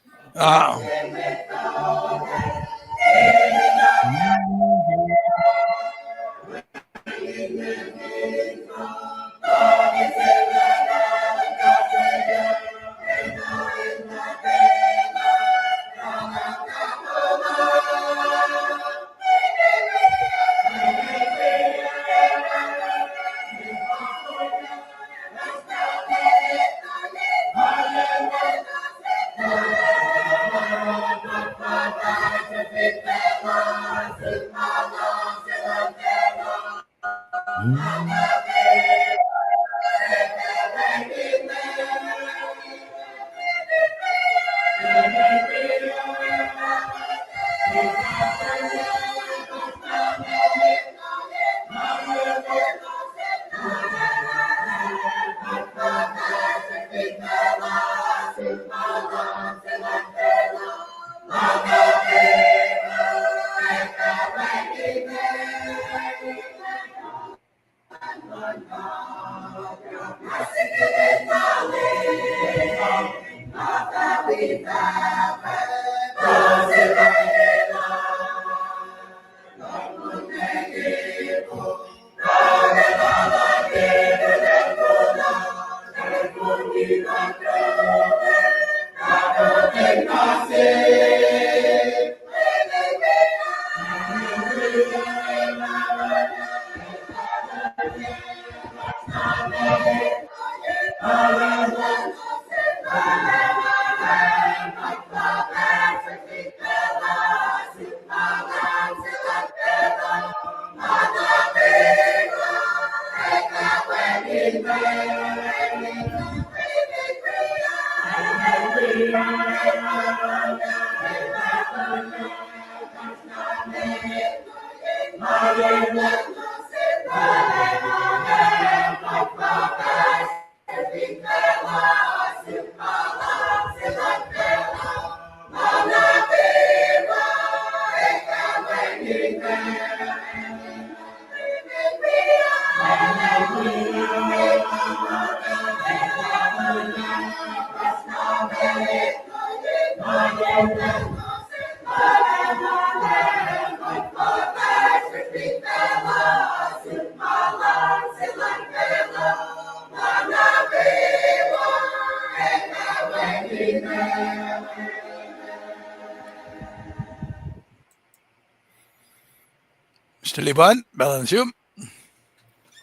Mr. Liban, balance you.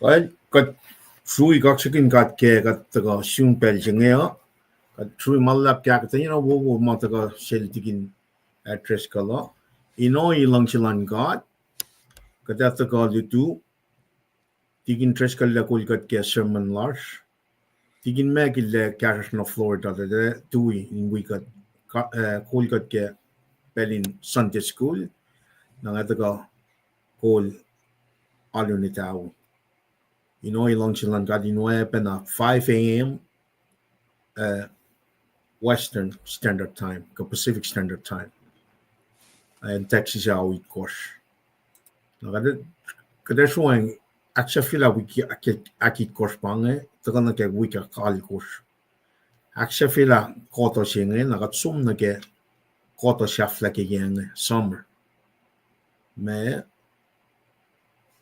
Well, kat Srui kaksakin kat ke kat taga siung pel jengea. Kat Srui malap kya kat wo mataga sel tikin address kala. Ilang silan God. Kat taga litu. Tikin tres kala kul kat ke sermon large. Tikin me kille karas na Florida de tui in weekend. Kul kat ke pelin Sunday school. Nang taga kul alunitaw. Ilang silang God pena 5 a.m. Western Standard Time, Pacific Standard Time. And Texas awit course. Kada suang aksa fila wiki akit course pange, taga na ke wiki kali course. Aksa fila koto singe, nakatsum na ke koto shafla ke yang summer. Me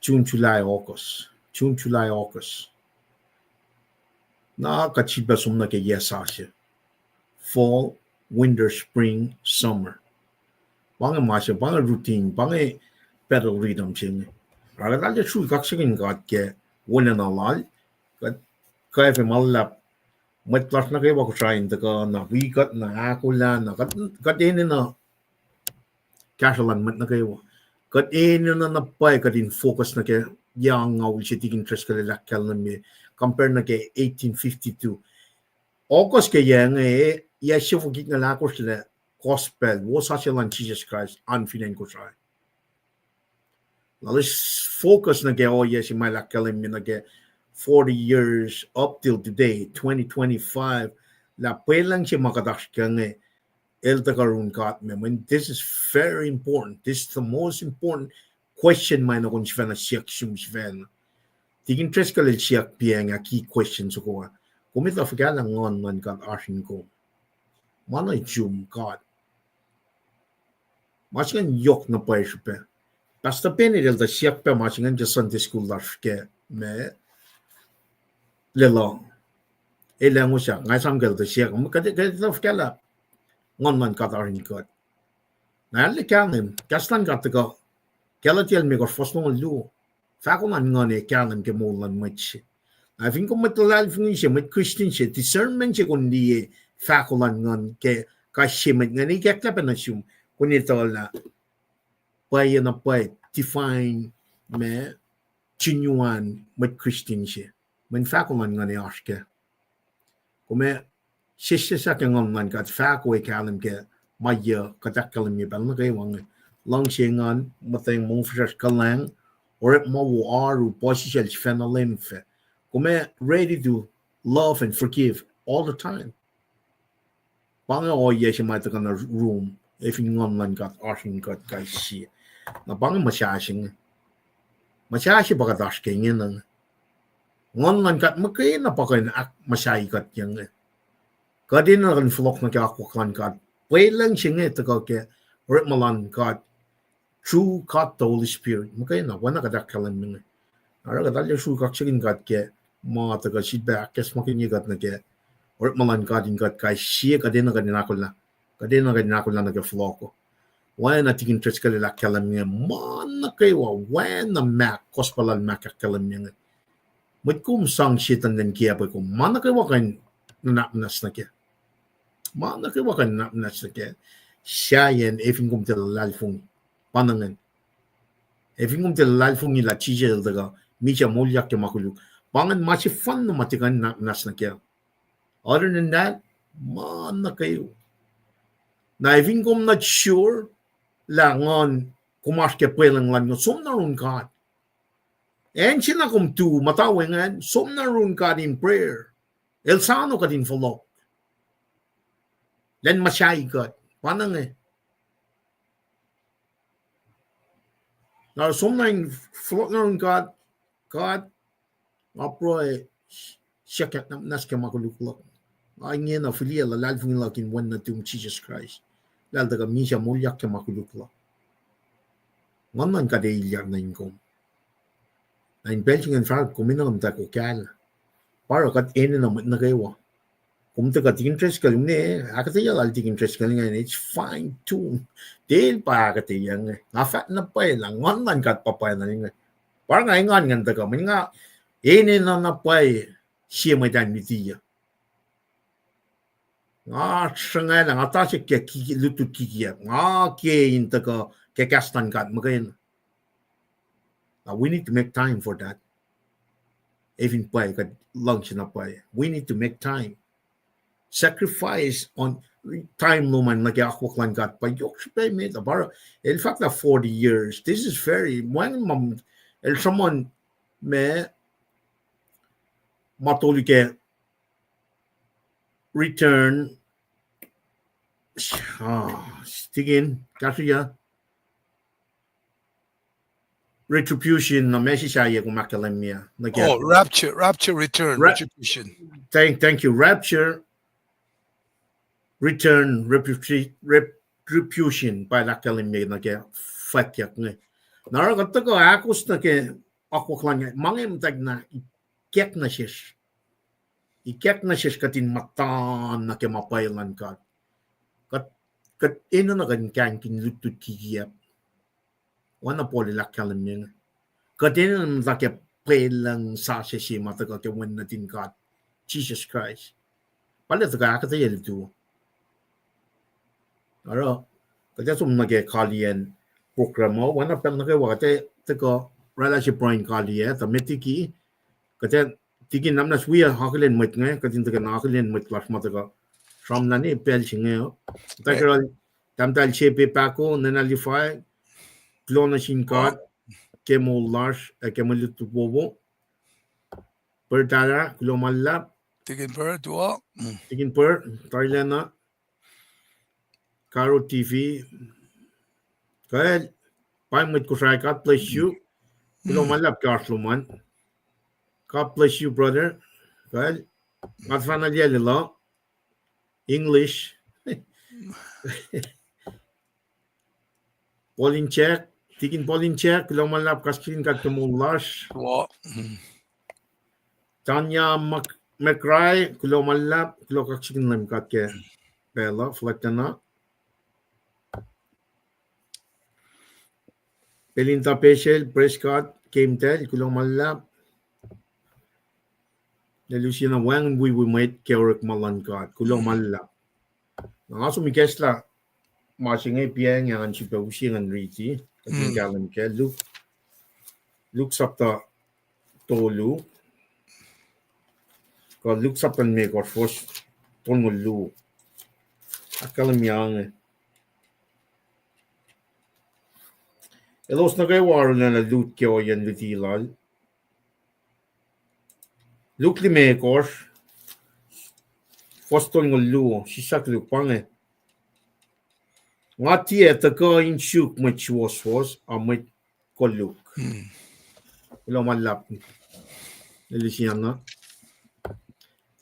June, July, August. Na kachiba sumna ke yesashe. fall, winter, spring, summer. Bang masya, bang routine, bang pedal rhythm ching. Raga dalje Srui kaksakin God ke wala na lal. Kaya fe malap. Mwet plus na kayo Kosrae na wikat na akollah na kat ini na casualan met na kayo. Kat ini na pay katin focus na kayo yang ngawul siya tiging tres ka lalakal na mi compare na kay 1852. August kaya nga ya siya fugit nga lakos na gospel wo sa siya lang Jesus Christ unfinan Kosrae. Lalos focus na kayo ya siya may lakal mi na kay 40 years up till today, 2025, la pelang siya makadash ka nga elta karun kat me. When this is very important. This is the most important question man na kung siya na siyak siya. Tigin tres ka lil siyak piya nga key questions ko. Kumita fika lang ngon man kat KahsInKol. Manay jum kat. Masingan yok na pa siya pa. Basta peniril da siyak pa masingan just Sunday school lash ke me. Lelo, ilang usya, ngay samgal to siya, kadi kala, ngon man KahsInKol. Na likanin, kastan katako, kala tiel mi ko fosno lu, fakulan ngone kalan ke mulan match. I think kung matalal fung siya, mat Christian siya, discernment siya kung di fakulan ngon ke kashimit ngani kakla pa na siyum, kung ito na pay na pay define me genuine mat Christian siya. Men fakulan nga ni aske. Kume sisya sa kang man kat fakwe kalam ke maya katakalam ni bal na kay wang lang singan matay mong fresh kalang or mo aru position fenalem fe. Kume ready to love and forgive all the time. Bang o ye si mata kana room if ngon man kat KahsInKol kay si. Na bang masyashing. Masyashi bagadash kay ngin ngon man kat makay na pa kayo na masay kat yang kadin na kan Folok na kakaklan kat pwede lang siya nga ito kaya ritmalan kat true kat the Holy Spirit makay na wana kadakalan mga ara kadalya Srui kaksakin kat kaya mga taga feedback kes makinigat na kaya ritmalan kat yung kat kaya siya kadin na kadinakol na nag Folok wana na tiging tres kalilakalan mga man na kayo wana na mak kospalan makakalan mga Mat kum sang shitan den kia pa kum mana kay wakan napnas na kia. Mana kay wakan napnas na kia. Siya efing kum tel lalfung panangan. Efing kum tel lalfung ni la chijel daga micha molyak ke makuluk. Pangan machi fun na matikan napnas na kia. Other than that, mana kayo. Na efing kum not sure langon kumas ke pwelang lan som na run kat. And sila kum tu matawengan som na run ka din prayer. El sano ka din Folok. Then masyay ka. Panang Na som na yung Folok na run ka. God. Apro siyakat na nas ka makuluklok. Ay nga na filia lalal fung lakin wan na tum Jesus Christ. Lal daga misya mulyak ka makuluklok. Ngaman ka de ilyak na yung kum. Ein Belgium en Frank kuminam ta ko kal. Para kat ene na na kayo. Kung ta kat interest ka lumne, akketeyac al tik interest ka nga it's fine tune. Del pa akketeyac nga. Nga na pa lang ngon man kat pa na nga. Para nga ngon nga ta ka man nga ene na pa siya may dan mitiya. Nga sanga lang ata siya ke lutut kikiya. Nga ke inta ka ke kastan kat magayin. We need to make time for that. Even pay, lunch na pay. We need to make time. Sacrifice on time no man nag-akwaklan kat pa. Yok siya pay me. In fact, 40 years. This is very, when someone may matuli ke return stigin kasi ya retribution na message siya kung makalam niya. Rapture, return, retribution. Thank you. Rapture, return, retribution pa nakalam niya na kaya fatyak nga. Naragata ko akos na kaya ako klang mga imtag na kek na siya. ikek na siya katin matan na kemapailan kat. Kat ino na kan kin lutut kikiyap. Wana poli lakalam niya. Kat ino na laki pailang sa siya siya matagal kewan natin kat. Jesus Christ. Pala taga akketeyac tu. Aro. Kaya sum nage kalian programo wana pel nage wakate taga relasi point kalian tametiki kaya tiki namna suya hakilen Mwet ngai katin taga hakilen Mwet class mataga from nani pel singe taga tamtal chepe pako nanalify clone shin card kemo large kemo tu bobo per tara kulomalla Tigin per dua. tikin per tarilena Karo TV kaya Paing with Kosrae, God bless you. Kulomalla Karsluman. God bless you, brother. Kaya matfana dialila English. Polin check. Tikin polin check. Kulomalla kaskin kat kemulash. Dua. Tanya McRae. Kulomalla kulokaksin lam kat ke bela flatana. Pelinta Pechel, Prescott, Kemtel, Kulomalla. Nelusina Wang we made Kerek Malankat, Kulomalla. Also Mikesla, marching a Paing and Chipausing and Riti, Galan Ke, looks up the Tolu, God looks up and make or first Tonulu. Akalam Yang. Elos nagay-waro na loot kyo yan lutilal. Look li mekos. Fostol ng lu. Sisak lupang eh. Nga tiye taka in shuk met wiowos a met koluk. Wala malap. Nilisiyan na.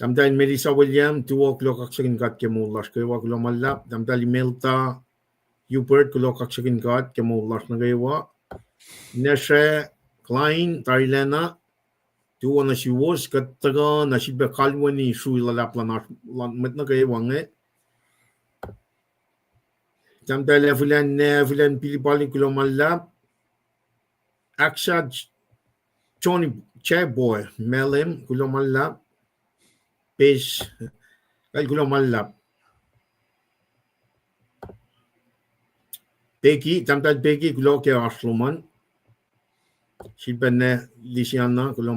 Damdal Melissa William 2 o'clock kaksakin kat kemulas. Kaya wag wala malap. Damdal Imelta Hubert kulok kaksakin kat kemulas na gawa. Neshe Klein Tarilena tu na si wiowos kataga na si bekalwani Srui lulap lan met na gawa nge. Damdal Evilan Pilipalin kulok malap. Aksad Johnny Boy Melim kulok malap. Page kay kulok malap. Peki, tamtad Peki kulok ke Asluman. Silpenne Lisiana kulok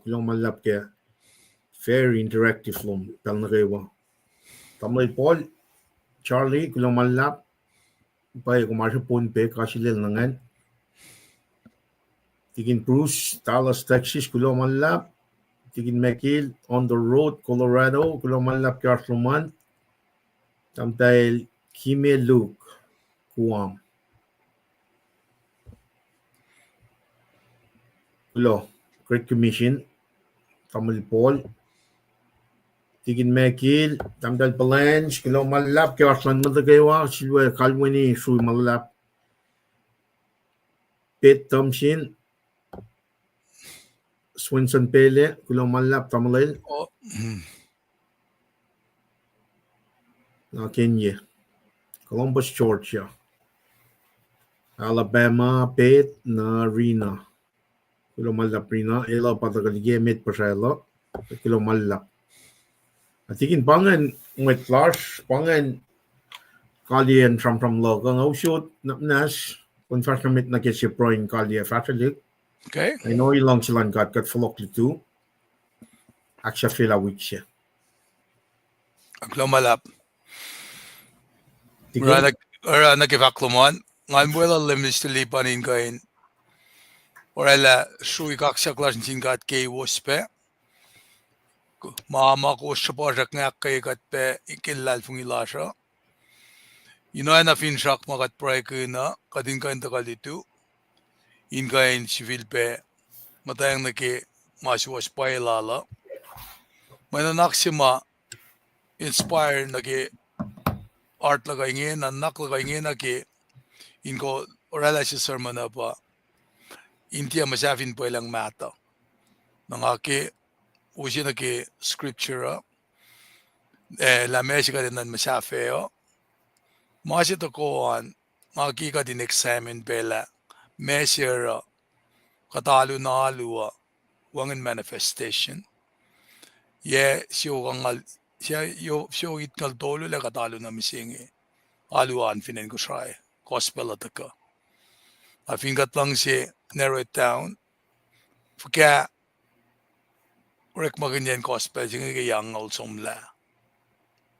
malap ke very interactive film tal na kayo. Tamay Paul Charlie kulok malap. Pay kumasya pun pe kasilil nangan. Tikin Bruce Dallas Texas kulok malap. Tikin McGill on the road Colorado kulok malap ke Asluman. Tamtay Kime Luke Guam. Great Commission, Tamil Paul, Tigin Mekil, Tamdal Balanch, Kulo Malap, Karslan Matagawa, Silwa Kalwini, Srui Malap, Pete Thompson, Swinson Pele, Kulo Malap, Tamil, Kenya, Columbus, Georgia, Alabama, Pete, Narina. Kulo malap rina, ela patagalige met pasayla, kulo malap. Atikin pangan Mwet Lars, pangan kalian from loga ngausot nas kung first na met na kasi proin kalian fatalik. Okay. I know ilang silang kat Folok litu. Aksya fila week siya. Aglomalap. Ora nagivakluman. Ngan buwela limis to lipanin kain. Orella Srui kaksakin singat kay wospe. Mama ko siya ngak kay kat pe ikilal fung ilasha. Ino na finshak makat pray ko na kadin kain takal dito. In kain civil pe matayang naki masiwas pa ilala. May nanaksima inspire naki art lagay ngayon, nanak lagay ngayon naki inko orella si sermon pa. Intia masafin po ilang mata. Nangaki usi na ki scripture la mesi ka din masafeo masi to koan maki ka din examine bela measure katalo na alua wangan manifestation ye siyo kangal siya siyo itngal tolo la katalo na misingi aluan finen Kosrae gospel ataka afingat lang si narrow it down kaya rek maganyan gospel singi ka yangal somla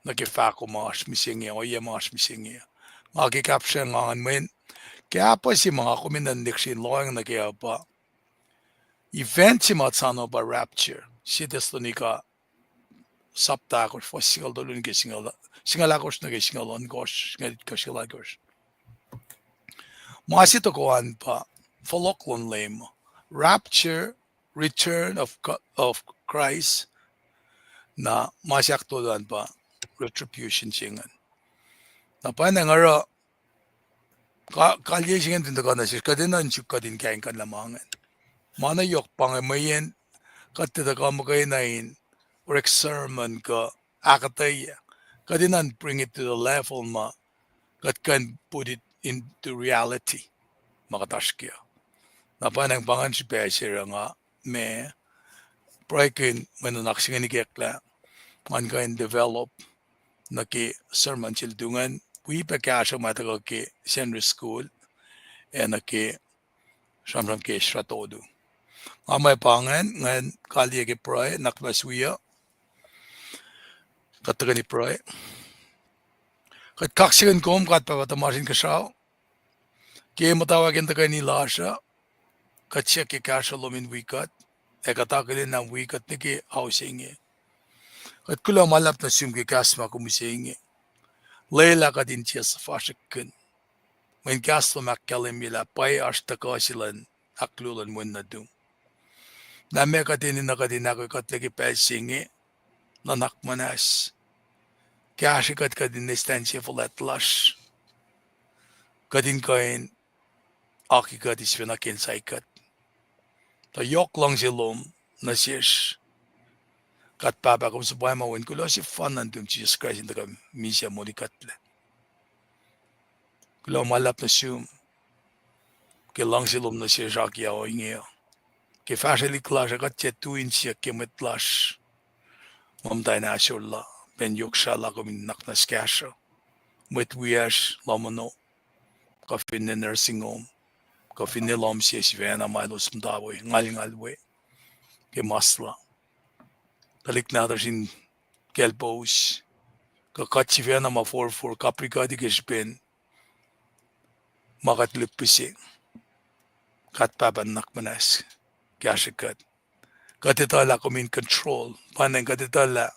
nakifako mas misingi o iya mas misingi makikapsya ngangan mo yun kaya pa si mga kuminandik si loyang na kaya pa event si matsano ba rapture si Thessalonica saptakos for singal dolun ke singalakos na ke singalon kos ngalit kasilagos masito koan pa Folok lem rapture return of Christ na masyaktulan pa retribution singan na pa na ngara kalye singan din ka na sis kadinan chuk kadin kain kan lamangan mana yok pang mayen katida ka magaynain or sermon ka akketeyac kadinan bring it to the level ma that can put it into reality makatashkya na pa nang pangan si pesira nga me breaking when naksingan ni kekla man kain develop na ki sermon childungan we pakasya matagal ki Sunday school and na ki samram ki Sruoh amay pangan ngan kalye ki pray nakmaswiya katagan ni pray kat KahsInKol kat pavatamasin kasaw ki mutawaek taga ni lasha kat siya ki kasalomin wikat katagalin ng wikat ni ki housing kat kula malap na siyum ki kasma kumising lela ka din siya sa fashion when kaslo makkalim mila pay ashtaka silan aklulan mo na dum na me ka din na ka din ako kat lagi pelsingi nanak manas kaya sikat ka din distansya fulat lash ka din kain aki ka din siya nakinsay kat ta yok lang si LEUM na siya kat papa kung sa buhay mawin ko lang si fan nandun Jesus Christ hindi ka misya mo di katle kung malap na siyum kailang si LEUM na siya sakya o inge kaya fashion class kat siya tuwin siya kimit lash mamtay na asyurla ben yok siya la kuminak na skasya Mwet wias lamano kafin na nursing home kafin na LEUM siya si Vena Milos mtawoy ngal-ngalwe kay masla talik natin sin kelpos kakat si Vena ma 4-4 kaprika di kispen makatlipisi kat papanak manas kaya sikat katitala kumin control panang katitala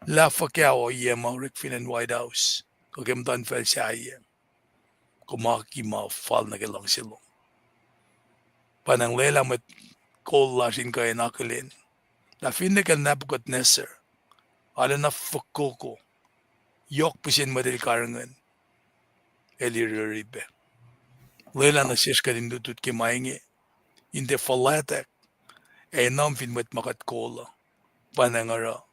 la fakyaw iya maurik finan White House kagimtan fel siya iya kumaki ma-fall na kilang silong panang lela met kolla sin kaya nakalin na finnegal Nebuchadnezzar ala na fakoko yok pisin madil karangan eliriribe lela na siska din dutut kimaingi inte falatak ay nam fin met makat kola panangara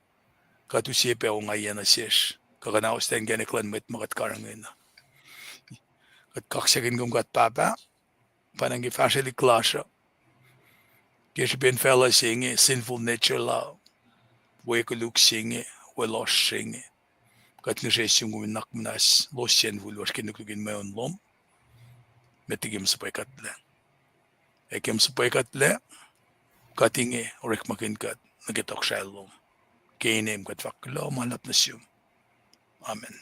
katusipe o ngayon na sis kakanaos tayo ganiklan met makat karangan na at kaksakin kong kat papa panang ifasili klasya kasi ben fella singe sinful nature la wekuluk singe welos singe kat nisesyung guminak manas los sinful was kinukugin mayon LEUM metigim sa paikatle ekim sa paikatle katinge orek makinkat nagitok siya LEUM kainem kat faklo malap na siyum amen